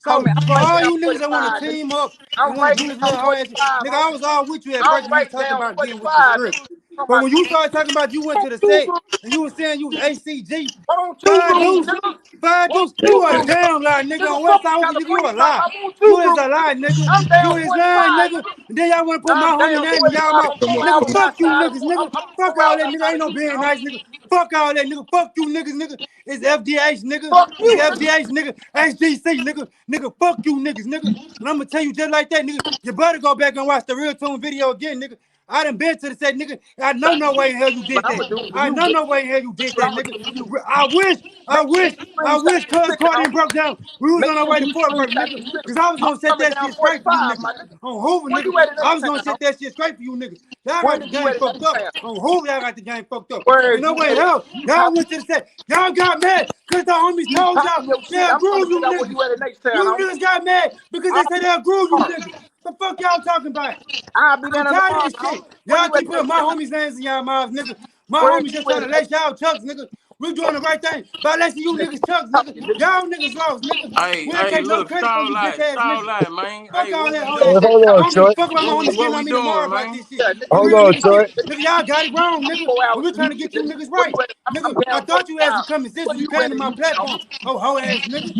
Speaker 5: Homie,
Speaker 2: So
Speaker 5: I'm
Speaker 2: for
Speaker 5: right
Speaker 2: all
Speaker 5: down
Speaker 2: you niggas that want to
Speaker 5: 45, nigga.
Speaker 2: team up and
Speaker 5: I'm
Speaker 2: want to
Speaker 5: right
Speaker 2: do this
Speaker 5: down
Speaker 2: little whole ass shit,
Speaker 5: 45,
Speaker 2: nigga, I
Speaker 5: homie.
Speaker 2: was all with you at first
Speaker 5: I'm
Speaker 2: when you
Speaker 5: right
Speaker 2: talking
Speaker 5: down
Speaker 2: about getting with the
Speaker 5: 45,
Speaker 2: script.
Speaker 5: nigga. Come
Speaker 2: But
Speaker 5: on,
Speaker 2: when you started talking about you went to the set and you was saying you was ACG,
Speaker 5: I want two
Speaker 2: five
Speaker 5: rooms,
Speaker 2: deuce,
Speaker 5: nigga.
Speaker 2: five
Speaker 5: Want
Speaker 2: deuce,
Speaker 5: two
Speaker 2: you a
Speaker 5: rooms.
Speaker 2: damn lie, nigga.
Speaker 5: Nigga,
Speaker 2: On
Speaker 5: fuck
Speaker 2: West Side, nigga, you
Speaker 5: California,
Speaker 2: a
Speaker 5: man.
Speaker 2: lie.
Speaker 5: I want
Speaker 2: You
Speaker 5: two
Speaker 2: is
Speaker 5: rooms,
Speaker 2: a lie,
Speaker 5: nigga.
Speaker 2: nigga.
Speaker 5: I'm
Speaker 2: You
Speaker 5: down
Speaker 2: is
Speaker 5: 45,
Speaker 2: lying, nigga.
Speaker 5: nigga.
Speaker 2: And then y'all want to put my
Speaker 5: I'm
Speaker 2: homie
Speaker 5: down
Speaker 2: name in
Speaker 5: 45.
Speaker 2: y'all mouth.
Speaker 5: I'm
Speaker 6: Come
Speaker 5: 4
Speaker 6: on.
Speaker 2: Nigga,
Speaker 5: hours
Speaker 2: fuck you
Speaker 5: outside.
Speaker 2: niggas, nigga.
Speaker 5: I'm
Speaker 2: Fuck
Speaker 5: 4
Speaker 2: all
Speaker 5: hours
Speaker 2: that, nigga.
Speaker 5: outside
Speaker 2: Ain't
Speaker 5: of
Speaker 2: no
Speaker 5: Houston,
Speaker 2: being
Speaker 5: homie.
Speaker 2: nice, nigga. Fuck all that, nigga. Fuck you niggas, nigga. It's FDH, nigga.
Speaker 5: Fuck
Speaker 2: It's
Speaker 5: you, nigga.
Speaker 2: FDH, nigga. HGC, nigga. Nigga, fuck you niggas, nigga. And I'm gonna tell you just like that, nigga. You better go back and watch the Real Tune video again, nigga. I done been to the set, nigga. I know no way in hell you
Speaker 5: But
Speaker 2: did
Speaker 5: I'm
Speaker 2: that.
Speaker 5: gonna do for
Speaker 2: I
Speaker 5: you,
Speaker 2: know
Speaker 5: nigga.
Speaker 2: no way in hell you did
Speaker 5: What
Speaker 2: that,
Speaker 5: I'm gonna
Speaker 2: nigga.
Speaker 5: do for you.
Speaker 2: I wish, I
Speaker 5: Make sure
Speaker 2: wish,
Speaker 5: you
Speaker 2: I
Speaker 5: screenshot
Speaker 2: wish
Speaker 5: this
Speaker 2: Cuz
Speaker 5: picture,
Speaker 2: Cardi
Speaker 5: homie.
Speaker 2: broke down. We was
Speaker 5: Make
Speaker 2: on our
Speaker 5: sure
Speaker 2: way to
Speaker 5: you
Speaker 2: Fort Worth,
Speaker 5: screenshot
Speaker 2: nigga.
Speaker 5: this picture.
Speaker 2: Cause I was
Speaker 5: I'm
Speaker 2: gonna set
Speaker 5: coming
Speaker 2: that
Speaker 5: down
Speaker 2: shit straight for you
Speaker 5: 45,
Speaker 2: niggas.
Speaker 5: my nigga.
Speaker 2: On Hoover,
Speaker 5: Where
Speaker 2: nigga.
Speaker 5: you at in
Speaker 2: I was
Speaker 5: H-Town,
Speaker 2: gonna set
Speaker 5: homie?
Speaker 2: that shit straight for you niggas. Y'all
Speaker 5: Where
Speaker 2: got the
Speaker 5: you
Speaker 2: game
Speaker 5: at in
Speaker 2: fucked up.
Speaker 5: H-Town?
Speaker 2: On Hoover, y'all got the game fucked up.
Speaker 5: Where
Speaker 2: Ain't no
Speaker 5: you
Speaker 2: way in
Speaker 5: at?
Speaker 2: hell.
Speaker 5: You
Speaker 2: Y'all
Speaker 5: talking,
Speaker 2: went to the set. Y'all got mad because the homies
Speaker 5: you
Speaker 2: told y'all
Speaker 5: talking your shit.
Speaker 2: they'll
Speaker 5: I'm trying to
Speaker 2: groove
Speaker 5: figure
Speaker 2: you
Speaker 5: out where
Speaker 2: niggas.
Speaker 5: you at in H-Town,
Speaker 2: You
Speaker 5: homie.
Speaker 2: niggas got mad because they said they'll groove you niggas. The fuck y'all talking about?
Speaker 5: I'll be
Speaker 2: I'm
Speaker 5: down in
Speaker 2: tired of
Speaker 5: Lamar,
Speaker 2: this shit.
Speaker 5: homie. Where
Speaker 2: Y'all
Speaker 5: you at
Speaker 2: keep
Speaker 5: in
Speaker 2: putting my
Speaker 5: H-Town?
Speaker 2: homies' names in y'all mouths, nigga. My
Speaker 5: Where
Speaker 2: homies just
Speaker 5: you
Speaker 2: trying
Speaker 5: at
Speaker 2: to
Speaker 5: in
Speaker 2: lace
Speaker 5: H-Town?
Speaker 2: y'all chucks, nigga. We doing the right thing. By lacing you niggas chucks, nigga.
Speaker 5: Talking, nigga.
Speaker 2: Y'all niggas lost, nigga.
Speaker 6: Hey,
Speaker 2: We ain't
Speaker 6: hey,
Speaker 2: take no
Speaker 6: look,
Speaker 2: credit for you bitch ass
Speaker 6: stall
Speaker 2: niggas.
Speaker 6: light, man.
Speaker 2: Fuck
Speaker 6: Hey,
Speaker 2: all
Speaker 6: what
Speaker 2: that
Speaker 6: we
Speaker 2: whole
Speaker 4: Hey,
Speaker 2: ass
Speaker 6: doing?
Speaker 2: shit.
Speaker 4: hold
Speaker 2: I
Speaker 4: on,
Speaker 2: don't give a
Speaker 4: short.
Speaker 2: fuck about my homies
Speaker 6: What
Speaker 2: getting
Speaker 6: we
Speaker 2: on me tomorrow
Speaker 6: doing,
Speaker 2: about
Speaker 6: man?
Speaker 2: this shit.
Speaker 5: Yeah, nigga.
Speaker 2: On
Speaker 4: Hold
Speaker 2: real
Speaker 4: on,
Speaker 2: nigga
Speaker 4: short.
Speaker 2: shit. Nigga, y'all got it wrong, nigga.
Speaker 5: 4 hours
Speaker 2: And we're
Speaker 5: from
Speaker 2: trying to
Speaker 5: Houston,
Speaker 2: get you
Speaker 5: nigga.
Speaker 2: niggas
Speaker 5: Where
Speaker 2: right.
Speaker 5: you at? I'm
Speaker 2: Nigga, I
Speaker 5: down
Speaker 2: thought you had some
Speaker 5: 45.
Speaker 2: common sense
Speaker 5: Where
Speaker 2: when you
Speaker 5: you
Speaker 2: came
Speaker 5: at
Speaker 2: to
Speaker 5: in
Speaker 2: my
Speaker 5: Houston,
Speaker 2: platform.
Speaker 5: homie?
Speaker 2: Oh, hoe ass nigga.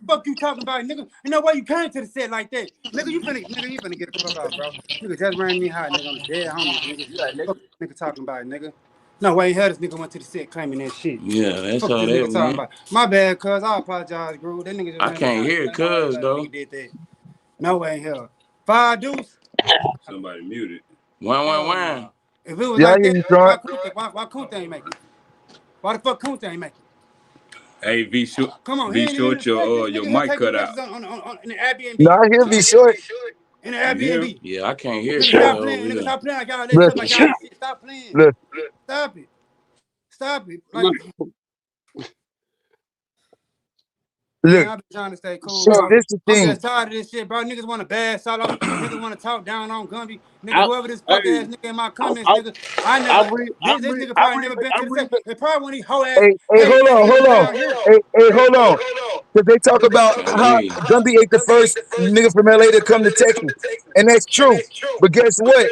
Speaker 2: Fuck you talking about, nigga. You know why you came to the set like that? Nigga, you finna get the fuck out, bro. Nigga just ran me hot, nigga. I'm dead homies, nigga.
Speaker 5: Yeah, nigga.
Speaker 2: Fuck nigga talking about, nigga. No way in hell this nigga went to the set claiming that shit.
Speaker 6: Yeah, that's
Speaker 2: Fuck
Speaker 6: how
Speaker 2: this
Speaker 6: that,
Speaker 2: nigga talking
Speaker 6: man.
Speaker 2: about. My bad, cuz. I apologize, Groove. That nigga just
Speaker 6: I
Speaker 2: ran me
Speaker 6: can't
Speaker 2: hot.
Speaker 6: hear
Speaker 2: Ain't no way in
Speaker 6: cuz,
Speaker 2: hell that
Speaker 6: though.
Speaker 2: nigga did that. No way in hell. 5 deuce?
Speaker 6: Somebody muted. One, one,
Speaker 2: Hell
Speaker 6: one.
Speaker 2: no. If it was
Speaker 4: Yeah, I
Speaker 2: like
Speaker 4: hear
Speaker 2: that,
Speaker 4: you, short.
Speaker 2: why Kunta ain't make it? Why the fuck Kunta ain't make it?
Speaker 6: Hey, Vshort,
Speaker 2: Come on, he ain't even in the
Speaker 6: Vshort,
Speaker 2: state. This
Speaker 6: your
Speaker 2: nigga here
Speaker 6: mic
Speaker 2: taking
Speaker 6: cut
Speaker 2: pictures
Speaker 6: out.
Speaker 2: on in the
Speaker 4: No,
Speaker 2: Airbnb.
Speaker 4: I hear be short.
Speaker 2: In the
Speaker 6: You hear?
Speaker 2: Airbnb.
Speaker 6: Yeah, I can't hear
Speaker 2: Nigga,
Speaker 6: cuz
Speaker 2: stop
Speaker 6: over
Speaker 2: playing. Nigga,
Speaker 6: here.
Speaker 2: stop playing like y'all that tough, like
Speaker 4: Listen,
Speaker 2: y'all the shit. Stop playing.
Speaker 4: listen.
Speaker 2: Stop it. Stop it. Like,
Speaker 1: Look,
Speaker 2: man,
Speaker 4: Look,
Speaker 2: I've been trying to stay cool,
Speaker 4: short,
Speaker 2: bro.
Speaker 4: this the
Speaker 2: I'm
Speaker 4: thing.
Speaker 2: just tired of this shit, bro. Niggas want to bad solo. Niggas want to talk down on Gumby. Nigga,
Speaker 1: I,
Speaker 2: whoever this fuck
Speaker 1: hey,
Speaker 2: ass nigga in my
Speaker 1: I,
Speaker 2: comments,
Speaker 1: I,
Speaker 2: nigga. I
Speaker 1: I
Speaker 2: never,
Speaker 1: read, I
Speaker 2: this
Speaker 1: read,
Speaker 2: nigga
Speaker 1: I
Speaker 2: probably
Speaker 1: read,
Speaker 2: never been
Speaker 1: I
Speaker 2: to the
Speaker 1: read
Speaker 2: set.
Speaker 1: the.
Speaker 2: It probably when he hoe ass,
Speaker 4: Hey,
Speaker 2: hey,
Speaker 4: hold
Speaker 2: nigga,
Speaker 4: on,
Speaker 2: he
Speaker 4: hold
Speaker 2: was
Speaker 4: on.
Speaker 2: down here.
Speaker 4: Hey, hold on. Because they talk about how Gumby ain't the first nigga from LA to come to Texas. And that's true. But guess what?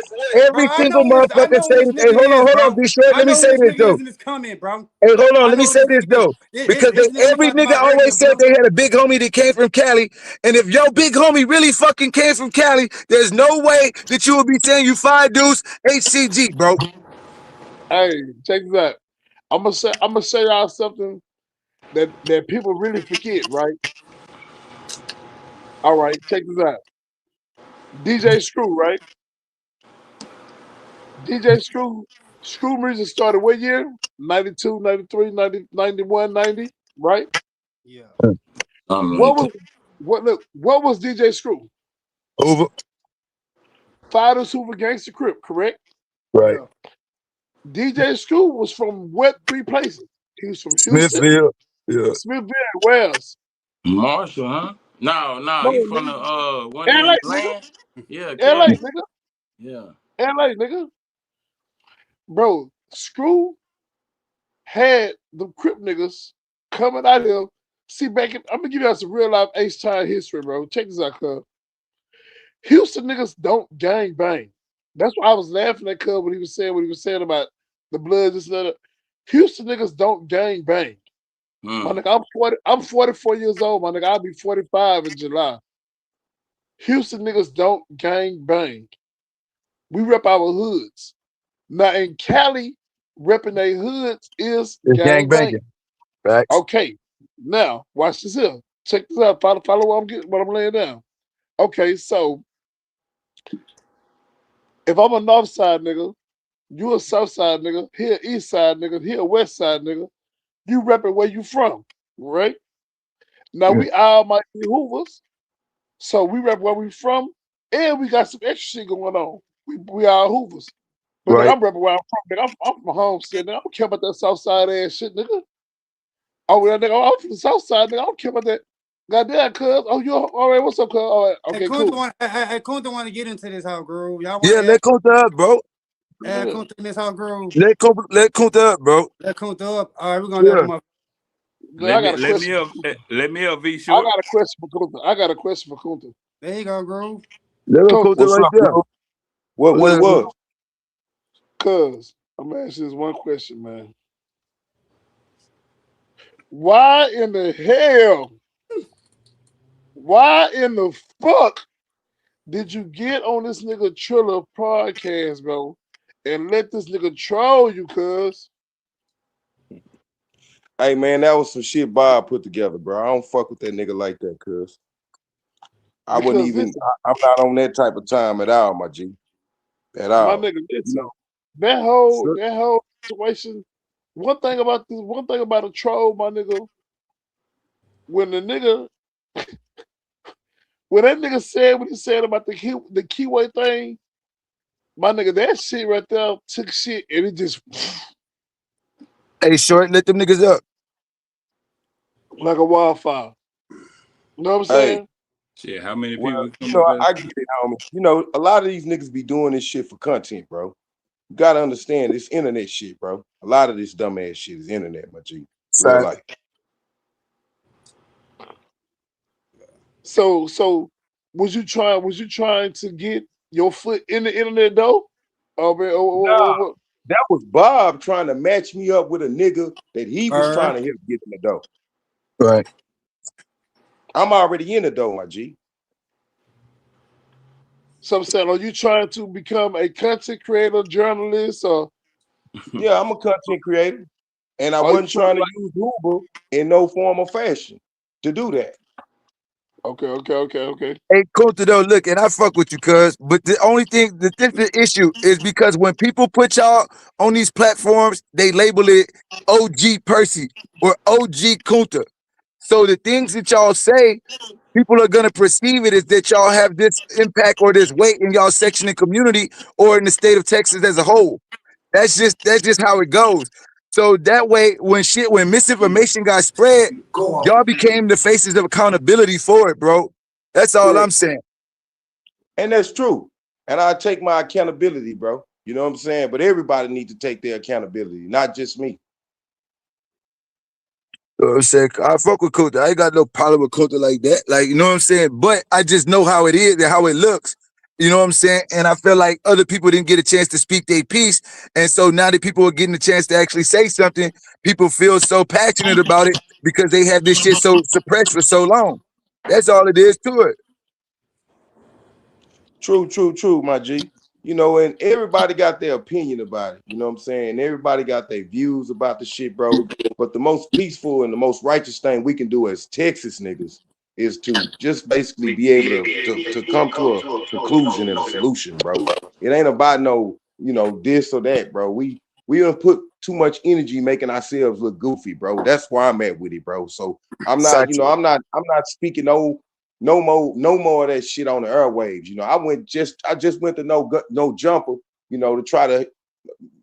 Speaker 2: Bro,
Speaker 4: Every single
Speaker 2: I
Speaker 4: motherfucker
Speaker 2: know who
Speaker 4: say
Speaker 2: this
Speaker 4: this. Hey,
Speaker 2: nigga is,
Speaker 4: hold on,
Speaker 2: bro.
Speaker 4: be short.
Speaker 2: I
Speaker 4: Let me
Speaker 2: know
Speaker 4: say
Speaker 2: who this
Speaker 4: this
Speaker 2: nigga
Speaker 4: though.
Speaker 2: is in this comment, bro.
Speaker 4: Hey, hold on,
Speaker 2: I
Speaker 4: let me
Speaker 2: know who
Speaker 4: say
Speaker 2: this
Speaker 4: this
Speaker 2: nigga is.
Speaker 4: though. Because
Speaker 2: This nigga we
Speaker 4: every
Speaker 2: talked
Speaker 4: nigga
Speaker 2: about earlier,
Speaker 4: always said
Speaker 2: bro.
Speaker 4: they had a big homie that came from Cali. And if your big homie really fucking came from Cali, there's no way that you would be saying you 5 deuce HCG, bro.
Speaker 1: Hey, check this out. I'm gonna say y'all something that people really forget, right? All right, check this out. DJ Screw, right? DJ Screw, Screw music started what year? 92, 93, 90, 91, 90, right?
Speaker 2: Yeah.
Speaker 6: Something
Speaker 1: What
Speaker 6: like
Speaker 1: was
Speaker 6: that.
Speaker 1: what was DJ Screw?
Speaker 4: Over.
Speaker 1: Fighters Hoover Gangster Crip, correct?
Speaker 4: Right.
Speaker 2: Yeah.
Speaker 1: DJ Screw was from what three places? He was from Houston,
Speaker 4: Smithfield. Yeah.
Speaker 1: Smithville, Wells.
Speaker 6: Marshall, huh? No,
Speaker 1: No,
Speaker 6: he from
Speaker 1: nigga.
Speaker 6: the one
Speaker 1: LA,
Speaker 6: in
Speaker 1: nigga.
Speaker 6: land. Yeah,
Speaker 1: LA,
Speaker 6: Cali.
Speaker 1: nigga.
Speaker 6: Yeah.
Speaker 1: LA, nigga. Bro, Screw had the Crip niggas coming out here. See, I'm gonna give you some real life H-Time history, bro. Check this out, cuz. Houston niggas don't gang bang. That's why I was laughing at Cub when he was saying what he was saying about the Bloods and stuff. Houston niggas don't gang bang. My nigga, I'm 44 years old, my nigga. I'll be 45 in July. Houston niggas don't gang bang. We rep our hoods. Now in Cali, repping their hoods is
Speaker 4: It's gang
Speaker 1: gang
Speaker 4: banging.
Speaker 1: banging.
Speaker 4: Facts.
Speaker 1: Okay. Now, watch this here. Check this out. Follow what I'm laying down. Okay, so if I'm a north side nigga, you a south side nigga, here east side nigga, here west side nigga, you repping where you from, right? Now
Speaker 4: Yeah.
Speaker 1: we all might be Hoovers, so we rep where we from, and we got some extra shit going on. We all Hoovers. But nigga,
Speaker 4: Right.
Speaker 1: I'm repping where I'm from, nigga. I'm from Homestead, nigga. I don't care about that south side ass shit, nigga. Oh, yeah, nigga, I'm from the south side, nigga. I don't care about that. Goddamn, cuz. Oh, you all right? What's up, cuz? All right,
Speaker 2: Hey,
Speaker 1: okay, cool.
Speaker 2: Kunta want to get into this whole groove. Y'all want
Speaker 4: Yeah,
Speaker 2: to
Speaker 4: let Kunta up, bro.
Speaker 2: add
Speaker 1: Yeah.
Speaker 2: Kunta in this whole groove?
Speaker 4: Let Kunta up, bro.
Speaker 2: Let Kunta up. All right, we're gonna let
Speaker 4: Yeah.
Speaker 2: him up.
Speaker 1: Nigga, I got a
Speaker 6: Let me
Speaker 1: question.
Speaker 6: up. Let me up.
Speaker 1: I
Speaker 6: Vshort.
Speaker 1: got a question for Kunta. I got a question for Kunta.
Speaker 2: There you go, groove.
Speaker 4: Let
Speaker 1: Kunta,
Speaker 4: Kunta
Speaker 3: What's
Speaker 4: right
Speaker 3: up,
Speaker 4: there.
Speaker 3: bro? What it
Speaker 4: Yeah.
Speaker 3: was?
Speaker 1: cuz I'm gonna ask you this one question, man. Why in the hell? Why in the fuck did you get on this nigga Triller podcast, bro, and let this nigga troll you, cuz?
Speaker 3: Hey man, that was some shit Bob put together, bro. I don't fuck with that nigga like that, cuz. I wouldn't
Speaker 1: Because
Speaker 3: even.
Speaker 1: listen,
Speaker 3: I'm not on that type of time at all, my G. At
Speaker 1: my
Speaker 3: all.
Speaker 1: nigga,
Speaker 3: You know.
Speaker 1: listen. That
Speaker 3: So,
Speaker 1: whole situation. One thing about a troll, my nigga, when the nigga when that nigga said what he said about the keyway thing, my nigga, that shit right there took shit and it just
Speaker 4: Hey, short, let them niggas up.
Speaker 1: like a wildfire. You know what I'm
Speaker 3: hey,
Speaker 1: saying?
Speaker 6: Shit, how many
Speaker 3: well,
Speaker 6: people
Speaker 3: you
Speaker 6: come
Speaker 3: know,
Speaker 6: up there?
Speaker 3: I get it, homie. You know, a lot of these niggas be doing this shit for content, bro. You gotta understand this internet shit, bro. A lot of this dumbass shit is internet, my G. Real
Speaker 4: Facts.
Speaker 3: life.
Speaker 1: So was you trying to get your foot in the internet though? Oh man,
Speaker 3: Nah, that was Bob trying to match me up with a nigga that he was trying to help get in the dough.
Speaker 4: Right.
Speaker 3: I'm already in the dough, my G.
Speaker 1: so I'm saying, are you trying to become a content creator, journalist, or
Speaker 3: Yeah, I'm a content creator. And I
Speaker 1: are you
Speaker 3: wasn't
Speaker 1: trying
Speaker 3: trying
Speaker 1: to
Speaker 3: to use Uber in no form or fashion to do that.
Speaker 1: okay.
Speaker 4: Hey, Kunta though, look, and I fuck with you, cuz. But the only thing, the issue is because when people put y'all on these platforms, they label it OG Percy or OG Kunta. So the things that y'all say, people are gonna perceive it as that y'all have this impact or this weight in y'all section and community or in the state of Texas as a whole. That's just how it goes. So that way, when misinformation got spread, y'all became the faces of accountability for it, bro. That's all I'm
Speaker 3: Correct.
Speaker 4: saying.
Speaker 3: And that's true. And I take my accountability, bro. You know what I'm saying? But everybody needs to take their accountability, not just me.
Speaker 4: You know what I'm saying? I fuck with Kunta. I ain't got no problem with Kunta like that. Like, you know what I'm saying? But I just know how it is and how it looks. You know what I'm saying? And I feel like other people didn't get a chance to speak their piece. And so now that people are getting a chance to actually say something, people feel so passionate about it because they have this shit so suppressed for so long. That's all it is to it.
Speaker 3: True, my G. You know, and everybody got their opinion about it. You know what I'm saying? Everybody got their views about the shit, bro. But the most peaceful and the most righteous thing we can do as Texas niggas is to just basically be able to come to a conclusion and a solution, bro. It ain't about no, you know, this or that, bro. We don't put too much energy making ourselves look goofy, bro. That's where I'm at with it, bro. So I'm not, you know, I'm not speaking no more of that shit on the airwaves. You know, I just went to no jumper, you know, to try to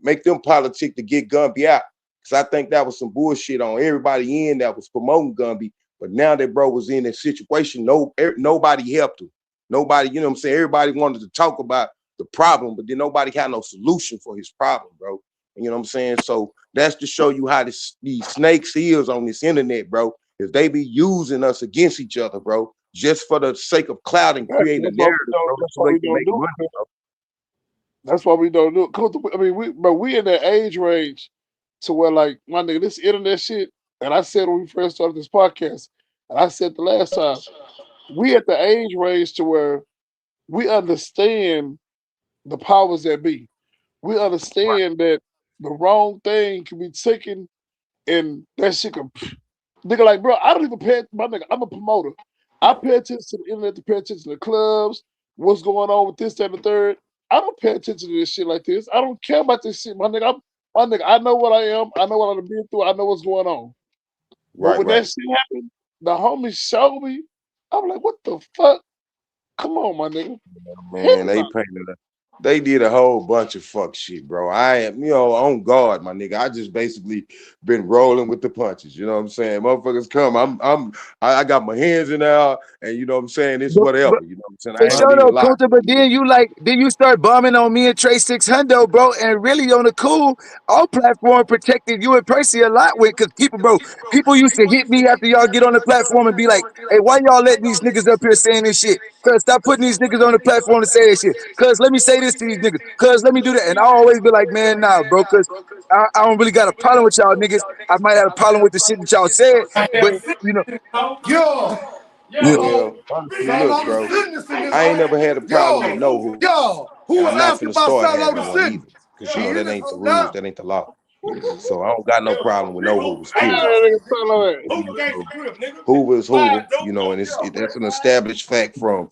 Speaker 3: make them politic to get Gumby out. Cause I think that was some bullshit on everybody in that was promoting Gumby. But now that bro was in that situation, nobody helped him. Nobody, you know what I'm saying? Everybody wanted to talk about the problem, but then nobody had no solution for his problem, bro. And you know what I'm saying? So that's to show you how these snakes is on this internet, bro. If they be using us against each other, bro, just for the sake of clout and creating a narrative, bro,
Speaker 1: That's
Speaker 3: so
Speaker 1: why
Speaker 3: they
Speaker 1: we
Speaker 3: can
Speaker 1: don't
Speaker 3: make
Speaker 1: do
Speaker 3: money,
Speaker 1: it.
Speaker 3: bro.
Speaker 1: That's why we don't do it. I mean, we in that age range to where, like, my nigga, this internet shit, and I said when we first started this podcast, and I said the last time, we at the age range to where we understand the powers that be. We understand that the wrong thing can be taken and that shit can nigga, like, bro, I don't even pay my nigga, I'm a promoter. I pay attention to the internet to pay attention to the clubs, what's going on with this, that, and the third. I don't pay attention to this shit like this. I don't care about this shit, my nigga. I know what I am. I know what I've been through. I know what's going on. But when that
Speaker 3: Right.
Speaker 1: shit happened, the homies showed me. I'm like, what the fuck? Come on, my nigga.
Speaker 3: Man,
Speaker 1: Hell
Speaker 3: they
Speaker 1: no.
Speaker 3: painted they did a whole bunch of fuck shit, bro. I am, you know, on guard, my nigga. I just basically been rolling with the punches. You know what I'm saying? Motherfuckers come. I got my hands in there, and you know what I'm saying? It's whatever. You know what I'm saying?
Speaker 4: For
Speaker 3: I ain't
Speaker 4: sure
Speaker 3: even
Speaker 4: though,
Speaker 3: lying.
Speaker 4: Kunta, but then you start bombing on me and Trey 600, bro, and really on the cool, our platform protected you and Percy a lot with, cause people used to hit me after y'all get on the platform and be like, hey, why y'all letting these niggas up here saying this shit? Cause stop putting these niggas on the platform to say this shit. Cause let me say this to these niggas. Cause let me do that. And I always be like, man, nah, bro, cause I don't really got a problem with y'all niggas. I might have a problem with the shit that y'all said, but you know,
Speaker 7: Yo,
Speaker 4: yeah.
Speaker 3: Well, honestly,
Speaker 7: Solo
Speaker 3: look,
Speaker 7: the
Speaker 3: bro.
Speaker 7: sickness in this
Speaker 3: I ain't
Speaker 7: hole.
Speaker 3: never had a problem with no who,
Speaker 7: Who
Speaker 3: and
Speaker 7: was
Speaker 3: I'm not
Speaker 7: asking
Speaker 3: finna
Speaker 7: about
Speaker 3: start
Speaker 7: Solo the
Speaker 3: having one
Speaker 7: sickness?
Speaker 3: either, because you know
Speaker 7: Hear
Speaker 3: that
Speaker 7: this
Speaker 3: ain't the
Speaker 7: hoe
Speaker 3: rules,
Speaker 7: now?
Speaker 3: that ain't the law. So I don't got no problem with no Hoovers, period.
Speaker 1: That nigga tell her that.
Speaker 7: Hoover gangsta crib, nigga.
Speaker 3: Hoover is Hoover,
Speaker 7: Five
Speaker 3: you
Speaker 7: dope
Speaker 3: know,
Speaker 7: boy
Speaker 3: and
Speaker 7: yo.
Speaker 3: that's an established fact from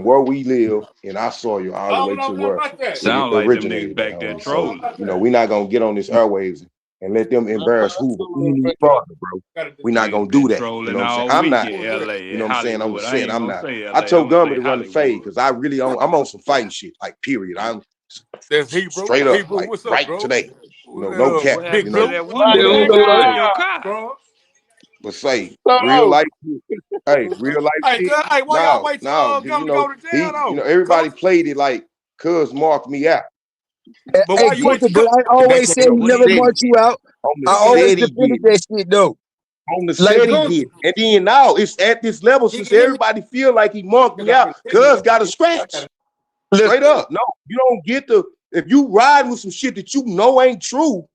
Speaker 3: where we live in our soil all the
Speaker 7: I
Speaker 3: way
Speaker 7: don't
Speaker 3: to
Speaker 7: know nothing
Speaker 3: where
Speaker 7: about that.
Speaker 3: it
Speaker 8: Sound like them niggas
Speaker 3: originated at
Speaker 8: back there
Speaker 3: home. So,
Speaker 8: trolling.
Speaker 3: you know, we're not gonna get on this airwaves and let them embarrass Hoover any further, bro. We're not
Speaker 8: Niggas
Speaker 3: gonna do
Speaker 8: been
Speaker 3: that. You know
Speaker 8: trolling
Speaker 3: what I'm saying?
Speaker 8: all
Speaker 3: I'm
Speaker 8: week
Speaker 3: not.
Speaker 8: in LA
Speaker 3: You
Speaker 8: and
Speaker 3: know what I'm saying? On the
Speaker 8: Hollywood. I
Speaker 3: set,
Speaker 8: ain't
Speaker 3: I'm
Speaker 8: gonna
Speaker 3: not.
Speaker 8: say
Speaker 3: I
Speaker 8: LA,
Speaker 3: told
Speaker 8: I'ma
Speaker 3: Gumby
Speaker 8: say
Speaker 3: to run the fade
Speaker 8: Hollywood.
Speaker 3: because I'm on some fighting shit, like period. I'm
Speaker 7: That's Hebrew.
Speaker 3: straight up,
Speaker 7: Hebrew,
Speaker 3: like
Speaker 7: what's up,
Speaker 3: right
Speaker 7: bro?
Speaker 3: today. You know, no cap.
Speaker 8: What
Speaker 7: Big
Speaker 3: You
Speaker 8: happened to
Speaker 3: know,
Speaker 7: Blue.
Speaker 8: that
Speaker 1: Nah,
Speaker 8: woman
Speaker 3: but
Speaker 8: with
Speaker 1: you
Speaker 8: that
Speaker 1: know
Speaker 8: car in
Speaker 1: that.
Speaker 8: your car?
Speaker 7: Bro.
Speaker 3: but say real
Speaker 1: Solo.
Speaker 3: life. Hey, real life
Speaker 7: Hey,
Speaker 3: shit.
Speaker 7: cuz, hey, why y'all
Speaker 3: No,
Speaker 7: wait till
Speaker 3: no,
Speaker 7: come
Speaker 3: you
Speaker 7: to go
Speaker 3: know,
Speaker 7: to jail though?
Speaker 3: everybody
Speaker 7: Cuz,
Speaker 3: played it like cuz marked me out.
Speaker 7: but
Speaker 4: Hey,
Speaker 7: why you
Speaker 3: But
Speaker 7: wait
Speaker 4: Kunta,
Speaker 7: till
Speaker 4: but
Speaker 7: come?
Speaker 4: I
Speaker 3: that's
Speaker 4: always
Speaker 3: on
Speaker 4: said he
Speaker 3: the
Speaker 8: What he
Speaker 4: never
Speaker 3: set
Speaker 8: do?
Speaker 3: he
Speaker 4: marked you
Speaker 3: did.
Speaker 4: out.
Speaker 3: On the
Speaker 4: I
Speaker 7: Cuz,
Speaker 4: always
Speaker 3: set he
Speaker 4: defended
Speaker 3: did.
Speaker 4: that shit though.
Speaker 3: On the
Speaker 4: Like,
Speaker 3: set he did. And then now it's at this level
Speaker 7: you
Speaker 3: since
Speaker 7: can hear me?
Speaker 3: everybody feel like he marked
Speaker 7: Cause
Speaker 3: me
Speaker 7: I
Speaker 3: out.
Speaker 7: finna tell you
Speaker 3: Cuz
Speaker 7: what.
Speaker 3: got a scratch.
Speaker 4: listen,
Speaker 3: Straight up. No, you don't get the if you ride with some shit that you know ain't true,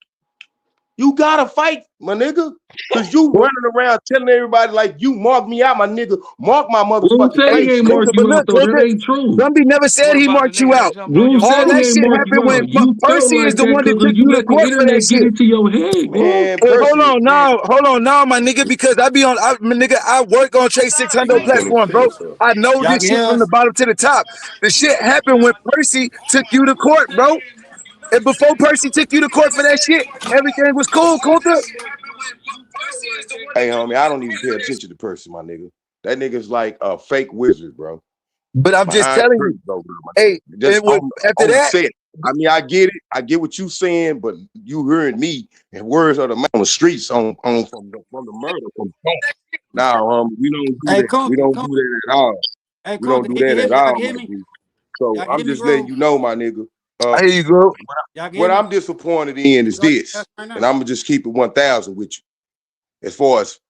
Speaker 3: you gotta fight, my nigga. Cause you
Speaker 4: well,
Speaker 3: running around telling everybody like you marked me out, my nigga. Mark my
Speaker 9: Who
Speaker 3: motherfucking
Speaker 9: said he
Speaker 3: face,
Speaker 9: ain't
Speaker 3: nigga.
Speaker 9: mark
Speaker 4: Kunta, but
Speaker 9: you out
Speaker 4: look,
Speaker 9: though? That
Speaker 4: Kunta,
Speaker 9: ain't true.
Speaker 4: Gumby never said
Speaker 8: What
Speaker 4: he
Speaker 8: about the
Speaker 4: marked you
Speaker 8: nigga that
Speaker 4: out.
Speaker 8: jumped on
Speaker 9: Who
Speaker 8: your
Speaker 9: said
Speaker 4: All
Speaker 9: he
Speaker 4: that
Speaker 8: car?
Speaker 9: ain't
Speaker 4: shit
Speaker 9: mark you
Speaker 4: happened when
Speaker 9: out? You felt
Speaker 4: Percy is
Speaker 9: like
Speaker 4: the
Speaker 9: that
Speaker 4: one that
Speaker 9: because
Speaker 4: took
Speaker 9: you
Speaker 4: you to
Speaker 9: let the
Speaker 4: court for that
Speaker 9: internet get
Speaker 4: shit.
Speaker 9: into your head, bro.
Speaker 3: Man,
Speaker 4: Hey,
Speaker 3: Percy, man.
Speaker 4: hold on now, my nigga, because nigga, I work on Trade 600
Speaker 3: Don't let him
Speaker 4: platform,
Speaker 3: say
Speaker 4: bro.
Speaker 3: so.
Speaker 4: I know
Speaker 7: Y'all
Speaker 4: this
Speaker 7: can
Speaker 4: shit
Speaker 7: hear
Speaker 4: from the
Speaker 7: us?
Speaker 4: bottom to the top. The shit happened when Percy took you to court, bro. And before Percy took you to court for that shit, everything was cool, Kunta.
Speaker 3: Hey, homie, I don't even pay attention to Percy, my nigga. That nigga's like a fake wizard, bro.
Speaker 4: But I'm just
Speaker 3: Behind the
Speaker 4: telling you,
Speaker 3: curtain, bro, my
Speaker 4: hey,
Speaker 3: nigga. Just
Speaker 4: and what after
Speaker 3: on the
Speaker 4: that,
Speaker 3: set. I mean, I get it. I get what you saying, but you hearing me and words of the mouth on the streets on from the murder. Now, we don't do
Speaker 7: Hey,
Speaker 3: that. We
Speaker 7: Kunta,
Speaker 3: don't do
Speaker 7: Kunta.
Speaker 3: that at all.
Speaker 7: Hey,
Speaker 3: We don't
Speaker 7: Kunta,
Speaker 3: do
Speaker 7: can you
Speaker 3: that
Speaker 7: hear
Speaker 3: at
Speaker 7: me? Y'all
Speaker 3: all,
Speaker 7: can hear
Speaker 3: my
Speaker 7: me?
Speaker 3: G. So
Speaker 7: Y'all can
Speaker 3: I'm
Speaker 7: hear me,
Speaker 3: just letting
Speaker 7: bro?
Speaker 3: you know, my nigga.
Speaker 4: I hear you, bro.
Speaker 7: Y'all can hear
Speaker 3: What
Speaker 7: me?
Speaker 3: I'm disappointed in is
Speaker 7: Y'all can hear
Speaker 3: this,
Speaker 7: us right
Speaker 3: and
Speaker 7: now?
Speaker 3: I'm gonna just keep it 1,000 with you. As far as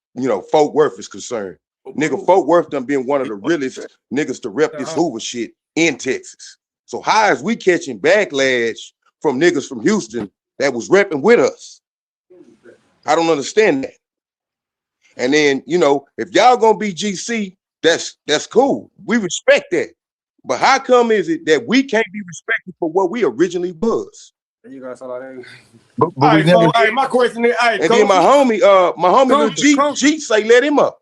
Speaker 8: Fort Worth is concerned. Nigga, Fort Worth done been one of the realest niggas to rep this Hoover shit in Texas. So how is we catching backlash from niggas from Houston that was repping with us? I don't understand that. And then, if y'all gonna be GC, that's cool. We respect that. But how come is it that we can't be respected for what we originally was?
Speaker 2: You guys saw that.
Speaker 4: But we never.
Speaker 7: Hey, my question is,
Speaker 8: and then my homie Lil G say let him up.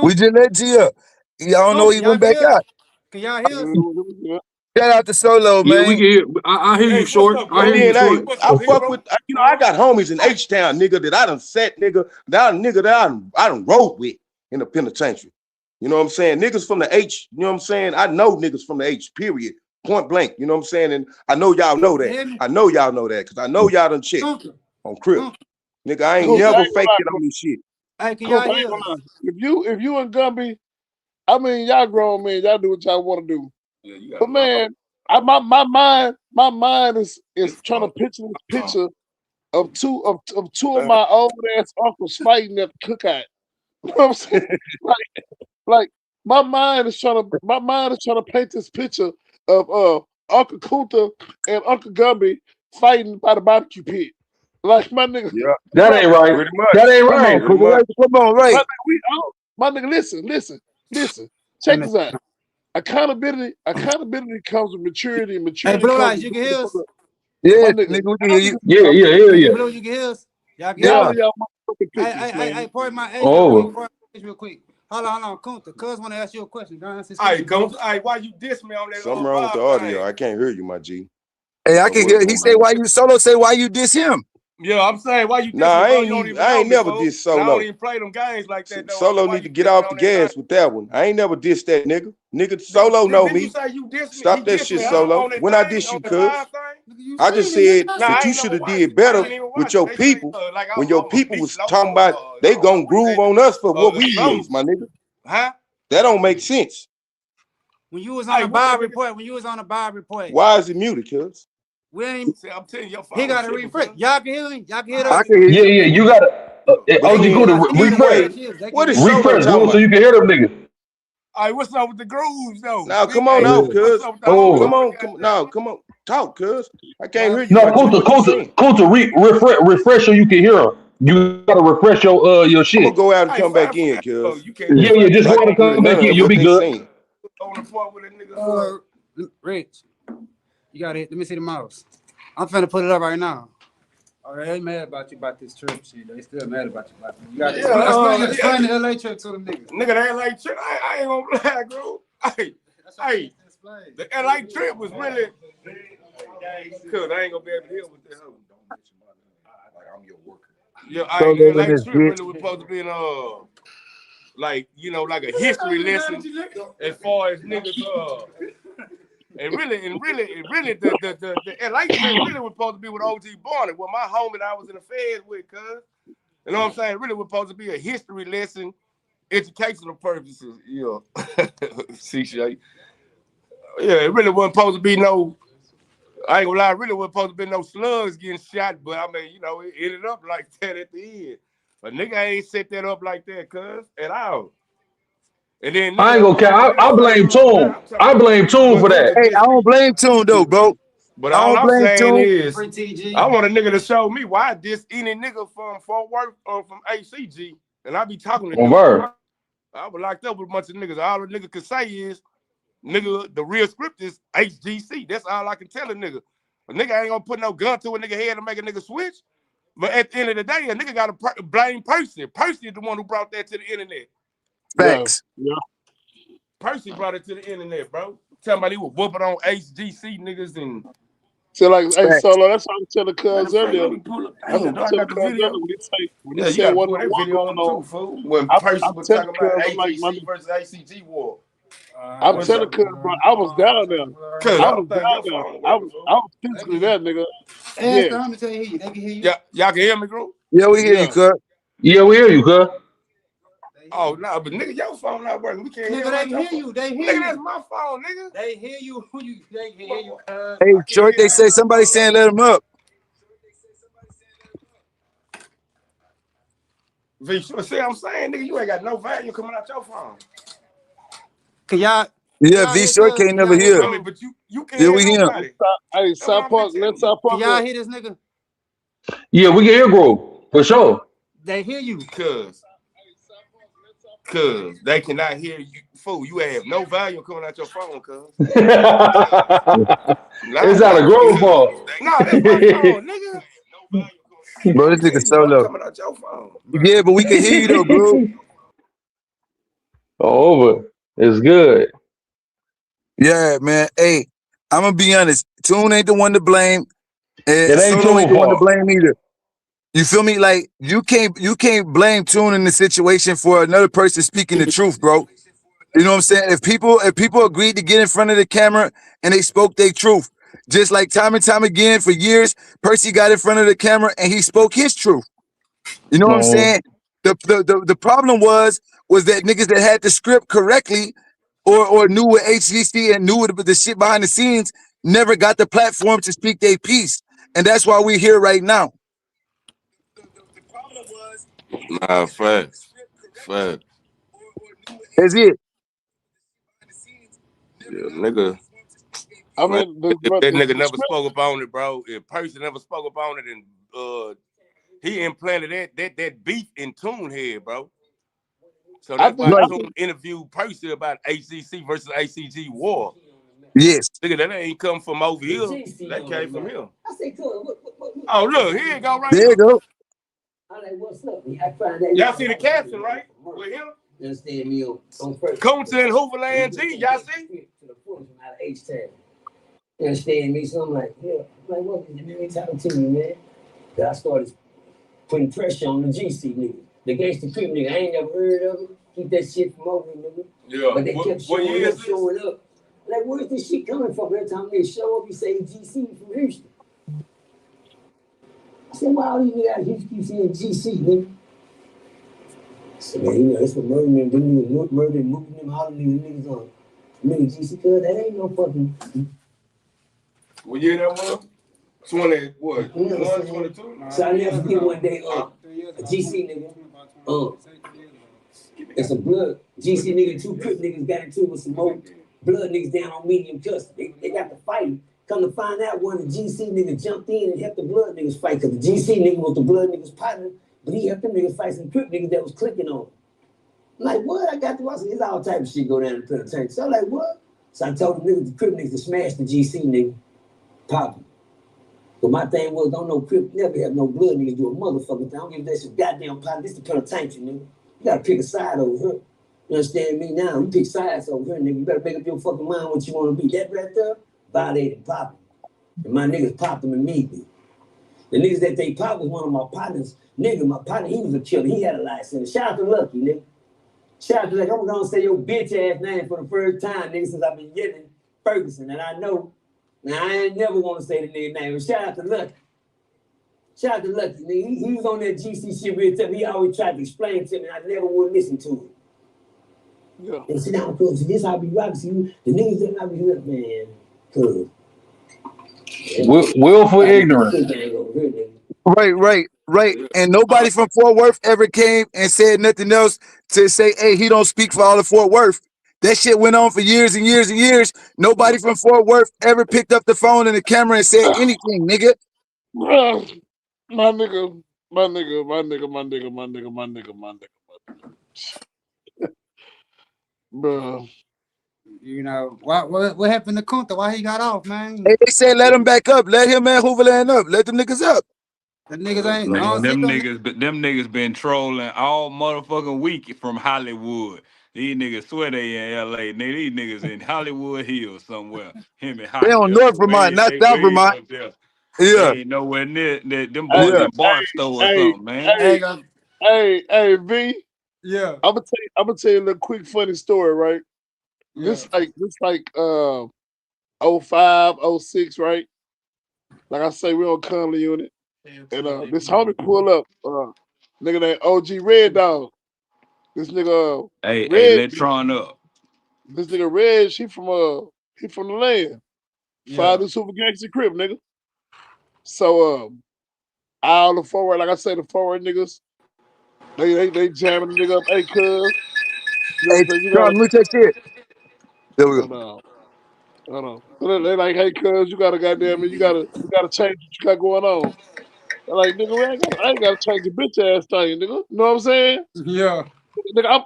Speaker 4: We just let G up. Y'all know he went back out.
Speaker 2: Can y'all hear us?
Speaker 4: Shout out to Solo, man.
Speaker 9: Yeah, we can hear. I hear you, Short. I hear you, Short.
Speaker 8: I fuck with, I got homies in H-Town, nigga, that I done set, nigga, that I done rode with in the penitentiary. You know what I'm saying? Niggas from the H, you know what I'm saying? I know niggas from the H, period. Point blank, you know what I'm saying? And I know y'all know that. I know y'all know that, because I know y'all done checked on Crip. Nigga, I ain't never faked it on this shit.
Speaker 2: Hey, can y'all hear us?
Speaker 1: If you and Gumby, I mean, y'all grown men, y'all do what y'all want to do. Yeah, but man, my mind is trying to picture this picture of two of my old ass uncles fighting at the cookout. You know what I'm saying? like my mind is trying to paint this picture of Uncle Kunta and Uncle Gumby fighting by the barbecue pit. Like my nigga,
Speaker 9: that ain't right. That ain't right.
Speaker 4: Come on, right.
Speaker 1: My nigga, listen. Check this out. Accountability comes with maturity, and maturity.
Speaker 2: Hey, Blue Lights, you can hear us?
Speaker 4: Yeah, nigga, we can hear you.
Speaker 9: Yeah.
Speaker 2: Blue, you can hear us? Y'all can
Speaker 1: hear
Speaker 2: us? Hey, pardon my age real quick. Hold on, Kunta. Cuz want to ask you a question.
Speaker 7: Hey, why you diss me on that?
Speaker 8: Something wrong with the audio. I can't hear you, my G.
Speaker 4: Hey, I can hear. He say why you Solo say why you diss him.
Speaker 7: Yeah, I'm saying why you diss me?
Speaker 8: I ain't never diss Solo.
Speaker 7: I don't even play them games like that. Though.
Speaker 8: Solo need to get off the gas with that one. I ain't never dissed that nigga. Nigga, Solo know me.
Speaker 7: You say you diss me?
Speaker 8: Stop that shit, Solo. When I diss you, cuz I just said that you should have did better with your people when your people was talking about they gonna groove on us for what we is, my nigga.
Speaker 7: Huh?
Speaker 8: That don't make sense.
Speaker 2: When you was on a Bob report,
Speaker 8: why is it muted, cuz?
Speaker 7: I'm telling you,
Speaker 2: he got to refresh. Y'all can hear him? Y'all can hear
Speaker 4: I
Speaker 2: us?
Speaker 4: can hear you.
Speaker 9: Yeah, you got to. OG Kunta, refresh.
Speaker 8: What is
Speaker 9: refresh, so you can hear them niggas.
Speaker 7: All right, what's up with the grooves, though?
Speaker 8: Now, come on out, cuz. Come on. Talk, cuz. I can't hear you.
Speaker 9: No, Kunta, refresh so you can hear them. You got to refresh your shit.
Speaker 8: I'm going to go out and come back in, cuz.
Speaker 9: Yeah, just go out and come back in. You'll be good.
Speaker 7: On the part with a nigga.
Speaker 2: Rich, you got it. Let me see the mouse. I'm finna put it up right now. All right, they mad about you about this trip shit. They still mad about you about this. You got to explain the LA trip to them niggas.
Speaker 7: Nigga, the LA trip, I ain't gonna lie, bro. Hey, the LA trip was really. Cause I ain't gonna be able to deal with that. Like I'm your worker. Yeah, the LA trip really was supposed to be in like like a history lesson as far as niggas and really, the LA trip really was supposed to be with OG Barnett, with my homie that I was in the feds with, cuz. You know what I'm saying? It really was supposed to be a history lesson, educational purposes, See, Shay. Yeah, it really wasn't supposed to be no, I ain't gonna lie, it really wasn't supposed to be no slugs getting shot, but I mean, it ended up like that at the end. But nigga ain't set that up like that, cuz, at all. And then
Speaker 9: I ain't gonna care. I blame Toon. I blame Toon for that.
Speaker 4: Hey, I don't blame Toon though, bro.
Speaker 7: But all I'm saying is, I want a nigga to show me why this any nigga from Fort Worth or from ACG, and I be talking to them. I was locked up with a bunch of niggas. All a nigga could say is, nigga, the real script is HGC. That's all I can tell a nigga. A nigga ain't gonna put no gun to a nigga head and make a nigga switch. But at the end of the day, a nigga gotta blame Percy. Percy is the one who brought that to the internet.
Speaker 4: Facts.
Speaker 1: Yeah.
Speaker 7: Percy brought it to the internet, bro. Tell me he was whooping on HGC niggas and.
Speaker 1: So like, hey, Solo, that's what I'm telling cuz earlier.
Speaker 7: That's what I got the video.
Speaker 1: When he said what the war going on,
Speaker 7: when Percy was talking about AGC versus ACG war.
Speaker 1: I'm telling cuz, bro, I was down there. I was physically there, nigga.
Speaker 2: Yeah. Tell you, they can hear you.
Speaker 7: Yeah, y'all can hear me, bro?
Speaker 4: Yeah, we hear you, cuz.
Speaker 9: Yeah, we hear you, cuz.
Speaker 7: Oh, no, but nigga, your phone not working. We can't
Speaker 2: hear you. They hear you.
Speaker 7: Nigga, that's my phone, nigga.
Speaker 2: They hear you. They can hear you.
Speaker 4: Hey, Short, they say somebody saying let him up.
Speaker 7: Vshort, see what I'm saying, nigga, you ain't got no value coming out your phone.
Speaker 2: Can y'all?
Speaker 4: Yeah,
Speaker 2: Y'all hear
Speaker 4: Vshort
Speaker 2: cuz?
Speaker 4: can't
Speaker 2: Can
Speaker 4: never
Speaker 2: y'all hear
Speaker 4: hear.
Speaker 7: I mean,
Speaker 2: cuz?
Speaker 7: but you can't
Speaker 4: Yeah,
Speaker 7: hear
Speaker 4: we hear.
Speaker 7: nobody.
Speaker 1: Hey,
Speaker 7: That's what
Speaker 1: South
Speaker 7: I'm
Speaker 1: Park,
Speaker 7: just
Speaker 1: let
Speaker 7: telling you.
Speaker 1: South
Speaker 2: Can
Speaker 1: Park
Speaker 2: y'all
Speaker 1: go.
Speaker 2: hear this nigga?
Speaker 9: Yeah, we can hear Grove for sure.
Speaker 2: They hear you.
Speaker 7: Cause they cannot hear you. Fool, you have no value coming out your phone, cuz. Nah,
Speaker 9: It's out of Grove fault.
Speaker 7: nah, that's my phone, nigga.
Speaker 4: Bro,
Speaker 7: I'm
Speaker 4: this nigga
Speaker 7: telling you, bro,
Speaker 4: solo.
Speaker 7: coming out your phone, bro.
Speaker 4: Yeah, but we can hear you though, bro.
Speaker 9: Over. It's good.
Speaker 4: Yeah, man. Hey, I'm gonna be honest. Tune ain't the one to blame, and
Speaker 9: It ain't
Speaker 4: Solo ain't
Speaker 9: Tune
Speaker 4: the one to
Speaker 9: fault.
Speaker 4: blame either. You feel me? Like you can't blame Tune in the situation for another person speaking the truth, bro. You know what I'm saying? If people agreed to get in front of the camera and they spoke their truth, just like time and time again for years, Percy got in front of the camera and he spoke his truth. You know what I'm
Speaker 9: Mhm.
Speaker 4: saying? The problem was that niggas that had the script correctly or knew what HGC and knew what the shit behind the scenes never got the platform to speak their piece. And that's why we're here right now. The problem was
Speaker 7: Nah, facts.
Speaker 4: that's it.
Speaker 7: Yeah, nigga.
Speaker 1: I
Speaker 7: Man,
Speaker 1: mean,
Speaker 7: if that nigga
Speaker 1: the
Speaker 7: never
Speaker 1: script.
Speaker 7: spoke up on it, bro, if Percy never spoke up on it, and he implanted that beef in Tune head, bro. So
Speaker 1: I
Speaker 7: that's
Speaker 1: think
Speaker 7: why
Speaker 1: I
Speaker 4: Right.
Speaker 7: Tune
Speaker 1: think
Speaker 7: interviewed Percy about ACC versus ACG war.
Speaker 4: Yes.
Speaker 7: Nigga, that ain't come from over here. That came from him. Oh, look, here you go right
Speaker 4: There
Speaker 7: here.
Speaker 4: you go.
Speaker 7: Y'all see the caption, right? With him? Kunta and Hooverland G, y'all see?
Speaker 3: You understand me? So I'm like, yeah. I'm like, what? You ain't talking to me, man. Then I started putting pressure on the GC nigga. The gangster crip nigga. I ain't never heard of him. Keep that shit from over, nigga.
Speaker 7: Yeah.
Speaker 3: But they kept showing up. Like, where's this shit coming from? Every time they show up, he say GC from Houston. I said, why all these niggas out of Houston keep saying GC, nigga? I said, man, you know, it's for murdering them niggas, murdering, moving them, all these niggas on. Nigga GC, cuz that ain't no fucking.
Speaker 7: What year that was? 20, what?
Speaker 3: You know what I'm
Speaker 7: 22?
Speaker 3: So I never forget one day, a GC nigga, and some blood. GC nigga, two crip niggas got into it with some more blood niggas down on medium custody. They got to fight. Come to find out, one of the GC niggas jumped in and helped the blood niggas fight. Cause the GC nigga was the blood niggas partner, but he helped them niggas fight some crip niggas that was clicking on him. I'm like, what? I got to watch this all type of shit go down in the penitentiary. So I'm like, what? So I told the niggas, the crip niggas to smash the GC nigga, pop him. But my thing was, don't no crip never have no blood niggas do a motherfucking thing. I don't give that shit goddamn pot. This the penitentiary, nigga. You gotta pick a side over here. You understand me now? You pick sides over here, nigga. You better make up your fucking mind what you wanna be. That right there, violated popping. And my niggas popped them immediately. The niggas that they popped was one of my partners. Nigga, my partner, he was a killer. He had a license. Shout out to Lucky, nigga. Shout out to Lucky. I'm gonna say your bitch ass name for the first time, nigga, since I've been yelling Ferguson. And I know, now I ain't never wanna say the nigga name, but shout out to Lucky. Shout out to Lucky, nigga. He was on that GC shit real tough. He always tried to explain to me, and I never would listen to him.
Speaker 1: yeah.
Speaker 3: And sit down, cuz. This how I be rocking. See, the niggas that I be like, man, cuz.
Speaker 9: Willful ignorance.
Speaker 4: Right. And nobody from Fort Worth ever came and said nothing else to say, hey, he don't speak for all of Fort Worth. That shit went on for years and years and years. Nobody from Fort Worth ever picked up the phone and the camera and said anything, nigga.
Speaker 1: Bruh, my nigga, my nigga, my nigga, my nigga, my nigga, my nigga, my nigga, bruh.
Speaker 2: You know what happened to Kunta? Why he got off, man?
Speaker 4: Hey, they said let him back up. Let him and Hooverland up. Let them niggas up.
Speaker 2: The niggas ain't. I
Speaker 6: Man,
Speaker 2: don't see them.
Speaker 6: them niggas been trolling all motherfucking week from Hollywood. These niggas swear they in LA. These niggas in Hollywood Hills somewhere. Him and
Speaker 4: They
Speaker 6: Hot
Speaker 4: on
Speaker 6: Left
Speaker 4: North Vermont, not
Speaker 6: they
Speaker 4: South
Speaker 6: way
Speaker 4: Vermont.
Speaker 6: up there.
Speaker 4: Yeah,
Speaker 6: They ain't nowhere near that. Them
Speaker 1: Hey,
Speaker 6: boys
Speaker 4: yeah.
Speaker 6: in Barstow or
Speaker 1: hey,
Speaker 6: something, man.
Speaker 1: hey,
Speaker 2: Hey,
Speaker 1: hey, V.
Speaker 2: yeah,
Speaker 1: I'm gonna tell you a little quick funny story, right?
Speaker 2: yeah,
Speaker 1: This like oh 05, oh 06, right? Like I say, we on Conley unit. And this homie pull up, nigga named OG Red Dog. This nigga
Speaker 6: Hey,
Speaker 1: Red,
Speaker 6: let Tron up.
Speaker 1: this nigga Red, he from the land.
Speaker 2: yeah.
Speaker 1: Five the super gangster crib, nigga. So all the forward, like I say, the forward niggas, They jamming the nigga up. Hey, cuz, you know what
Speaker 4: Hey,
Speaker 1: I'm saying? You
Speaker 4: Charles,
Speaker 1: gotta
Speaker 4: look at shit. There we go.
Speaker 1: hold on. Hold on. So they like, hey, cuz, you gotta goddamn it, you gotta change what you got going on. They're like, nigga, I ain't gotta change your bitch ass thing, nigga. You know what I'm saying?
Speaker 2: Yeah.
Speaker 1: Nigga,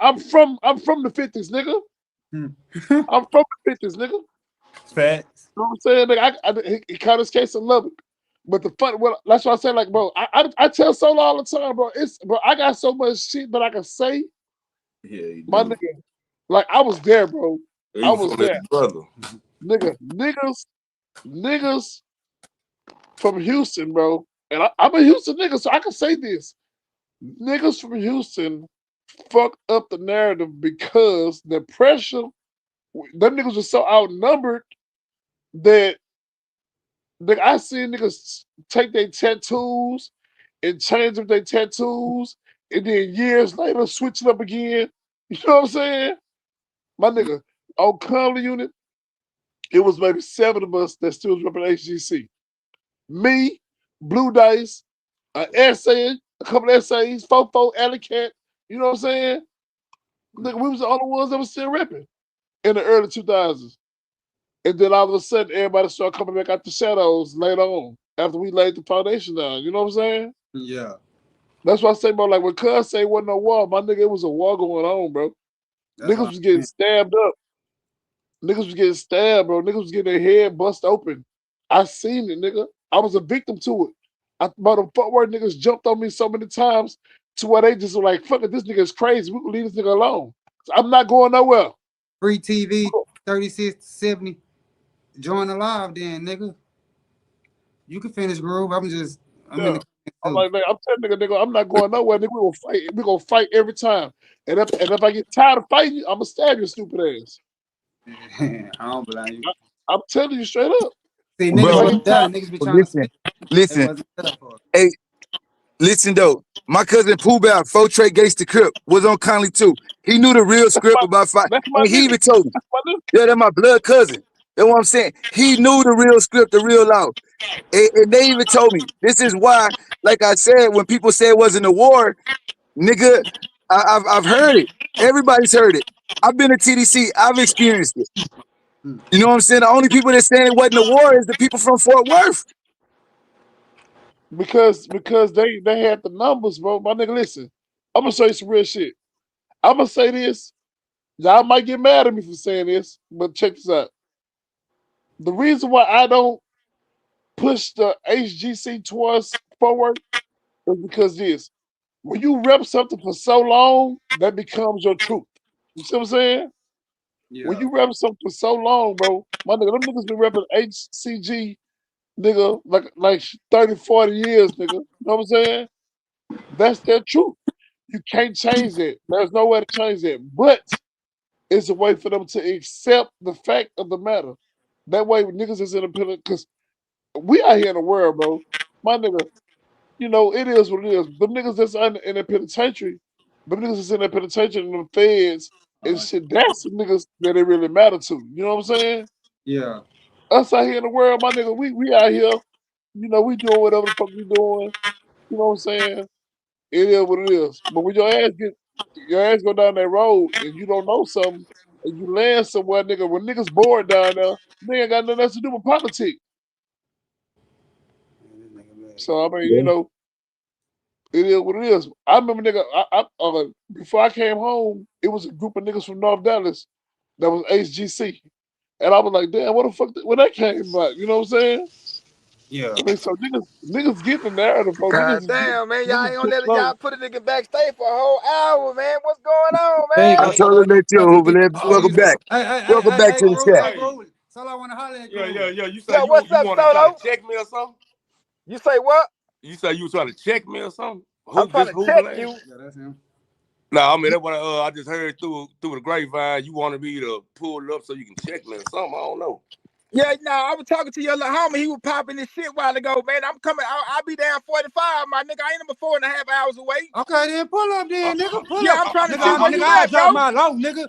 Speaker 1: I'm from the 50s, nigga. I'm from the 50s, nigga.
Speaker 2: Facts.
Speaker 1: You know what I'm saying? Nigga, he caught his case and love it. But the fun, well, that's why I say, like, bro, I tell Solo all the time, bro. Bro, I got so much shit that I can say,
Speaker 7: Yeah, you
Speaker 1: my
Speaker 7: do.
Speaker 1: nigga. Like, I was there, bro. I
Speaker 7: You
Speaker 1: was
Speaker 7: from his
Speaker 1: there,
Speaker 7: brother.
Speaker 1: niggas from Houston, bro. And I'm a Houston nigga, so I can say this. Niggas from Houston fucked up the narrative because the pressure, them niggas were so outnumbered that I see niggas take their tattoos and change up their tattoos, and then years later switch it up again. You know what I'm saying? My nigga, on Comedy Unit, it was maybe 7 of us that still was repping HGC. Me, Blue Dice, an essay, a couple essays, Fofo, Alley Cat. You know what I'm saying? Nigga, we was the only ones that was still repping in the early 2000s. And then all of a sudden, everybody started coming back out the shadows later on after we laid the foundation down. You know what I'm saying?
Speaker 2: Yeah.
Speaker 1: That's why I say, bro, like when Cuz say it wasn't no war, my nigga, it was a war going on, bro.
Speaker 2: That's
Speaker 1: Niggas
Speaker 2: what
Speaker 1: was getting stabbed up. Niggas was getting stabbed, bro. Niggas was getting their head bust open. I seen it, nigga. I was a victim to it. About the footwork niggas jumped on me so many times to where they just were like, fuck it, this nigga is crazy. We can leave this nigga alone. So I'm not going nowhere.
Speaker 2: Free TV 36 to 70. Join the live then, nigga. You can finish, Groove. I'm in
Speaker 1: Yeah.
Speaker 2: the
Speaker 1: I'm
Speaker 2: too.
Speaker 1: like, I'm telling nigga, I'm not going nowhere. Nigga, we gonna fight. We gonna fight every time. And if I get tired of fighting you, I'm gonna stab your stupid ass.
Speaker 2: I don't blame you.
Speaker 1: I'm telling you straight up.
Speaker 2: See,
Speaker 1: If
Speaker 2: niggas
Speaker 1: I
Speaker 4: Bro,
Speaker 1: get
Speaker 2: wasn't there.
Speaker 1: tired,
Speaker 2: Niggas be trying to
Speaker 4: listen,
Speaker 2: spit. They
Speaker 4: listen.
Speaker 2: wasn't there for it.
Speaker 4: Hey, listen though. My cousin Pooh Bear, Trey Gates the Crip, was on Conley too. He knew the real
Speaker 1: that's
Speaker 4: script about fight.
Speaker 1: my
Speaker 4: And he
Speaker 1: nigga.
Speaker 4: even told me,
Speaker 1: That's my nigga.
Speaker 4: yeah, that's my blood cousin. That's what I'm saying. He knew the real script, the real law. And they even told me, this is why, like I said, when people say it wasn't a war, nigga, I've heard it. Everybody's heard it. I've been to TDC. I've experienced it. You know what I'm saying? The only people that saying it wasn't a war is the people from Fort Worth.
Speaker 1: Because they had the numbers, bro. My nigga, listen. I'm gonna show you some real shit. I'm gonna say this. Y'all might get mad at me for saying this, but check this out. The reason why I don't push the HGC towards forward is because this. When you rep something for so long, that becomes your truth. You see what I'm saying? When
Speaker 2: Yeah.
Speaker 1: you rep something for so long, bro, my nigga, them niggas been repping HCG, nigga, like 30, 40 years, nigga. You know what I'm saying? That's their truth. You can't change it. There's no way to change it. But it's a way for them to accept the fact of the matter. That way, niggas is independent because we out here in the world, bro. My nigga, you know, it is what it is. The niggas that's in the penitentiary, the niggas that's in the penitentiary and the feds and shit, that's the niggas that it really matter to. You know what I'm saying?
Speaker 2: Yeah.
Speaker 1: Us out here in the world, my nigga, we out here, you know, we doing whatever the fuck we doing. You know what I'm saying? It is what it is. But when your ass go down that road and you don't know something and you land somewhere, nigga, when niggas bored down there, they ain't got nothing else to do with politics. So I mean, you know, it is what it is. I remember, nigga, before I came home, it was a group of niggas from North Dallas that was HGC, and I was like, damn, what the fuck? Where that came about? You know what I'm saying?
Speaker 2: Yeah.
Speaker 1: I mean, so niggas get the narrative, bro.
Speaker 5: God damn, man, y'all
Speaker 1: Niggas
Speaker 5: ain't gonna
Speaker 1: get
Speaker 5: let
Speaker 1: slow.
Speaker 5: y'all put a nigga backstage for a whole hour, man. What's going on,
Speaker 2: There you
Speaker 4: I
Speaker 5: man?
Speaker 2: go,
Speaker 4: told
Speaker 2: Solo.
Speaker 4: them that too,
Speaker 2: Let me
Speaker 4: Hoover.
Speaker 2: get this for
Speaker 4: Welcome
Speaker 2: you.
Speaker 4: back. Welcome back
Speaker 2: Hey,
Speaker 4: to the
Speaker 2: Groove.
Speaker 4: chat.
Speaker 2: Hey, Groove. Solo, I want to holler at Groove.
Speaker 7: Yeah. You say
Speaker 5: Yo, what's
Speaker 7: you
Speaker 5: up,
Speaker 7: want to try
Speaker 5: Solo?
Speaker 7: to check me or something?
Speaker 5: You say what?
Speaker 7: You say you trying to check me or something?
Speaker 5: I'm
Speaker 7: Who
Speaker 5: trying
Speaker 7: this
Speaker 5: to
Speaker 7: Hoover
Speaker 5: check
Speaker 7: name?
Speaker 5: you.
Speaker 2: Yeah, that's him.
Speaker 7: No, I mean that's what I just heard through the grapevine. You wanted me to pull it up so you can check me or something. I don't know.
Speaker 5: Yeah, nah, I was talking to your little homie. He was popping this shit a while ago, man. I'm coming. I'll be down 45, my nigga. I ain't number 4.5 hours away.
Speaker 2: Okay, then pull up then, nigga. Pull
Speaker 5: Yeah,
Speaker 2: up.
Speaker 5: I'm trying to see
Speaker 2: Nigga,
Speaker 5: where
Speaker 2: nigga,
Speaker 5: you
Speaker 2: I
Speaker 5: at,
Speaker 2: drop
Speaker 5: bro.
Speaker 2: my low, nigga.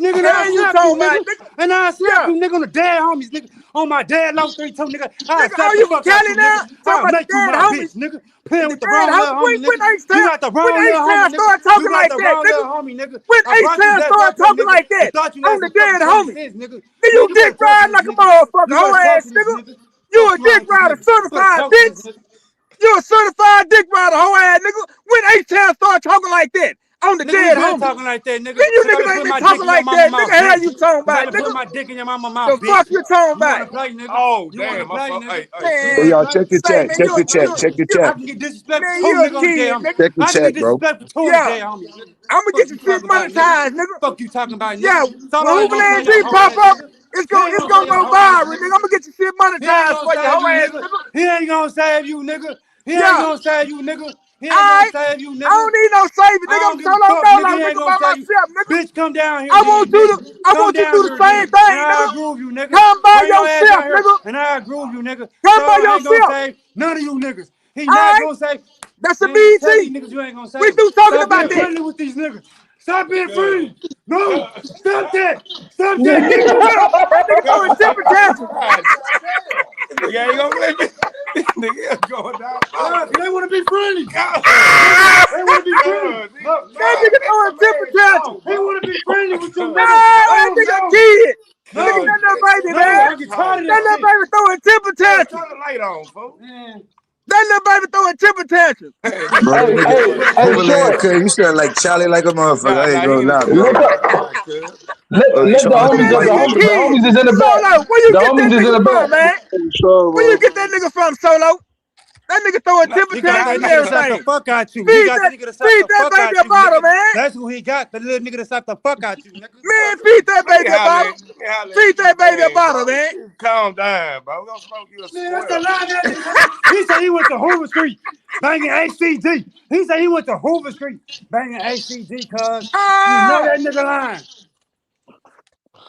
Speaker 2: nigga, and I
Speaker 3: Hell you
Speaker 2: slap you,
Speaker 3: talking about,
Speaker 2: nigga.
Speaker 3: nigga?
Speaker 2: And I slap
Speaker 3: Yeah.
Speaker 2: you, nigga, on the dead homies, nigga. On my dead low 32, nigga. I
Speaker 3: Nigga,
Speaker 2: slap
Speaker 3: are
Speaker 2: the
Speaker 3: you
Speaker 2: fuck
Speaker 3: from
Speaker 2: out
Speaker 3: Cali
Speaker 2: you,
Speaker 3: now?
Speaker 2: nigga.
Speaker 3: Talking
Speaker 2: I
Speaker 3: about the
Speaker 2: make you
Speaker 3: dead
Speaker 2: my
Speaker 3: homies.
Speaker 2: bitch, nigga. Playing
Speaker 3: The
Speaker 2: with the
Speaker 3: dead
Speaker 2: wrong little
Speaker 3: homies.
Speaker 2: homie,
Speaker 3: When
Speaker 2: nigga. You
Speaker 3: H-Town,
Speaker 2: got the
Speaker 3: when
Speaker 2: wrong little homie,
Speaker 3: H-Town
Speaker 2: nigga.
Speaker 3: start
Speaker 2: You
Speaker 3: talking
Speaker 2: got
Speaker 3: like
Speaker 2: the
Speaker 3: that,
Speaker 2: wrong
Speaker 3: nigga.
Speaker 2: little homie, nigga.
Speaker 3: When
Speaker 2: I brought you
Speaker 3: H-Town
Speaker 2: back
Speaker 3: start
Speaker 2: up here,
Speaker 3: talking
Speaker 2: nigga,
Speaker 3: like that
Speaker 2: and thought you
Speaker 3: on
Speaker 2: had
Speaker 3: the
Speaker 2: some fucking
Speaker 3: dead
Speaker 2: common
Speaker 3: homie.
Speaker 2: sense, nigga.
Speaker 3: Then
Speaker 2: Man,
Speaker 3: you
Speaker 2: you
Speaker 3: dick
Speaker 2: better talk to
Speaker 3: ride
Speaker 2: this
Speaker 3: like a
Speaker 2: nigga.
Speaker 3: motherfucker,
Speaker 2: You
Speaker 3: hoe
Speaker 2: better talk
Speaker 3: ass
Speaker 2: to this
Speaker 3: nigga.
Speaker 2: nigga.
Speaker 4: You a dick rider, certified bitch. You a certified dick rider, hoe ass nigga. When H-Town start talking like that on the
Speaker 2: Nigga,
Speaker 4: dead
Speaker 2: we been
Speaker 4: homie.
Speaker 2: talking like that, nigga.
Speaker 4: Then you
Speaker 2: Cause I
Speaker 4: niggas
Speaker 2: been
Speaker 4: ain't
Speaker 2: putting
Speaker 4: been
Speaker 2: my dick
Speaker 4: talking
Speaker 2: in your
Speaker 4: like
Speaker 2: mama
Speaker 4: that.
Speaker 2: mouth,
Speaker 4: Nigga, hell
Speaker 2: bitch.
Speaker 4: you talking
Speaker 2: Cause I
Speaker 4: about,
Speaker 2: been
Speaker 4: nigga?
Speaker 2: putting my dick in your mama mouth,
Speaker 4: The
Speaker 2: bitch.
Speaker 4: fuck you talking
Speaker 2: You wanna
Speaker 4: about?
Speaker 2: play, nigga?
Speaker 7: Oh,
Speaker 2: You wanna
Speaker 7: damn.
Speaker 2: play, nigga?
Speaker 7: Hey,
Speaker 2: You
Speaker 4: Man, Hey,
Speaker 2: wanna
Speaker 4: y'all,
Speaker 2: play?
Speaker 4: check the
Speaker 2: You
Speaker 4: chat.
Speaker 2: wanna
Speaker 4: Check the chat.
Speaker 2: play?
Speaker 4: Check the
Speaker 2: I
Speaker 4: chat.
Speaker 2: can get disrespectful
Speaker 4: Man,
Speaker 2: two
Speaker 4: you a
Speaker 2: niggas on the
Speaker 4: kid,
Speaker 2: jail, homie.
Speaker 4: nigga. Check the
Speaker 2: I can
Speaker 4: chat,
Speaker 2: get
Speaker 4: bro.
Speaker 2: disrespectful two on the
Speaker 4: Yeah,
Speaker 2: jail, homie.
Speaker 4: I'm gonna
Speaker 2: Fuck
Speaker 4: get
Speaker 2: you
Speaker 4: your shit
Speaker 2: talking about, nigga?
Speaker 4: monetized, nigga.
Speaker 2: Fuck you talking about,
Speaker 4: Yeah,
Speaker 2: nigga?
Speaker 4: when
Speaker 2: Solo ain't gonna say
Speaker 4: Hooverland
Speaker 2: your
Speaker 4: G
Speaker 2: hoe
Speaker 4: pop
Speaker 2: ass,
Speaker 4: up,
Speaker 2: nigga.
Speaker 4: it's
Speaker 2: He ain't gonna say
Speaker 4: gonna
Speaker 2: your
Speaker 4: go
Speaker 2: hoe ass,
Speaker 4: viral, nigga.
Speaker 2: nigga.
Speaker 4: I'm gonna get your shit
Speaker 2: He ain't
Speaker 4: monetized
Speaker 2: gonna
Speaker 4: for your
Speaker 2: save
Speaker 4: hoe
Speaker 2: you,
Speaker 4: ass,
Speaker 2: nigga.
Speaker 4: nigga.
Speaker 2: He ain't gonna save you, nigga. He ain't
Speaker 4: Yeah,
Speaker 2: gonna save you, nigga. He ain't gonna
Speaker 4: alright.
Speaker 2: save you,
Speaker 4: I
Speaker 2: nigga.
Speaker 4: don't need no saving,
Speaker 2: I
Speaker 4: nigga. I'm
Speaker 2: don't give a
Speaker 4: solo
Speaker 2: fuck, nigga.
Speaker 4: dolo,
Speaker 2: He ain't
Speaker 4: nigga,
Speaker 2: gonna
Speaker 4: by
Speaker 2: save you.
Speaker 4: myself, nigga.
Speaker 2: Bitch, come down here
Speaker 4: I
Speaker 2: then,
Speaker 4: want you
Speaker 2: bitch.
Speaker 4: to, I
Speaker 2: Come
Speaker 4: want you to do
Speaker 2: down
Speaker 4: the
Speaker 2: here
Speaker 4: same
Speaker 2: then. And
Speaker 4: thing,
Speaker 2: I'll
Speaker 4: nigga.
Speaker 2: groove you, nigga.
Speaker 4: Come by
Speaker 2: Bring your ass
Speaker 4: yourself,
Speaker 2: down here
Speaker 4: nigga.
Speaker 2: and I'll groove you, nigga.
Speaker 4: Come by
Speaker 2: Solo ain't gonna
Speaker 4: yourself.
Speaker 2: save none of you niggas. He not
Speaker 4: Alright,
Speaker 2: gonna save.
Speaker 4: that's a
Speaker 2: Man, tell these
Speaker 4: BT.
Speaker 2: niggas you ain't gonna
Speaker 4: We
Speaker 2: save them.
Speaker 4: through talking
Speaker 2: Stop
Speaker 4: about
Speaker 2: being
Speaker 4: that.
Speaker 2: friendly with these niggas. Stop being friendly. No, stop that. Stop that, nigga.
Speaker 4: Look, that nigga throwing temper tantrums.
Speaker 7: God damn. Yeah, ain't gonna let me. Nigga going down.
Speaker 2: They wanna be friendly.
Speaker 7: God.
Speaker 2: They wanna be friendly. Look,
Speaker 4: That
Speaker 7: God,
Speaker 4: nigga
Speaker 7: let
Speaker 4: throwing
Speaker 7: the
Speaker 4: temper
Speaker 7: man
Speaker 4: tantrums.
Speaker 7: talk,
Speaker 2: they
Speaker 7: bro.
Speaker 2: wanna be friendly with you
Speaker 4: Nah,
Speaker 2: niggas.
Speaker 4: that
Speaker 2: Oh
Speaker 4: nigga a
Speaker 2: no.
Speaker 4: kid. Look at
Speaker 2: No,
Speaker 4: that little baby,
Speaker 2: no,
Speaker 4: man.
Speaker 2: I get tired of
Speaker 4: That
Speaker 2: that
Speaker 4: little
Speaker 2: shit.
Speaker 4: baby throwing temper
Speaker 7: Turn
Speaker 4: tantrums.
Speaker 7: the light on, folks.
Speaker 2: Man.
Speaker 4: That little baby throwing temper tantrums. Bro, that
Speaker 9: Hey,
Speaker 4: nigga
Speaker 9: hey, hey,
Speaker 4: Hooverland,
Speaker 9: short.
Speaker 4: cuz you sound like Charlie like a motherfucker.
Speaker 7: Nah,
Speaker 4: I ain't
Speaker 7: he
Speaker 4: gonna
Speaker 7: ain't as
Speaker 4: lie,
Speaker 7: smooth
Speaker 9: Let
Speaker 4: bro.
Speaker 7: as
Speaker 9: the
Speaker 7: I thought, cuz.
Speaker 9: let the
Speaker 4: Charlie,
Speaker 9: homies
Speaker 4: that
Speaker 9: the
Speaker 4: nigga a
Speaker 9: homies the
Speaker 4: kid.
Speaker 9: homies is in the back.
Speaker 4: Solo, where you
Speaker 9: The
Speaker 4: get that
Speaker 9: homies is in
Speaker 4: nigga
Speaker 9: the back.
Speaker 4: from, man? Where you get that nigga from, Solo? That nigga throwing
Speaker 7: Nah,
Speaker 4: temper
Speaker 2: He got
Speaker 7: nah,
Speaker 2: that
Speaker 4: tantrums and
Speaker 7: nah,
Speaker 2: nigga to
Speaker 7: nah.
Speaker 2: slap the
Speaker 4: everything.
Speaker 2: fuck out you. He got the nigga to slap
Speaker 4: Feed
Speaker 2: the
Speaker 4: that
Speaker 2: fuck
Speaker 4: baby
Speaker 2: out
Speaker 4: a
Speaker 2: you,
Speaker 4: bottle,
Speaker 2: nigga.
Speaker 4: man.
Speaker 2: That's who he got. The little nigga to slap the fuck out you, nigga.
Speaker 4: Man, feed that
Speaker 7: Let me
Speaker 4: baby a
Speaker 7: holler
Speaker 4: bottle.
Speaker 7: at, let me holler at
Speaker 4: Feed
Speaker 7: this
Speaker 4: that baby a
Speaker 7: man,
Speaker 4: bottle,
Speaker 7: bro.
Speaker 4: man.
Speaker 7: Calm down, bro. We're gonna smoke you a
Speaker 2: Man, that's a
Speaker 7: square.
Speaker 2: lie. That nigga. He said he went to Hoover Street banging HCG. He said he went to Hoover Street banging HCG, cuz. You know
Speaker 4: Ah,
Speaker 2: that nigga lying.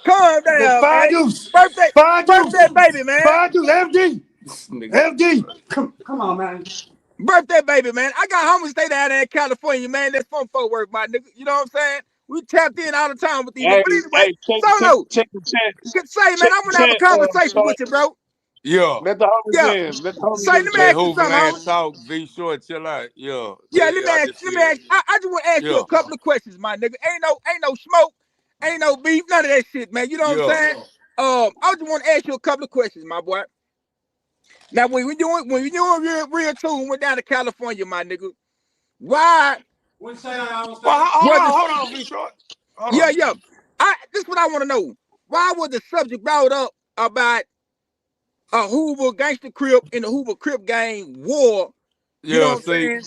Speaker 4: calm
Speaker 2: That's
Speaker 4: down, man.
Speaker 2: five deuce.
Speaker 4: Birthday,
Speaker 2: Five deuce.
Speaker 4: birthday baby, man.
Speaker 2: Five deuce. FD.
Speaker 7: Nigga.
Speaker 2: FD. Come on, man.
Speaker 4: Birthday baby, man. I got homies stay down there in California, man. That's fun folk work, my nigga. You know what I'm saying? We tapped in all the time with these niggas.
Speaker 1: Hey,
Speaker 4: But anyway,
Speaker 1: hey,
Speaker 4: Solo,
Speaker 1: check the chat.
Speaker 4: can say, man,
Speaker 1: Check
Speaker 4: I
Speaker 1: the
Speaker 4: want to have a
Speaker 1: chat.
Speaker 4: conversation
Speaker 1: So
Speaker 4: with you, bro.
Speaker 7: Yeah.
Speaker 1: let the homies
Speaker 4: Yeah.
Speaker 1: in. Let the homies
Speaker 4: Say, let
Speaker 1: in the
Speaker 4: me
Speaker 7: Let
Speaker 1: chat.
Speaker 4: ask you something,
Speaker 7: Hooverland
Speaker 4: homie.
Speaker 7: talk. Vshort, chill out. Yeah.
Speaker 4: Yeah, let me
Speaker 7: I
Speaker 4: ask,
Speaker 7: just
Speaker 4: let
Speaker 7: see
Speaker 4: me
Speaker 7: it.
Speaker 4: ask. I just want to ask you
Speaker 7: Yeah.
Speaker 4: a couple of questions, my nigga. Ain't no smoke, ain't no beef, none of that shit, man. You know what I'm
Speaker 7: Yeah.
Speaker 4: saying? I just want to ask you a couple of questions, my boy. Now, when we doing real tune, went down to California, my nigga. Why
Speaker 2: What say I was
Speaker 7: Well,
Speaker 2: saying?
Speaker 7: hold on, Vshort. Hold
Speaker 4: Yeah,
Speaker 7: on.
Speaker 4: yeah. This is what I want to know. Why was the subject brought up about a Hoover gangster crip in the Hoover Crip gang war? You know
Speaker 7: Yeah,
Speaker 4: what I'm
Speaker 7: see.
Speaker 4: saying?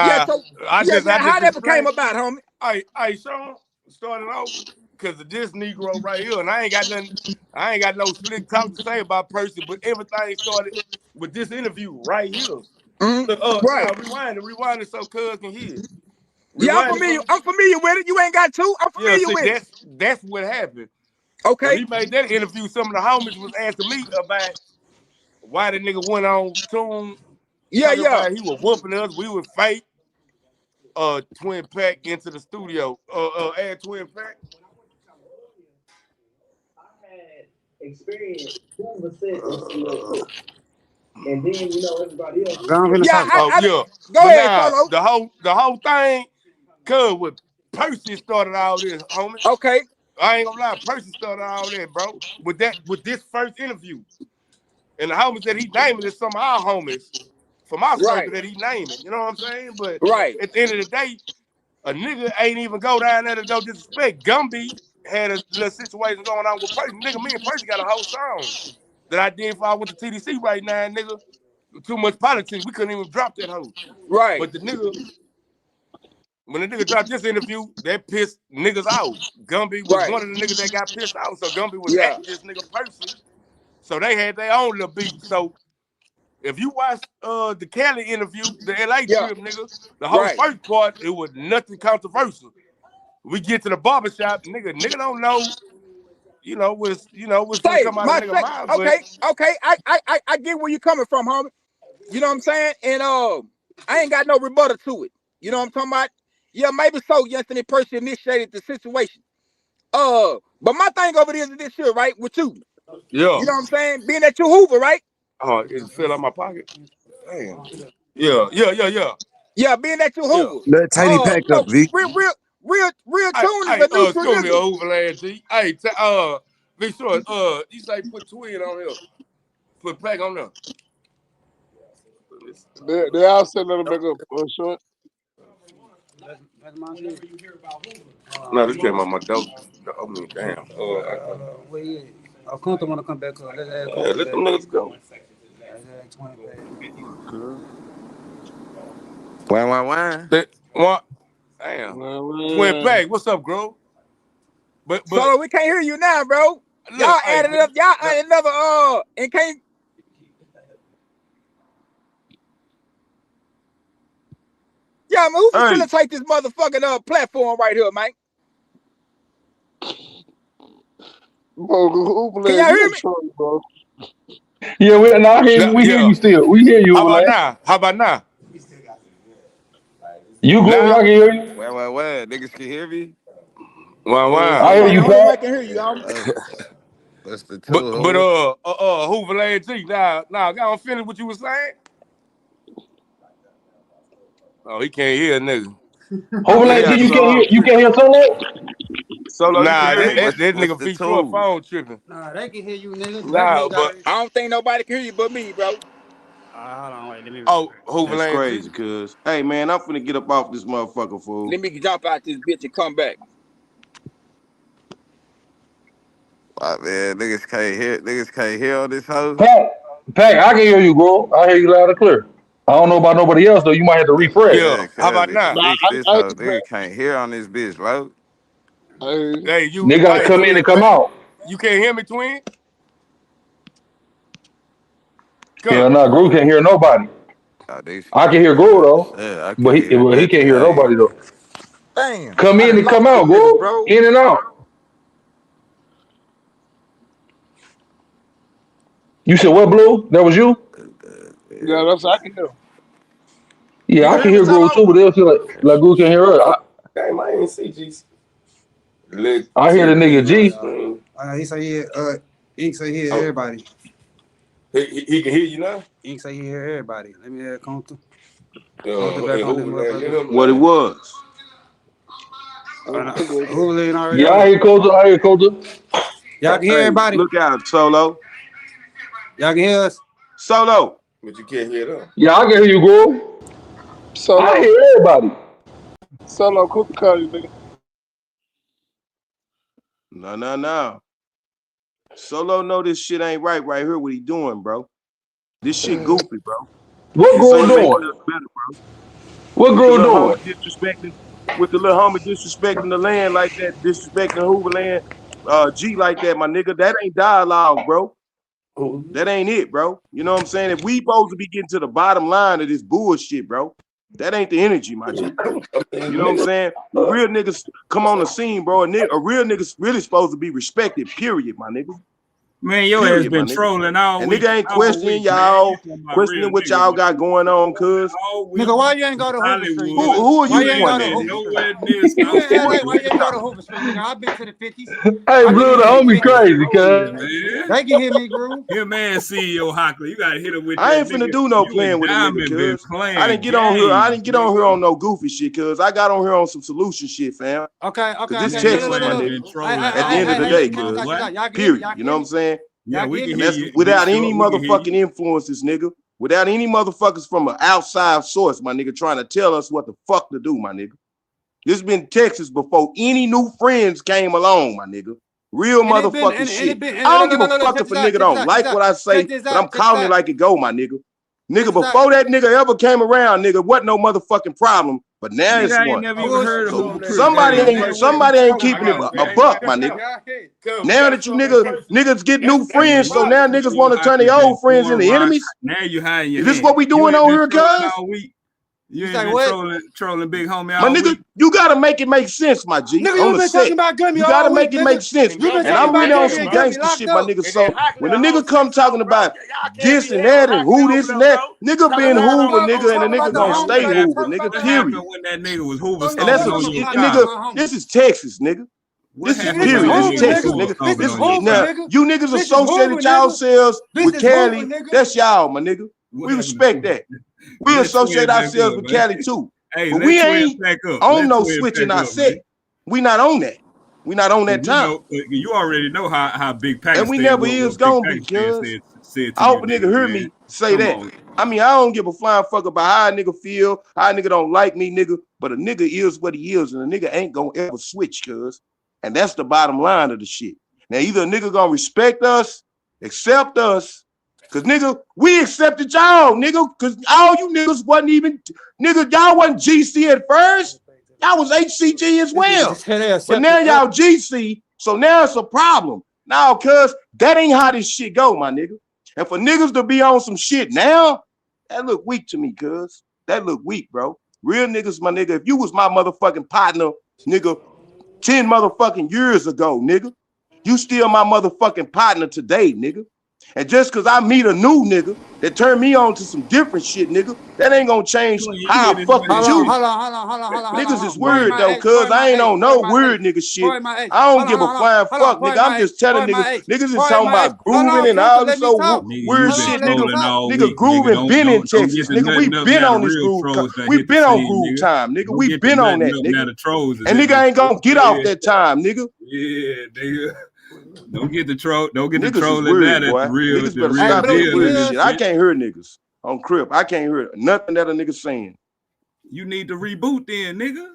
Speaker 4: Yeah,
Speaker 7: Nah,
Speaker 4: so
Speaker 7: I
Speaker 4: yeah,
Speaker 7: just
Speaker 4: yeah. How that became
Speaker 7: explained.
Speaker 4: about, homie?
Speaker 7: I Sean started off because of this Negro right here, and I ain't got no slick talk to say about Percy, but everything started with this interview right here. Look,
Speaker 4: Right.
Speaker 7: now rewind it so cuz can hear it.
Speaker 4: Yeah,
Speaker 7: Rewind it.
Speaker 4: I'm familiar with it. You ain't got to. I'm
Speaker 7: Yeah,
Speaker 4: familiar
Speaker 7: see,
Speaker 4: with it.
Speaker 7: that's what happened. When
Speaker 4: Okay.
Speaker 7: he made that interview, some of the homies was asking me about why the nigga went on Tune
Speaker 4: Yeah,
Speaker 7: talking
Speaker 4: yeah.
Speaker 7: about he was whooping us, we would fake Twin Pack into the studio. Add Twin Pack.
Speaker 3: Experience Hoover Set is and then everybody else.
Speaker 2: Go on,
Speaker 4: Yeah,
Speaker 2: talk.
Speaker 7: Oh yeah.
Speaker 4: go
Speaker 7: But
Speaker 4: ahead,
Speaker 7: now
Speaker 4: Solo.
Speaker 7: the whole thing, cuz with Percy started all this, homie.
Speaker 4: Okay.
Speaker 7: I ain't gonna lie, Percy started all that, bro. With this first interview. And the homies that he naming is some of our homies from our
Speaker 4: Right.
Speaker 7: circle that he naming. You know what I'm saying? But
Speaker 4: Right.
Speaker 7: at the end of the day, a nigga ain't even go down there to go disrespect. Gumby had a little situation going on with Percy. Nigga, me and Percy got a whole song that I did before I went to TDC right now, nigga. Too much politics. We couldn't even drop that hoe.
Speaker 4: Right.
Speaker 7: But when the nigga dropped this interview, that pissed niggas out. Gumby was
Speaker 4: Right.
Speaker 7: one of the niggas that got pissed out. So Gumby was
Speaker 4: Yeah.
Speaker 7: at this nigga Percy. So they had their own little beef. So if you watch the Cali interview, the LA
Speaker 4: Yeah.
Speaker 7: trip, nigga, the whole
Speaker 4: Right.
Speaker 7: first part, it was nothing controversial. We get to the barbershop, nigga don't know, what's finna
Speaker 4: Say
Speaker 7: come out of
Speaker 4: my
Speaker 7: nigga
Speaker 4: sec.
Speaker 7: mouth, but
Speaker 4: Okay. I get where you coming from, homie. You know what I'm saying? And I ain't got no rebuttal to it. You know what I'm talking about? Yeah, maybe so. Yesterday, Percy initiated the situation. But my thing over there is this here, right? With you.
Speaker 7: yeah.
Speaker 4: You know what I'm saying? Being that you Hoover, right?
Speaker 7: Oh, it fell out my pocket. Damn. Yeah.
Speaker 4: Yeah, being that you
Speaker 7: Yeah.
Speaker 4: Hoover. You Tune
Speaker 7: Yeah.
Speaker 4: know, real tune is a neutral
Speaker 7: Excuse me,
Speaker 4: nigga.
Speaker 7: overland G. Hey, be sure, you say put twin on here. Put plaque on there.
Speaker 1: They all said let them make up short.
Speaker 2: That's my shit.
Speaker 7: No, this came on my dope. I mean, damn.
Speaker 2: Where you at? Kunta wanna come back up. Let's add
Speaker 7: Let them niggas go.
Speaker 2: Let's add 20 back.
Speaker 3: Why?
Speaker 7: What? Damn. Twin Plague, what's up, bro? But
Speaker 5: Solo, we can't hear you now, bro. Y'all added up. Y'all added another and can't. Yeah, man, who facilitate this motherfucking platform right here, man?
Speaker 1: Bro,
Speaker 5: Can y'all hear me?
Speaker 1: Bro.
Speaker 9: Yeah, we hear you still. We hear you.
Speaker 7: How about now? How about now?
Speaker 9: You good? Y'all can hear you.
Speaker 3: Well, niggas can hear me.
Speaker 7: Wow.
Speaker 9: I hear you,
Speaker 5: I can hear you, y'all.
Speaker 3: That's the two.
Speaker 7: But Hoover Lane G. Now, I don't finish what you was saying. Oh, he can't hear a nigga.
Speaker 9: Hoover Lane G, you can't hear Solo?
Speaker 7: Solo, nah,
Speaker 3: that
Speaker 7: nigga Vshort phone tripping.
Speaker 2: Nah, they can hear you, nigga.
Speaker 7: Nah, but
Speaker 5: I don't think nobody can hear you but me, bro.
Speaker 2: Hold on, wait, let me.
Speaker 7: Hoover
Speaker 8: That's
Speaker 7: Lane
Speaker 8: crazy,
Speaker 7: G.
Speaker 8: cuz. Hey, man, I'm finna get up off this motherfucker, fool.
Speaker 5: Let me jump out this bitch and come back.
Speaker 3: Man, niggas can't hear on this hoe.
Speaker 9: Pack, I can hear you, bro. I hear you loud and clear. I don't know about nobody else, though. You might have to refresh.
Speaker 7: Yeah, how about now?
Speaker 3: Fix this hoe. Nigga can't hear on this bitch, bro.
Speaker 7: Hey,
Speaker 9: They gotta come in and come out.
Speaker 7: You can't hear me, twin?
Speaker 9: Hell no, Gru can't hear nobody. I can hear Gru though.
Speaker 3: Yeah,
Speaker 9: But he can't hear nobody though.
Speaker 5: Damn.
Speaker 9: Come in and come out,
Speaker 5: niggas,
Speaker 9: bro. In and out. You said what, Blue? That was you?
Speaker 1: Yeah, that's I can hear.
Speaker 9: Yeah, I can hear Gru too, but they'll feel like Gru can't hear us.
Speaker 7: Damn, I ain't see G.
Speaker 9: I hear the nigga G.
Speaker 2: He say Ink say he hear everybody.
Speaker 7: He can hear you now?
Speaker 2: Ink say he hear everybody. Let me add Kunta.
Speaker 8: What it was.
Speaker 2: Hoover Lane already.
Speaker 9: Yeah, I hear Kunta.
Speaker 2: Y'all can hear everybody.
Speaker 8: Look out, Solo.
Speaker 2: Y'all can hear us.
Speaker 8: Solo.
Speaker 7: But you can't hear them.
Speaker 9: Yeah, I can hear you, Gru.
Speaker 1: Solo.
Speaker 9: I hear everybody.
Speaker 1: Solo, Cooper call you, nigga.
Speaker 8: No. Solo know this shit ain't right here. What he doing, bro? This shit goofy, bro.
Speaker 9: What Gru doing?
Speaker 8: Better, bro.
Speaker 9: What Gru doing?
Speaker 8: With the little homie disrespecting the land like that, disrespecting Hoover Land, G like that, my nigga. That ain't dialogue, bro. That ain't it, bro. You know what I'm saying? If we supposed to be getting to the bottom line of this bullshit, bro, that ain't the energy, my G. You know what I'm saying? Real niggas come on the scene, bro. A real niggas really supposed to be respected, period, my nigga.
Speaker 10: Man, your ass been trolling all
Speaker 8: and
Speaker 10: week.
Speaker 8: Nigga ain't questioning y'all, questioning what y'all got going on, cuz.
Speaker 2: Nigga, why you ain't go to Hoover Street?
Speaker 8: Who are you pointing at?
Speaker 10: Nowhere near South
Speaker 2: Why you ain't go to Hoover Street, nigga? I've been to the 50s.
Speaker 9: Hey, Blue, the homie crazy, cuz.
Speaker 2: They can hear me, Groove.
Speaker 10: Here, man, CEO Hockler. You gotta hit him with
Speaker 8: I ain't finna do no playing with a nigga, cuz. I didn't get on here on no goofy shit, cuz. I got on here on some solution shit, fam.
Speaker 2: Okay.
Speaker 8: This Texas, my nigga. At the end of the day, cuz. Period. You know what I'm saying?
Speaker 10: Yeah, we can
Speaker 8: and
Speaker 10: hear
Speaker 8: that's
Speaker 10: you.
Speaker 8: without any motherfucking influences, nigga. Without any motherfuckers from an outside source, my nigga, trying to tell us what the fuck to do, my nigga. This been Texas before any new friends came along, my nigga. Real motherfucking shit. I don't give a fuck if a nigga don't like what I say, but I'm calling it like it go, my nigga. Nigga, before that nigga ever came around, nigga, wasn't no motherfucking problem. But now it's one.
Speaker 10: Never even heard of Hoover
Speaker 8: Somebody ain't keeping it a buck, my nigga. Now that you niggas get new friends, so now niggas want to turn their old friends into enemies.
Speaker 10: Now you hiding your
Speaker 8: Is this what we doing on here, cuz?
Speaker 10: You ain't been trolling big homie all
Speaker 8: my nigga,
Speaker 10: week.
Speaker 8: You gotta make it make sense, my G.
Speaker 2: Nigga, you been talking about Gummy
Speaker 8: you gotta
Speaker 2: all
Speaker 8: make
Speaker 2: week,
Speaker 8: it
Speaker 2: nigga.
Speaker 8: make sense. And I'm really on some gangster shit, my nigga. So when the nigga come talking about this and that and who this and that, nigga been Hoover, nigga, and the nigga gonna stay Hoover, nigga, period.
Speaker 10: When that nigga was Hoover
Speaker 8: And that's some shit, nigga. This is Texas, nigga. This is period. This is Texas, nigga. Now, you niggas associated yourselves with Cali. That's y'all, my nigga. We respect that. We associate ourselves with Cali too.
Speaker 10: Hey,
Speaker 8: but we ain't on no switching our set. We not on that. We not on that time.
Speaker 10: You already know how Big
Speaker 8: And we
Speaker 10: Pakistan
Speaker 8: never
Speaker 10: what
Speaker 8: is
Speaker 10: Big
Speaker 8: gonna be,
Speaker 10: Pakistan
Speaker 8: cuz.
Speaker 10: said to
Speaker 8: I
Speaker 10: you
Speaker 8: hope a nigga
Speaker 10: niggas,
Speaker 8: hear
Speaker 10: man.
Speaker 8: me say
Speaker 10: Come
Speaker 8: that.
Speaker 10: on.
Speaker 8: I mean, I don't give a flying fuck about how a nigga feel, how a nigga don't like me, nigga. But a nigga is what he is, and a nigga ain't gonna ever switch, cuz. And that's the bottom line of the shit. Now, either a nigga gonna respect us, accept us, cause nigga, we accepted y'all, nigga, cause all you niggas wasn't even, nigga, y'all wasn't GC at first. Y'all was HCG as well. But now y'all GC, so now it's a problem. Now, cuz, that ain't how this shit go, my nigga. And for niggas to be on some shit now, that look weak to me, cuz. That look weak, bro. Real niggas, my nigga, if you was my motherfucking partner, nigga, 10 motherfucking years ago, nigga, you still my motherfucking partner today, nigga. And just cause I meet a new nigga that turn me on to some different shit, nigga, that ain't gonna change how I fuck with you.
Speaker 2: Hold on.
Speaker 8: Niggas is weird though, cuz I ain't on no weird nigga shit. I don't give a flying fuck, nigga. I'm just telling niggas, niggas is talking about grooving and all this so weird shit, nigga. Nigga, grooving been in Texas, nigga. We been on this groove. We been on groove time, nigga. We been on that, nigga. And nigga ain't gonna get off that time, nigga.
Speaker 10: Yeah, nigga. Don't get the troll. Don't get
Speaker 8: niggas
Speaker 10: the troll
Speaker 8: is weird,
Speaker 10: in that.
Speaker 8: boy. Niggas better stop that weird shit. I can't hear niggas on Crip. I can't hear nothing that a nigga saying.
Speaker 10: You need to reboot then, nigga.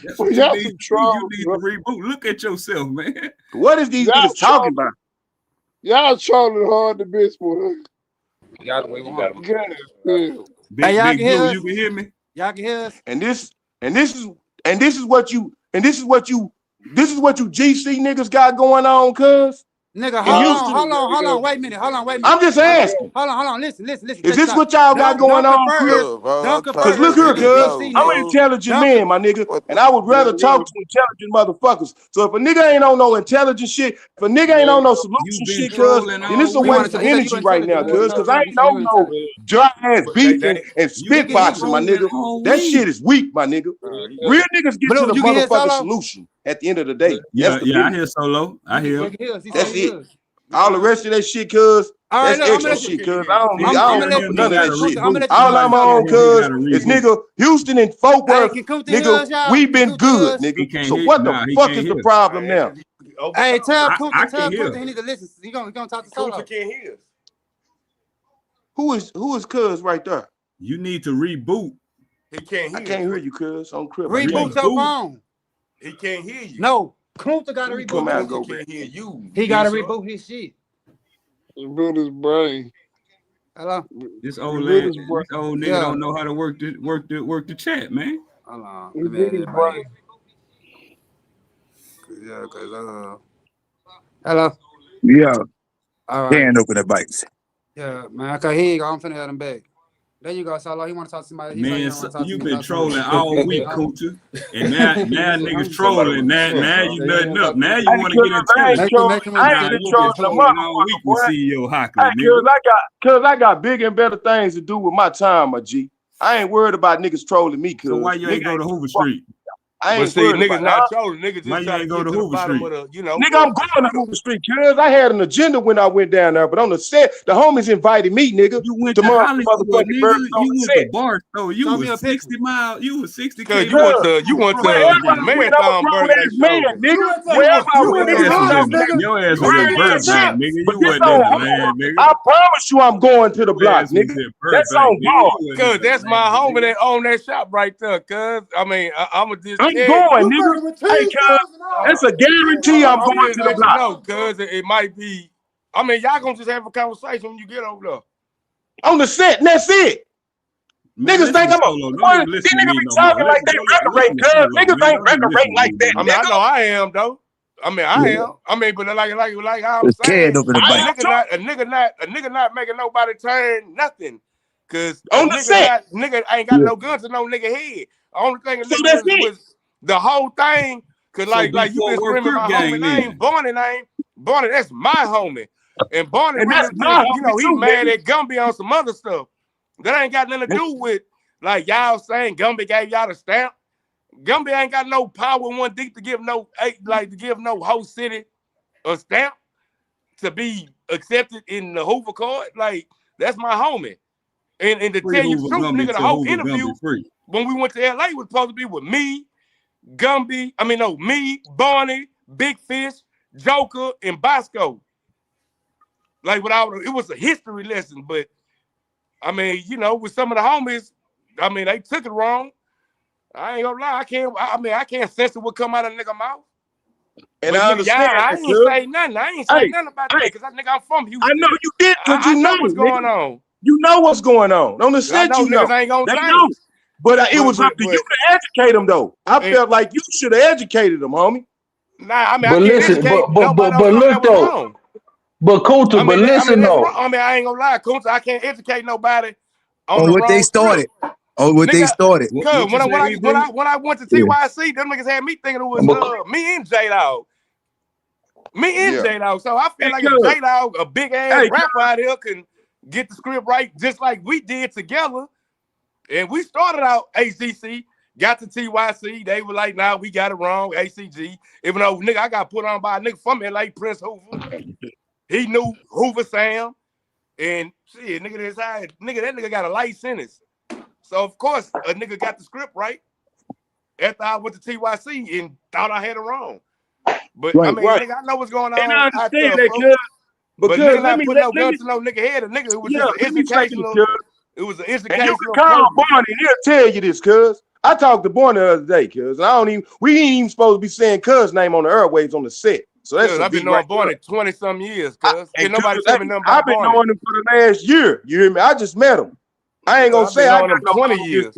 Speaker 10: That's
Speaker 1: Well,
Speaker 10: what
Speaker 1: y'all
Speaker 10: you
Speaker 1: some
Speaker 10: need.
Speaker 1: trolls,
Speaker 10: You need
Speaker 1: bro.
Speaker 10: to reboot. Look at yourself, man.
Speaker 8: What is these
Speaker 1: Y'all
Speaker 8: niggas talking about?
Speaker 1: Y'all trolling hard the best, boy.
Speaker 5: Y'all the way we want.
Speaker 1: God, damn.
Speaker 2: Hey, y'all
Speaker 10: Big
Speaker 2: can hear
Speaker 10: Blue,
Speaker 2: us?
Speaker 10: you can hear me?
Speaker 2: Y'all can hear us?
Speaker 8: And this is what you GC niggas got going on, cuz.
Speaker 2: Nigga,
Speaker 8: In Houston.
Speaker 2: hold on. Wait a minute.
Speaker 8: I'm just asking.
Speaker 2: Hold on. Listen.
Speaker 8: Is this what y'all got going on, cuz? Cause look here, cuz. I'm an intelligent man, my nigga, and I would rather talk to intelligent motherfuckers. So if a nigga ain't on no intelligent shit, if a nigga ain't on no solution shit, cuz, then it's a waste of energy right now, cuz I ain't on no dry ass beef and spit boxing, my nigga. That shit is weak, my nigga. Real niggas get to the motherfucking solution at the end of the day.
Speaker 10: Yeah,
Speaker 8: That's the
Speaker 10: I hear Solo. I hear.
Speaker 8: That's it. All the rest of that shit, cuz, that's extra shit, cuz. I don't fuck with none of that shit. All I'm on, cuz, is nigga, Houston and Fort Worth, nigga, we been good, nigga. So what the fuck is the problem now?
Speaker 2: Hey, tell
Speaker 10: I
Speaker 2: Kunta
Speaker 10: can hear.
Speaker 2: he need to listen. He gonna talk to Solo.
Speaker 7: Kunta can't hear us.
Speaker 8: Who is cuz right there?
Speaker 10: You need to reboot.
Speaker 7: He can't hear.
Speaker 8: I can't hear you, cuz. On Crip.
Speaker 2: Reboot your phone.
Speaker 7: He can't hear you.
Speaker 2: No, Kunta gotta reboot.
Speaker 8: Come out, go
Speaker 7: Kunta can't hear you.
Speaker 2: He gotta reboot his shit.
Speaker 1: Reboot his brain.
Speaker 2: Hello.
Speaker 10: This old nigga don't know how to work the chat, man.
Speaker 2: Hold on.
Speaker 1: Reboot his brain.
Speaker 2: Yeah, cause hello.
Speaker 4: Yeah.
Speaker 2: All right.
Speaker 4: Can't open the bikes.
Speaker 2: Yeah, man. Okay, here you go. I'm finna have him back. There you go, Solo. He want to talk to somebody.
Speaker 10: Man, you've been trolling all week, Kunta. And now niggas trolling. Now you nutting up. Now you want to get intelligent.
Speaker 8: I ain't been trolling the motherfucker, boy. Cuz I got bigger and better things to do with my time, my G. I ain't worried about niggas trolling me, cuz.
Speaker 10: So why you ain't go to Hoover Street?
Speaker 8: I ain't worried
Speaker 7: niggas
Speaker 8: about
Speaker 7: not trolling. Niggas
Speaker 10: why
Speaker 7: just
Speaker 10: you
Speaker 7: trying
Speaker 10: ain't
Speaker 7: to
Speaker 10: go
Speaker 7: get
Speaker 10: to
Speaker 7: to the
Speaker 10: Hoover
Speaker 7: bottom
Speaker 10: Street?
Speaker 7: of the, you know.
Speaker 8: Nigga, I'm going to Hoover Street, cuz. I had an agenda when I went down there, but on the set, the homies invited me, nigga.
Speaker 10: You went to Hollywood, nigga. You went to Barstow. You was 60 miles. You was 60
Speaker 7: Cause
Speaker 10: km.
Speaker 7: you went to
Speaker 8: Marathon burger man, nigga. Wherever I went,
Speaker 10: your ass was in Burbank, nigga. You wasn't in the land, nigga.
Speaker 8: I promise you I'm going to the block, nigga. That's on God.
Speaker 7: Cuz that's my homie that own that shop right there, cuz. I mean, I'ma just
Speaker 8: I'm going, nigga. Hey, cuz, that's a guarantee I'm going to the block.
Speaker 7: No, cuz it might be. I mean, y'all gonna just have a conversation when you get over there.
Speaker 8: On the set, and that's it.
Speaker 10: Man,
Speaker 8: niggas think I'm a. These niggas be talking like they record, cuz. Niggas ain't record like that.
Speaker 7: I mean, I know I am though. I mean, I am. I mean, but like how I'm saying, a nigga not making nobody turn nothing. Cause
Speaker 8: on the set,
Speaker 7: nigga ain't got no guns to no nigga head. The only thing a nigga was the whole thing. Cause like you been screaming my homie name, Barney, that's my homie. And Barney really just, you know, he mad at Gumby on some other stuff. That ain't got nothing to do with like y'all saying Gumby gave y'all the stamp. Gumby ain't got no power one dick to give no whole city a stamp to be accepted in the Hoover card. Like, that's my homie. And to tell you the truth, nigga, the whole interview when we went to LA was supposed to be with me, Gumby, me, Barney, Big Fish, Joker, and Bosco. Like it was a history lesson, but with some of the homies, they took it wrong. I ain't gonna lie, I can't censor what come out of nigga mouth.
Speaker 8: And
Speaker 7: but
Speaker 8: I understand.
Speaker 7: I ain't say nothing. I ain't say nothing about that because I'm from Houston.
Speaker 8: I know you did because you know
Speaker 7: what's going on.
Speaker 8: You know what's going on. Don't understand you know.
Speaker 7: Niggas ain't gonna
Speaker 8: they know. But it was up to you to educate them though. I felt like you should have educated them, homie.
Speaker 9: Nah, I listen, but look though. But Kunta, but listen though.
Speaker 7: I ain't gonna lie, Kunta. I can't educate nobody on
Speaker 4: what they started. On what they started.
Speaker 7: Cause when I went to TYC, them niggas had me thinking it was me and J-Dog. J-Dog. So I feel like if J-Dog, a big ass rapper out here, can get the script right just like we did together. And we started out ACC, got to TYC. They were like, nah, we got it wrong, ACG. Even though, nigga, I got put on by a nigga from LA, Prince Hoover. He knew Hoover Sam. And shit, nigga, that nigga got a light sentence. So, of course, a nigga got the script right after I went to TYC and thought I had it wrong. But, nigga, I know what's going on.
Speaker 8: And I understand that,
Speaker 7: because nigga not putting no gun to no nigga head. A nigga, it was just an educational. It was an educational. And you can call
Speaker 8: Barney, he'll tell you this, cuz. I talked to Barney the other day, cuz. We ain't even supposed to be saying cuz name on the airwaves on the set. So that's
Speaker 7: I've been knowing Barney 20-some years, cuz. Ain't nobody tell me nothing about
Speaker 8: I've been knowing him for the last year. You hear me? I just met him. I ain't gonna say I got no 20 years.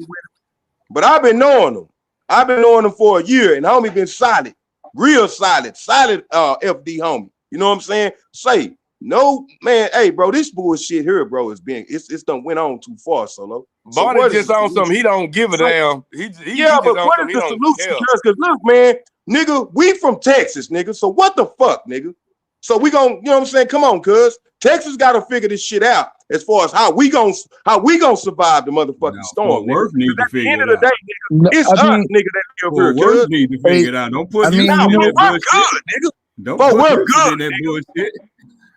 Speaker 8: But I've been knowing him. I've been knowing him for a year, and homie been solid. Real solid FD homie. You know what I'm saying? Say, no, man, hey, bro, this bullshit here, bro, it's done went on too far, Solo.
Speaker 7: Barney just on something, he don't give a damn.
Speaker 8: But what is the solution? Because look, man, nigga, we from Texas, nigga, so what the fuck, nigga? So we gon', you know what I'm saying? Come on, cuz. Texas gotta figure this shit out as far as how we gon' survive the motherfucking storm.
Speaker 10: Work need to figure it out. At the end of the day,
Speaker 8: nigga, it's us, nigga, that live here, cuz.
Speaker 10: Need to figure it out. Don't put
Speaker 8: we're good, nigga.
Speaker 10: Don't
Speaker 8: but
Speaker 10: put
Speaker 8: we're good,
Speaker 10: in that bullshit.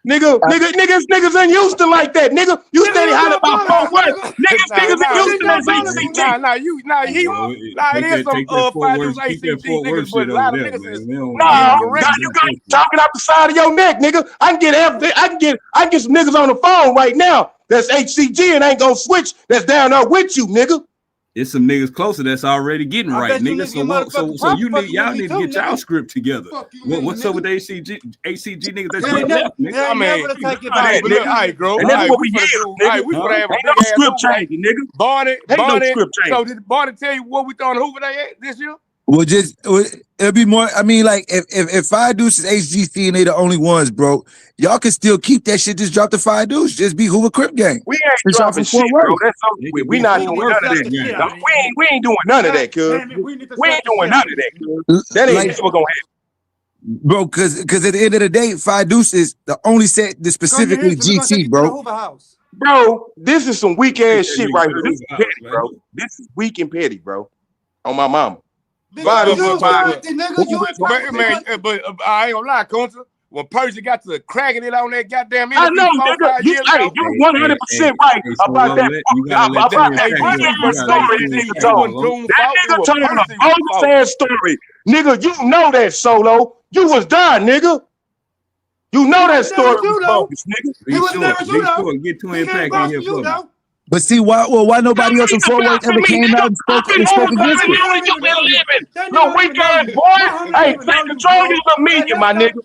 Speaker 8: Niggas in Houston like that, nigga. You steady hollering about Fort Worth. Niggas in Houston that's ACG.
Speaker 7: It is some fighters ACG niggas, but a lot of niggas
Speaker 8: you got talking out the side of your neck, nigga. I can get some niggas on the phone right now that's HCG and ain't gonna switch. That's down there with you, nigga.
Speaker 10: It's some niggas closer that's already getting right, nigga. So y'all need to get y'all script together. What's up with the ACG niggas that's getting left, nigga?
Speaker 7: I mean, bro.
Speaker 8: And that's what we do.
Speaker 7: We gonna have a
Speaker 8: ain't no script changing, nigga.
Speaker 7: Barney.
Speaker 8: No script change.
Speaker 7: So did Barney tell you what we throwing Hoover Day at this year?
Speaker 4: Well, it'll be more. I mean, like if Five Deuces HGC and they the only ones, bro, y'all can still keep that shit. Just drop the Five Deuces. Just be Hoover Crip gang.
Speaker 8: We ain't dropping shit, bro. That's so we not doing none of that. We ain't doing none of that, cuz. We ain't doing none of that, cuz. That ain't never gonna happen.
Speaker 4: Bro, cause at the end of the day, Five Deuces the only set that specifically GT, bro.
Speaker 8: Bro, this is some weak ass shit right here. This is petty, bro. This is weak and petty, bro. On my mama.
Speaker 7: But I ain't gonna lie, Kunta. When Percy got to cracking it on that goddamn
Speaker 8: I know, nigga. You 100% right about that. That nigga told a whole sad story. Nigga, you know that, Solo. You was dying, nigga. You know that story was bogus, nigga.
Speaker 10: He was never you, though. Get to impact in here for me.
Speaker 4: But see, why nobody else in Fort Worth ever came out and spoke against it?
Speaker 8: No weak ass boy. Hey, control your opinion, my nigga.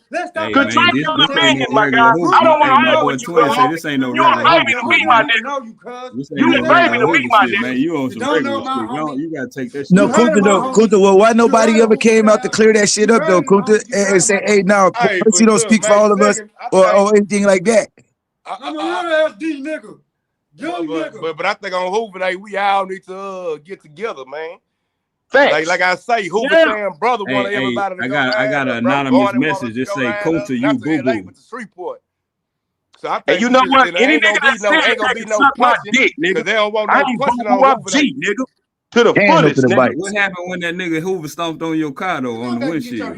Speaker 8: Control your opinion, my guy. I don't want to know what you say.
Speaker 10: This ain't no
Speaker 8: you a baby to me, my nigga. You a baby to me, my nigga.
Speaker 10: Man, you on some regular shit. You gotta take that shit.
Speaker 4: No, Kunta, well, why nobody ever came out to clear that shit up, though, Kunta, and say, hey, now, you don't speak for all of us or anything like that.
Speaker 7: But I think on Hoover Day, we all need to get together, man.
Speaker 8: Thanks.
Speaker 7: Like I say, Hoover Sam brother want everybody to go.
Speaker 10: I got an anonymous message that say, "Kunta, you boo boo."
Speaker 7: So I think
Speaker 8: and you know what? Any nigga that
Speaker 7: ain't gonna be no punching,
Speaker 8: dick, nigga.
Speaker 7: They don't want no punching on Hoover Day,
Speaker 8: nigga. To the fullest, nigga.
Speaker 10: What happened when that nigga Hoover stomped on your car though on the windshield?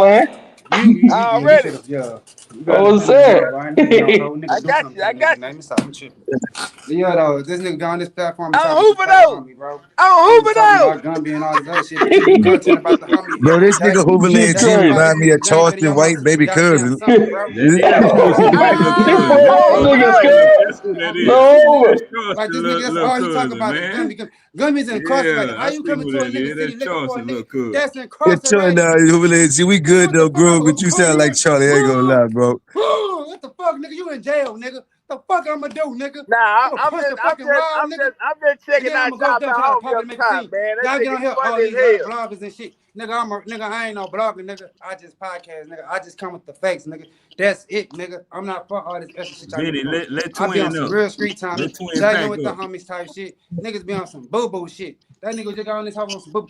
Speaker 9: lying.
Speaker 2: You
Speaker 7: Already.
Speaker 2: should have, yeah. You
Speaker 9: I
Speaker 2: gotta
Speaker 9: was
Speaker 2: let that nigga know,
Speaker 9: saying.
Speaker 2: bro. I ain't doing no whole
Speaker 7: I
Speaker 2: nigga do
Speaker 7: got
Speaker 2: something
Speaker 7: you.
Speaker 2: to
Speaker 7: I
Speaker 2: that nigga
Speaker 7: got
Speaker 2: name.
Speaker 7: you.
Speaker 2: It's I'm tripping. Yeah, though, this nigga got on this platform and
Speaker 7: I'm
Speaker 2: talking to
Speaker 7: hooping
Speaker 2: fake
Speaker 7: though.
Speaker 2: homie, bro.
Speaker 7: I'm
Speaker 2: And was
Speaker 7: hooping
Speaker 2: talking
Speaker 7: though.
Speaker 2: about Gumby and all this other shit, but you do content about the homie
Speaker 4: Bro,
Speaker 2: every
Speaker 4: this
Speaker 2: day.
Speaker 4: nigga
Speaker 9: Shit
Speaker 4: Hooverland G
Speaker 2: That's
Speaker 9: crazy.
Speaker 2: why this
Speaker 4: remind me
Speaker 2: nigga
Speaker 4: of
Speaker 2: gang better
Speaker 4: Charleston
Speaker 2: your
Speaker 4: White
Speaker 2: mama some
Speaker 4: baby
Speaker 2: goddamn
Speaker 4: cousin.
Speaker 2: something, bro.
Speaker 10: That is
Speaker 2: That's
Speaker 10: Charleston
Speaker 2: why
Speaker 10: White little
Speaker 9: This
Speaker 10: cousin.
Speaker 9: fuck
Speaker 10: That's
Speaker 7: I'm hooping
Speaker 9: nigga
Speaker 10: Charleston.
Speaker 7: though.
Speaker 9: scared.
Speaker 10: That's who that
Speaker 2: on
Speaker 10: is.
Speaker 2: shit,
Speaker 9: No.
Speaker 10: That's
Speaker 2: nigga. Like
Speaker 10: Charleston
Speaker 2: this nigga, that's
Speaker 10: little
Speaker 2: all he talk
Speaker 10: cousin,
Speaker 2: about is
Speaker 10: man.
Speaker 2: Gumby. Gummy's incarcerated.
Speaker 10: Yeah,
Speaker 2: How
Speaker 10: I
Speaker 2: you
Speaker 10: see
Speaker 2: coming
Speaker 10: who
Speaker 2: to a
Speaker 10: that
Speaker 2: nigga
Speaker 10: is.
Speaker 2: city
Speaker 10: That's
Speaker 2: looking for a
Speaker 10: Charleston little
Speaker 2: nigga
Speaker 10: cousin.
Speaker 2: that's
Speaker 4: Yeah, Charlie,
Speaker 2: incarcerated?
Speaker 4: nah, Hooverland G, we
Speaker 2: Nigga,
Speaker 4: good
Speaker 2: what the
Speaker 4: though,
Speaker 2: fuck? I'm
Speaker 4: bro,
Speaker 2: gonna
Speaker 4: but you
Speaker 2: pull
Speaker 4: sound
Speaker 2: you
Speaker 4: like
Speaker 2: in.
Speaker 4: Charlie, I ain't gonna lie, bro.
Speaker 2: What the fuck, nigga? You in jail, nigga. The fuck I'ma do, nigga?
Speaker 7: Nah,
Speaker 2: I'm gonna
Speaker 7: I'm
Speaker 2: punch
Speaker 7: just,
Speaker 2: the fucking wall, nigga.
Speaker 7: I'm just
Speaker 2: And
Speaker 7: checking
Speaker 2: then I'm
Speaker 7: out
Speaker 2: gonna go up
Speaker 7: y'all
Speaker 2: there
Speaker 7: the
Speaker 2: and try to
Speaker 7: homie
Speaker 2: pop it
Speaker 7: up
Speaker 2: and make a
Speaker 7: top,
Speaker 2: scene.
Speaker 7: man. That
Speaker 2: Y'all get
Speaker 7: nigga
Speaker 2: on here, all
Speaker 7: funny as
Speaker 2: these
Speaker 7: hell.
Speaker 2: bloggers and shit. Nigga, I ain't no blogger, nigga. I just podcast, nigga. I just come with the facts, nigga. That's it, nigga. I'm not for all this extra shit y'all
Speaker 10: Benny,
Speaker 2: niggas doing.
Speaker 10: let
Speaker 2: I be on
Speaker 10: twin
Speaker 2: some
Speaker 10: up.
Speaker 2: real street time,
Speaker 10: Let twin
Speaker 2: chilling
Speaker 10: back
Speaker 2: with the
Speaker 10: up.
Speaker 2: homies type shit. Niggas be on some boo-boo shit. That nigga just got on this house on some boo.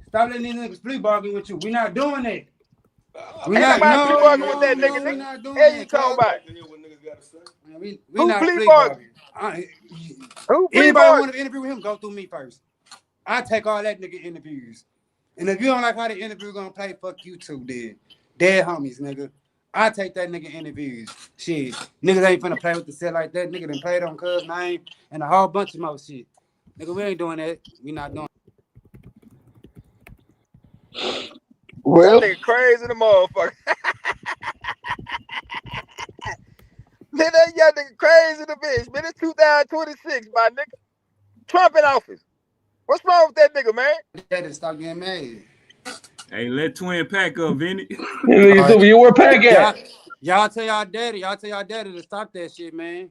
Speaker 2: Stop letting these niggas flea bargain with you. We not doing that. We
Speaker 7: Ain't
Speaker 2: not,
Speaker 7: nobody flea barking with that nigga,
Speaker 2: we
Speaker 7: nigga.
Speaker 2: not doing
Speaker 7: Hell you
Speaker 2: that,
Speaker 7: talking
Speaker 2: cuz.
Speaker 7: about?
Speaker 2: Man, we
Speaker 7: Who
Speaker 2: not
Speaker 7: flea
Speaker 2: flea
Speaker 7: barking?
Speaker 2: bargain.
Speaker 7: Who flea
Speaker 2: Anybody want
Speaker 7: barking?
Speaker 2: to interview him, go through me first. I take all that nigga interviews. And if you don't like how the interview gonna play, fuck you too, then. dead homies, nigga. I take that nigga interviews. Shit, niggas ain't finna play with the set like that. Nigga done played on Cuz name and a whole bunch of more shit. Nigga, we ain't doing that. We not doing.
Speaker 1: Well,
Speaker 3: That nigga crazy the motherfucker. Man, that young nigga crazy the bitch. Man, it's 2026, my nigga. Trump in office. What's wrong with that nigga, man?
Speaker 2: That to stop getting mad.
Speaker 10: Hey, let Twin pack up, Vinny.
Speaker 9: You where Pack at?
Speaker 2: Y'all tell y'all daddy to stop that shit, man.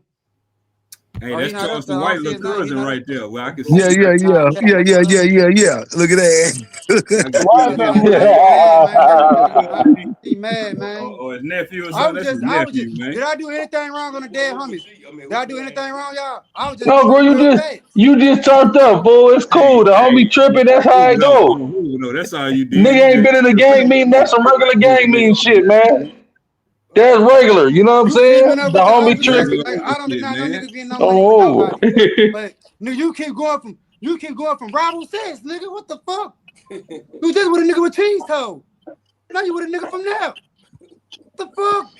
Speaker 10: Hey,
Speaker 2: Oh,
Speaker 10: that's Charleston White little cousin right there. Well, I can see.
Speaker 4: Yeah. Look at that.
Speaker 10: I can
Speaker 1: why
Speaker 10: see
Speaker 1: is
Speaker 10: him.
Speaker 1: that
Speaker 2: Man,
Speaker 1: weird?
Speaker 2: he mad, man.
Speaker 10: Or his nephew or
Speaker 2: I
Speaker 10: something.
Speaker 2: was
Speaker 10: That's his
Speaker 2: just,
Speaker 10: nephew, man.
Speaker 2: did I do anything wrong on the dead homies? Did I do anything wrong, y'all? I was just
Speaker 9: No,
Speaker 2: giving
Speaker 9: bro,
Speaker 2: the real facts.
Speaker 9: you just turned up, boy. It's cool. The homie tripping. That's how it go.
Speaker 10: No, that's all you did.
Speaker 9: Nigga ain't been in a gang meeting. That's some regular gang meeting shit, man. That's regular. You know what I'm
Speaker 2: You keeping
Speaker 9: saying?
Speaker 2: up
Speaker 9: The
Speaker 2: with the
Speaker 9: homie
Speaker 2: opposite.
Speaker 10: Regular
Speaker 9: tripping.
Speaker 2: Like, I don't
Speaker 10: shit,
Speaker 2: deny no
Speaker 10: man.
Speaker 2: niggas getting no money for
Speaker 9: Oh,
Speaker 2: nobody. But nigga, you keep going from rival sets, nigga. What the fuck? You just with a nigga with cheese toe. Now you with a nigga from there. What the fuck?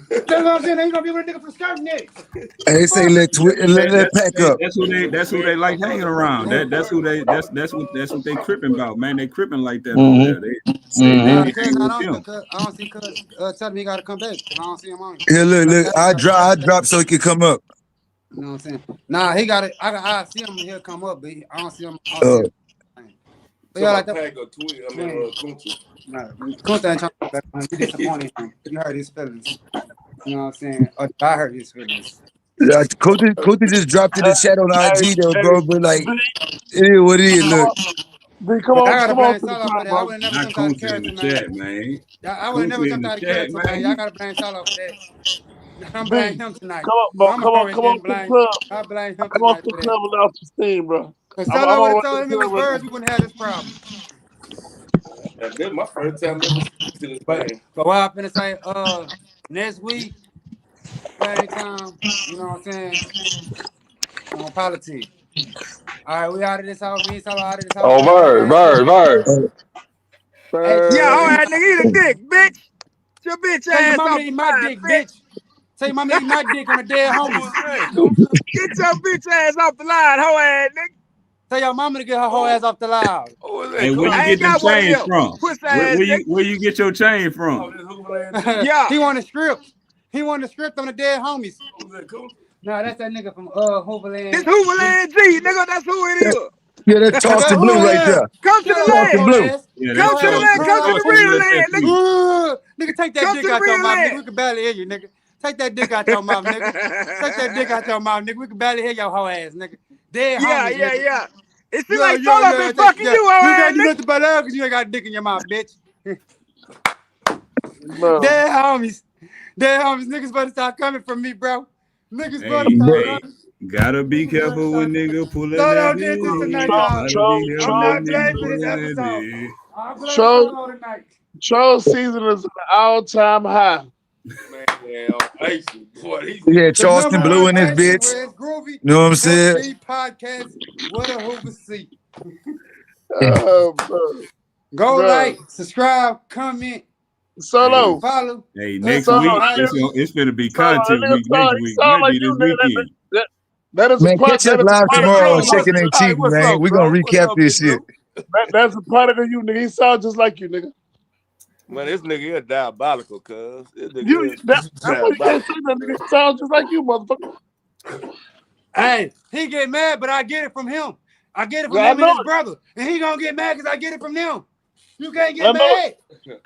Speaker 2: That's what I'm saying. They ain't gonna be with a nigga from Skirting next.
Speaker 4: They say let pack up.
Speaker 10: That's who they like hanging around. That's what they cripping about, man. They cripping like that over there.
Speaker 9: mm-hmm.
Speaker 10: They say they
Speaker 2: Nah,
Speaker 9: Mm-hmm.
Speaker 10: hang
Speaker 2: cuz
Speaker 10: with him.
Speaker 2: I don't see cuz tell me he gotta come back because I don't see him on here.
Speaker 4: Here,
Speaker 2: You know,
Speaker 4: look. I drop so he can come up.
Speaker 2: you know what I'm saying? Nah, he got it. I see him. He'll come up, but I don't see him. I don't see
Speaker 4: Uh,
Speaker 2: him. But yeah, like that. Nah, Kunta ain't trying to back on. You disappointed him. You hurt his feelings. You know what I'm saying? Or I hurt his feelings.
Speaker 4: Kunta just dropped in the chat on
Speaker 1: Hey,
Speaker 4: IG though,
Speaker 1: hey,
Speaker 4: bro. But like,
Speaker 1: D,
Speaker 4: it is what it is. Look,
Speaker 2: But I gotta
Speaker 1: come on
Speaker 2: blame
Speaker 1: to the
Speaker 2: Solo for
Speaker 1: top,
Speaker 2: that. I
Speaker 1: bro.
Speaker 2: would have never
Speaker 10: Not
Speaker 2: jumped out of
Speaker 10: Kunta in
Speaker 2: character,
Speaker 10: the
Speaker 2: man.
Speaker 10: chat, man.
Speaker 2: I would have never
Speaker 10: Kunta in
Speaker 2: jumped
Speaker 10: the
Speaker 2: out of
Speaker 10: chat,
Speaker 2: character, man. Y'all
Speaker 10: man.
Speaker 2: gotta blame Solo for that. I'm blaming
Speaker 1: D,
Speaker 2: him tonight.
Speaker 1: come on, bro.
Speaker 2: I'm already
Speaker 1: Come on
Speaker 2: getting
Speaker 1: to the
Speaker 2: blamed.
Speaker 1: club.
Speaker 2: I blame him
Speaker 1: Come on
Speaker 2: tonight
Speaker 1: to the
Speaker 2: for that.
Speaker 1: club and off the steam, bro.
Speaker 2: Because
Speaker 1: I'm
Speaker 2: Solo would
Speaker 1: on
Speaker 2: have
Speaker 1: right to
Speaker 2: told
Speaker 1: the
Speaker 2: him it was
Speaker 1: club right
Speaker 2: birds,
Speaker 1: now.
Speaker 2: we wouldn't have this problem.
Speaker 7: That's my first time ever to this man.
Speaker 2: But what I'm finna say, next week, same time, you know what I'm saying? On politics. All right, we out of this house. Me and Solo out of this house.
Speaker 9: Oh,
Speaker 2: We got that gang shit going.
Speaker 9: Verse.
Speaker 2: Hey,
Speaker 3: Yeah, all
Speaker 2: tell
Speaker 3: right, nigga, eat a dick, bitch. Get your bitch
Speaker 2: your
Speaker 3: ass
Speaker 2: mama
Speaker 3: off
Speaker 2: to eat
Speaker 3: the
Speaker 2: my
Speaker 3: line,
Speaker 2: dick,
Speaker 3: bitch.
Speaker 2: bitch. Tell your mama to eat my dick on the dead homies.
Speaker 3: Get your bitch ass off the line, hoe ass nigga.
Speaker 2: Tell your mama to get her whole ass off the loud.
Speaker 10: Hey, where you
Speaker 3: I ain't
Speaker 10: get them
Speaker 3: got one of
Speaker 10: chains
Speaker 3: them.
Speaker 10: from?
Speaker 3: Pussy ass nigga.
Speaker 10: Where you get your chain from?
Speaker 3: Yeah.
Speaker 2: He wanted script. He wanted the script on the dead homies. Nah, that's that nigga from
Speaker 3: This
Speaker 2: Hooverland.
Speaker 3: Hooverland G, nigga, that's who it is.
Speaker 4: yeah, that's
Speaker 2: Is that
Speaker 4: Charleston Blue right
Speaker 2: Hooverland?
Speaker 4: there.
Speaker 3: Come to
Speaker 2: Shut
Speaker 3: the
Speaker 2: up,
Speaker 4: Charleston
Speaker 3: land.
Speaker 2: hoe
Speaker 4: Blue.
Speaker 2: ass.
Speaker 10: Yeah,
Speaker 3: Come
Speaker 10: that's
Speaker 3: to the
Speaker 2: Hoe ass,
Speaker 3: land.
Speaker 10: Charleston.
Speaker 3: Come to
Speaker 2: clown
Speaker 3: the
Speaker 2: ass
Speaker 10: Charleston
Speaker 3: real
Speaker 2: nigga.
Speaker 10: USFU.
Speaker 3: land, nigga.
Speaker 2: Nigga, take that
Speaker 3: Come
Speaker 2: dick
Speaker 3: to the
Speaker 2: out your
Speaker 3: real
Speaker 2: mouth, nigga.
Speaker 3: land.
Speaker 2: We can barely hear you, nigga. Take that dick out your mouth, nigga. Take that dick out your mouth, nigga. We can barely hear your hoe ass, nigga. Dead
Speaker 3: Yeah,
Speaker 2: homies,
Speaker 3: yeah,
Speaker 2: nigga.
Speaker 3: yeah. It seems
Speaker 2: Yeah,
Speaker 3: like
Speaker 2: yeah,
Speaker 3: Solo
Speaker 2: yeah.
Speaker 3: been fucking you, hoe
Speaker 2: You
Speaker 3: ass
Speaker 2: can't do
Speaker 3: nigga.
Speaker 2: nothing but love because you ain't got a dick in your mouth, bitch.
Speaker 1: Bro,
Speaker 2: Dead homies. Dead homies. Niggas better start coming from me, bro. Niggas better
Speaker 10: Hey,
Speaker 2: start
Speaker 4: Bro,
Speaker 10: hey,
Speaker 2: coming.
Speaker 10: gotta be
Speaker 2: Niggas better
Speaker 10: careful when
Speaker 2: start coming.
Speaker 10: nigga pulling that
Speaker 2: Solo did this tonight,
Speaker 10: dick.
Speaker 2: y'all.
Speaker 10: Gotta be
Speaker 2: I'm
Speaker 10: careful
Speaker 2: not
Speaker 10: when
Speaker 1: Charles,
Speaker 10: nigga
Speaker 2: blamed for this
Speaker 10: pulling that
Speaker 2: episode.
Speaker 10: dick.
Speaker 2: I blame
Speaker 1: Charles,
Speaker 2: Solo tonight.
Speaker 1: Charles season is an all-time high.
Speaker 7: Man, ice, boy, these
Speaker 4: we had
Speaker 7: niggas.
Speaker 2: The number
Speaker 4: Charleston Blue
Speaker 2: one
Speaker 4: in this
Speaker 2: gangster
Speaker 4: bitch.
Speaker 2: where it's groovy.
Speaker 4: You know what I'm saying?
Speaker 2: LP podcast. What a Hoover seat.
Speaker 1: Bro,
Speaker 2: Go
Speaker 1: bro.
Speaker 2: like, subscribe, comment,
Speaker 10: Hey,
Speaker 1: Solo,
Speaker 2: follow
Speaker 10: hey,
Speaker 2: us
Speaker 10: next
Speaker 2: on
Speaker 1: Solo,
Speaker 10: week
Speaker 2: IG.
Speaker 10: it's gonna be
Speaker 1: Solo,
Speaker 10: content
Speaker 1: nigga,
Speaker 10: week.
Speaker 1: Solo,
Speaker 10: Next
Speaker 1: he
Speaker 10: week
Speaker 1: sound
Speaker 10: might
Speaker 1: like
Speaker 10: be
Speaker 1: you,
Speaker 10: this
Speaker 1: nigga.
Speaker 10: weekend.
Speaker 1: That is a
Speaker 4: Man,
Speaker 1: part.
Speaker 4: catch
Speaker 1: That
Speaker 4: us
Speaker 1: is a
Speaker 4: live
Speaker 1: product
Speaker 4: tomorrow
Speaker 1: of
Speaker 4: on
Speaker 1: you, nigga.
Speaker 4: Shaking Ain't
Speaker 7: Hey,
Speaker 4: Cheating,
Speaker 7: what's
Speaker 4: man.
Speaker 7: up,
Speaker 4: We're gonna
Speaker 7: bro? What's
Speaker 4: recap
Speaker 7: up,
Speaker 4: this
Speaker 7: big
Speaker 4: shit.
Speaker 7: bro?
Speaker 1: That's a product of you, nigga. He sound just like you, nigga.
Speaker 7: Man, this nigga here diabolical, cuz. This nigga
Speaker 1: You
Speaker 7: here
Speaker 1: that's what you can't
Speaker 7: diabolical.
Speaker 1: say that, nigga. He sound just like you, motherfucker.
Speaker 2: Hey, he get mad, but I get it from him. I get it from
Speaker 1: Yeah, I
Speaker 2: him and
Speaker 1: know
Speaker 2: his
Speaker 1: it.
Speaker 2: brother. And he gonna get mad because I get it from them. You can't
Speaker 1: I
Speaker 2: get
Speaker 1: know it.
Speaker 2: mad.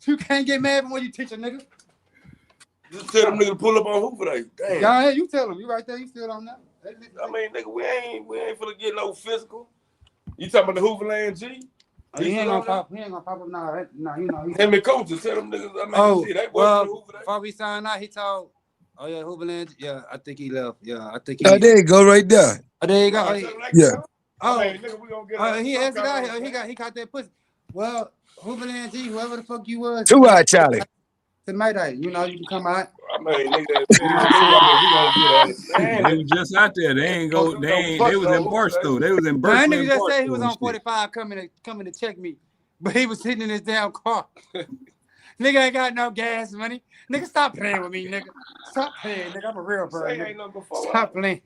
Speaker 2: You can't get mad from when you teach a nigga.
Speaker 7: Just tell them nigga to pull up on Hoover like, damn.
Speaker 2: Go ahead, you tell him. You right there, you still on that.
Speaker 7: I mean, nigga, we ain't finna get no physical. You talking about the Hooverland G?
Speaker 2: Oh, he ain't gonna pop up now. Nah, you know.
Speaker 7: Him and coaches tell them niggas, I mean,
Speaker 2: Oh,
Speaker 7: shit, they work
Speaker 2: well,
Speaker 7: for the Hoover.
Speaker 2: before we sign out, he told, oh yeah, Hooverland, yeah, I think he left. Yeah, I think
Speaker 4: Oh,
Speaker 2: he.
Speaker 4: there you go, right there.
Speaker 2: Oh, there you go.
Speaker 4: Yeah.
Speaker 2: Oh,
Speaker 7: I mean, nigga, we gonna get
Speaker 2: he asked it out here. He caught that pussy. Well, Hooverland G, whoever the fuck you was.
Speaker 4: 2-Eye Charlie.
Speaker 2: Tonight, you know, you can come out.
Speaker 7: I mean, nigga,
Speaker 2: You know what I'm
Speaker 7: I
Speaker 2: saying?
Speaker 7: mean, we gonna get
Speaker 10: They
Speaker 7: understanding.
Speaker 10: was just out there. They was in Barstow. They was in
Speaker 2: Man, that
Speaker 10: Berkeley
Speaker 2: nigga
Speaker 10: and
Speaker 2: just said he
Speaker 10: Barstow
Speaker 2: was
Speaker 10: and
Speaker 2: on
Speaker 10: shit.
Speaker 2: 45 coming to check me. but he was sitting in his damn car. Nigga ain't got no gas money. Nigga, stop playing with me, nigga. Stop playing, nigga. I'm a real bird.
Speaker 7: Ain't no before.
Speaker 2: Stop playing.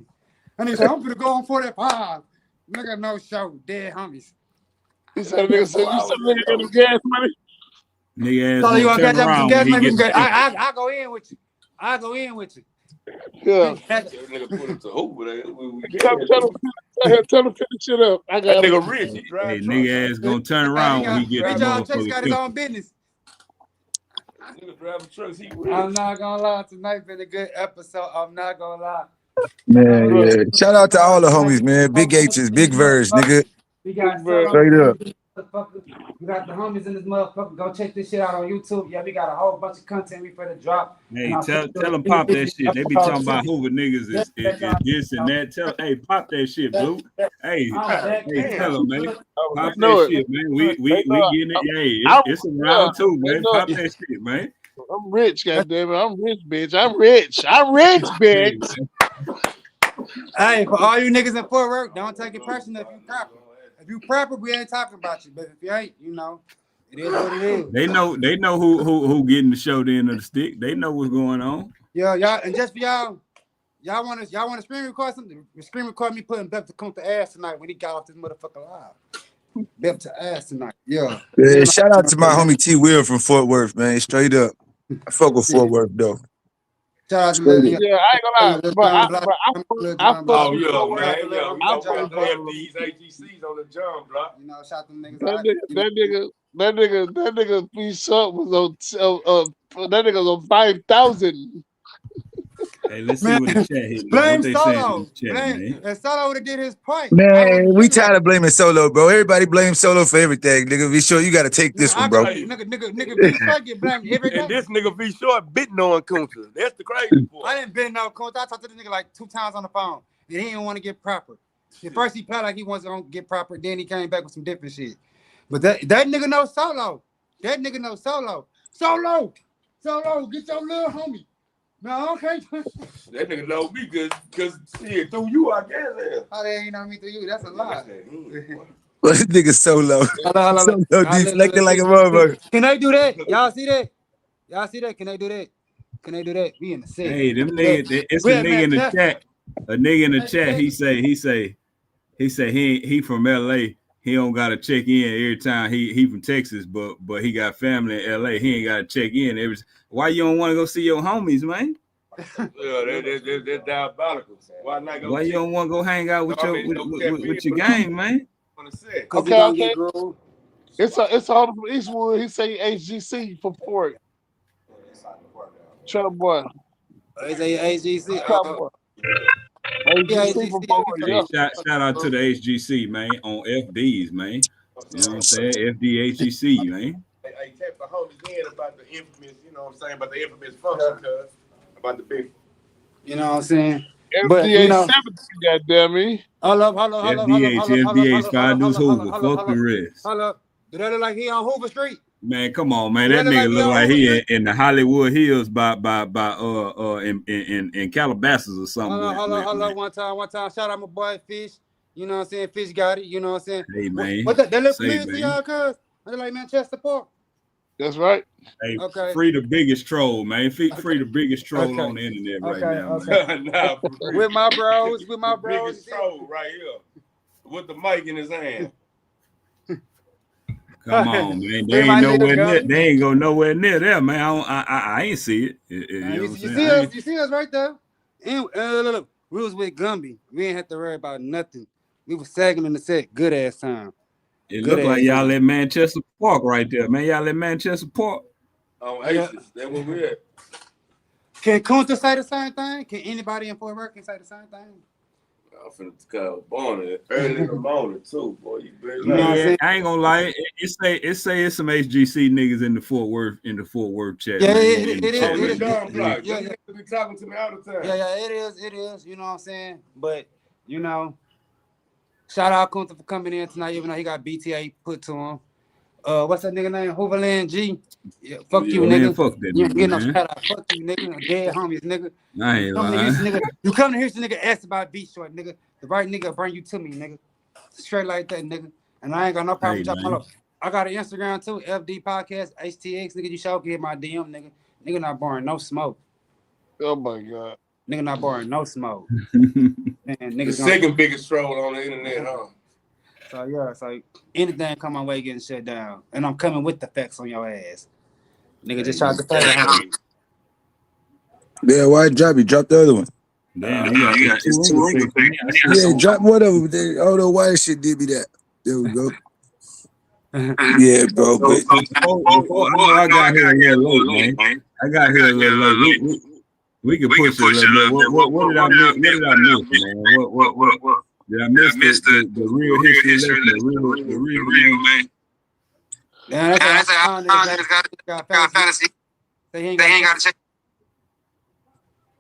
Speaker 2: And he said, I'm gonna go on 45. Nigga, no show. Dead homies.
Speaker 1: He said, nigga said, you said nigga got no gas money?
Speaker 10: Nigga ass
Speaker 2: So you
Speaker 10: gonna
Speaker 2: gonna
Speaker 10: turn
Speaker 2: catch up some
Speaker 10: around
Speaker 2: gas
Speaker 10: when he
Speaker 2: money?
Speaker 10: get
Speaker 2: I go in with you. I go in with you.
Speaker 1: Yeah.
Speaker 7: That nigga put him to Hoover.
Speaker 1: Tell him finish shit up. I got
Speaker 7: that nigga rich. He
Speaker 10: Hey,
Speaker 7: drive
Speaker 10: nigga ass gonna turn around when he get the
Speaker 2: Bitch, y'all Texas got
Speaker 10: motherfucker
Speaker 2: his
Speaker 10: pimp.
Speaker 2: own business.
Speaker 7: Nigga driving trucks. He rich.
Speaker 2: I'm not gonna lie. Tonight been a good episode. I'm not gonna lie.
Speaker 4: Man, yeah. Shout out to all the homies, man. Big H's, big verse, nigga.
Speaker 2: We got
Speaker 4: Straight up.
Speaker 2: We got the homies in this motherfucker. Go check this shit out on YouTube. Yeah, we got a whole bunch of content we finna drop.
Speaker 10: Hey, tell them pop that shit. They be talking about Hoover niggas is this and that. Hey, pop that shit, Blue. Hey, tell them, man. Pop that shit, man. We getting it. Hey, it's around too, man. Pop that shit, man.
Speaker 1: I'm rich, goddammit. I'm rich, bitch. I'm rich, bitch.
Speaker 2: Hey, for all you niggas in Fort Worth, don't take it personal if you proper. If you proper, we ain't talking about you. But if you ain't, you know, it is what it is.
Speaker 10: They know who getting the show the end of the stick. They know what's going on.
Speaker 2: Yeah, y'all, and just for y'all want to screen record something? Screen record me putting Pt2 Kunta ass tonight when he got off this motherfucker live. Pt2 ass tonight. Yeah.
Speaker 4: Shout out to my homie T Will from Fort Worth, man. Straight up. I fuck with Fort Worth though.
Speaker 2: Shout out to me.
Speaker 1: Yeah, I ain't gonna lie, I fuck
Speaker 7: Oh,
Speaker 1: with
Speaker 7: yeah,
Speaker 1: Fort Worth.
Speaker 7: man. Yeah, we
Speaker 1: I
Speaker 7: got
Speaker 1: fuck with
Speaker 7: FDs, AGCs on the jump block.
Speaker 2: You know, shout them niggas
Speaker 1: that nigga Vshort was on that nigga was on 5,000.
Speaker 10: Hey, let's see what the chat hit.
Speaker 2: Blame
Speaker 10: What they saying in
Speaker 2: Solo.
Speaker 10: the chat, man.
Speaker 2: And Solo would have did his point.
Speaker 4: Man, we tired of blaming Solo, bro. Everybody blame Solo for everything. Nigga, Vshort, you gotta take this one, bro.
Speaker 2: Nigga, Vshort get blamed every day.
Speaker 7: And this nigga Vshort bitten on Kunta. That's the crazy part.
Speaker 2: I didn't bend no Kunta. I talked to this nigga like 2 times on the phone, and he didn't want to get proper. At first he played like he wasn't gonna get proper. Then he came back with some different shit. But that nigga knows Solo. That nigga knows Solo. Solo, get your little homie. No, okay.
Speaker 7: That nigga know me because shit, through you, I guess.
Speaker 2: How the hell you know me through you? That's a lie.
Speaker 4: Well, this nigga Solo. Solo deflecting like a motherfucker.
Speaker 2: Can they do that? Y'all see that? Can they do that? We in the city.
Speaker 10: Hey, them niggas, it's a nigga in the chat. A nigga in the chat, he say he from LA. He don't gotta check in every time. He from Texas, but he got family in LA. He ain't gotta check in every. Why you don't want to go see your homies, man?
Speaker 7: Yeah, that's diabolical. Why not go?
Speaker 10: Why you don't want to go hang out with your gang, man?
Speaker 1: Okay. It's all from Eastwood. He say HGC for Fort. Trap boy.
Speaker 2: They say HGC.
Speaker 1: HGC for Fort.
Speaker 10: Hey, shout out to the HGC, man, on FDs, man. You know what I'm saying? FDHGC, man.
Speaker 7: Hey, tap the homies in about the infamous, you know what I'm saying, about the infamous function, cuz. About the big.
Speaker 2: You know what I'm saying?
Speaker 1: But you know, 17, goddamn me.
Speaker 10: FDH, 5 News Hoover. Fuck the rest.
Speaker 2: Hold up. Do that look like he on Hoover Street?
Speaker 10: Man, come on, man. That nigga look like he in the Hollywood Hills in Calabasas or something.
Speaker 2: Hold on. One time. Shout out my boy Fish. You know what I'm saying? Fish got it. You know what I'm saying?
Speaker 10: Hey, man.
Speaker 2: What that look familiar to y'all, cuz? I look like Manchester Park.
Speaker 1: That's right.
Speaker 10: Hey, free the biggest troll, man. Free the biggest troll on the internet right now.
Speaker 2: Man. With my bros.
Speaker 7: Biggest troll right here. With the mic in his hand.
Speaker 10: Come on, man. They ain't nowhere near. They ain't go nowhere near there, man. I ain't see it.
Speaker 2: You see us right there. And look, we was with Gumby. We ain't have to worry about nothing. We was sagging in the set. Good ass time.
Speaker 10: It looked like y'all at Manchester Park right there, man. Y'all at Manchester Park.
Speaker 7: Oh, Aces. That's where we at.
Speaker 2: Can Kunta say the same thing? Can anybody in Fort Worth say the same thing?
Speaker 7: I'm finna go born it early in the morning too, boy. You better
Speaker 10: yeah, I ain't gonna lie. It say it's some HGC niggas in the Fort Worth chat.
Speaker 2: Yeah,
Speaker 7: it is. Yeah, be talking to me all the time.
Speaker 2: Yeah, it is. You know what I'm saying? But you know, shout out Kunta for coming in tonight, even though he got BTA put to him. What's that nigga name? Hooverland G. Yeah, fuck you, nigga.
Speaker 10: Fuck that
Speaker 2: you
Speaker 10: nigga,
Speaker 2: getting no
Speaker 10: man.
Speaker 2: shout out. Fuck you, nigga. Dead homies, nigga.
Speaker 10: I ain't lying.
Speaker 2: You come to Houston, nigga, ask about Vshort, nigga. The right nigga bring you to me, nigga. Straight like that, nigga. And I ain't got no problem with y'all. I got an Instagram too, FD Podcast, HTX. Nigga, you sure get my DM, nigga. Nigga not borrowing no smoke.
Speaker 1: Oh my God.
Speaker 2: Nigga not borrowing no smoke. And
Speaker 7: The
Speaker 2: niggas
Speaker 7: second biggest troll on the internet, huh?
Speaker 2: So yeah, it's like anything come my way getting shut down. And I'm coming with the facts on your ass. Nigga just tried to play it.
Speaker 4: Yeah, why drop you? Drop the other one.
Speaker 10: Damn, you got
Speaker 4: it's
Speaker 10: two
Speaker 4: too
Speaker 10: things.
Speaker 4: Yeah, drop one of them. I don't know why this shit did me that. There we go. Yeah, bro. But
Speaker 10: Before, I got here a little late, man. I got here a little late. We can push it a little bit. What did I miss? What did I miss, man? What? Did I miss the real history lesson? The real man?
Speaker 2: Yeah, that's got fantasy. They ain't got to check.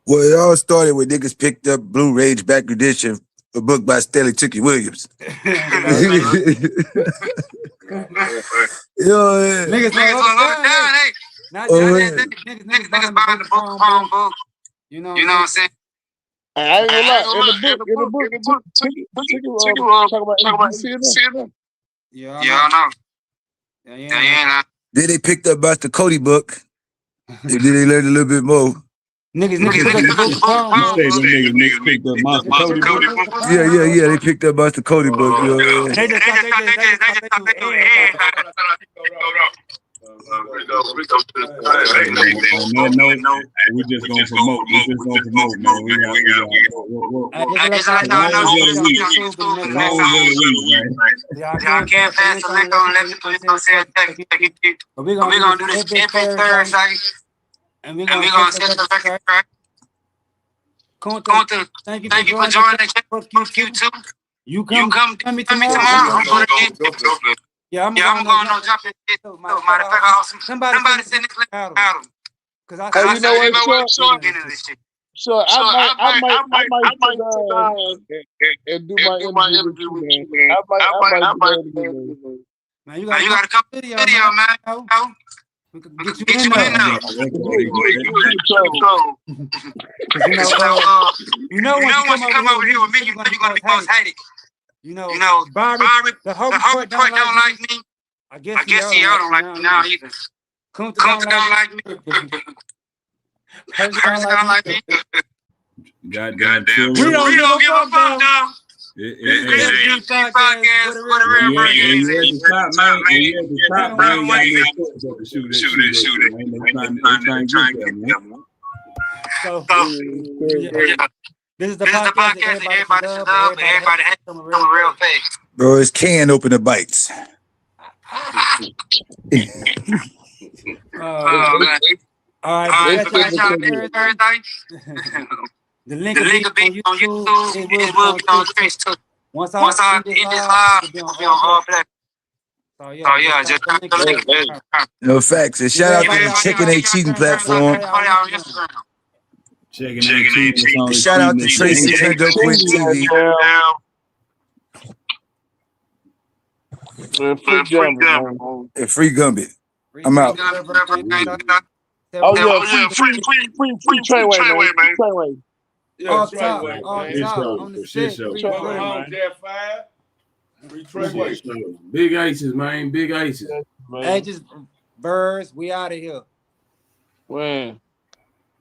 Speaker 4: Well, it all started when niggas picked up Blue Rage Back Edition, a book by Stanley Tookie Williams. Yo,
Speaker 2: niggas down, hey. Niggas buying the book. You know what I'm saying?
Speaker 1: I ain't gonna lie. In the book, talk about NBC.
Speaker 2: Yeah, I know. Yeah.
Speaker 4: Then they picked up Buster Cody book. And then they learned a little bit more.
Speaker 2: Niggas
Speaker 10: picked up Buster Cody book.
Speaker 4: Yeah. They picked up Buster Cody book. You know,
Speaker 2: they just
Speaker 10: we just gonna promote. Man. We got.
Speaker 2: Y'all can't pass the link on. Let people know. But we gonna do this every Thursday, and we gonna set the record straight. Kunta, thank you for joining the Q2. You come me tomorrow. Yeah, I'm gonna jump in this too. Matter of fact, somebody send this link out. Cause I
Speaker 1: you know what, Sure, I might and do my interview with you, man. I might do that.
Speaker 2: Man, you gotta come to the video, man. We can get you in there. You know when you come over here with me, you're gonna be most hated. You know, Bobby, the whole report don't like me. I guess y'all don't like me now either. Kunta don't like me. Percy don't like me.
Speaker 10: Goddamn.
Speaker 2: We don't give a fuck, dog.
Speaker 10: It's
Speaker 2: podcast, whatever.
Speaker 10: At the top, man. Shoot it. They trying to get them.
Speaker 2: So, this is the podcast that everybody should love, everybody has some real face.
Speaker 4: bro, it's can opener bites.
Speaker 2: All right, the link will be on YouTube. It will be on Twitch too. Once I end this live, it will be on all platforms. Oh yeah, just
Speaker 4: no facts. And shout out to the Chicken A Cheating platform.
Speaker 10: Checking
Speaker 4: shout out to Tracy Kendo Quinn TV. And Free Gambit. I'm out.
Speaker 1: Oh yeah, free Trainway, man.
Speaker 2: All top on the set.
Speaker 6: Big aces, man. Big aces.
Speaker 2: Hey, just birds. We out of here.
Speaker 1: When?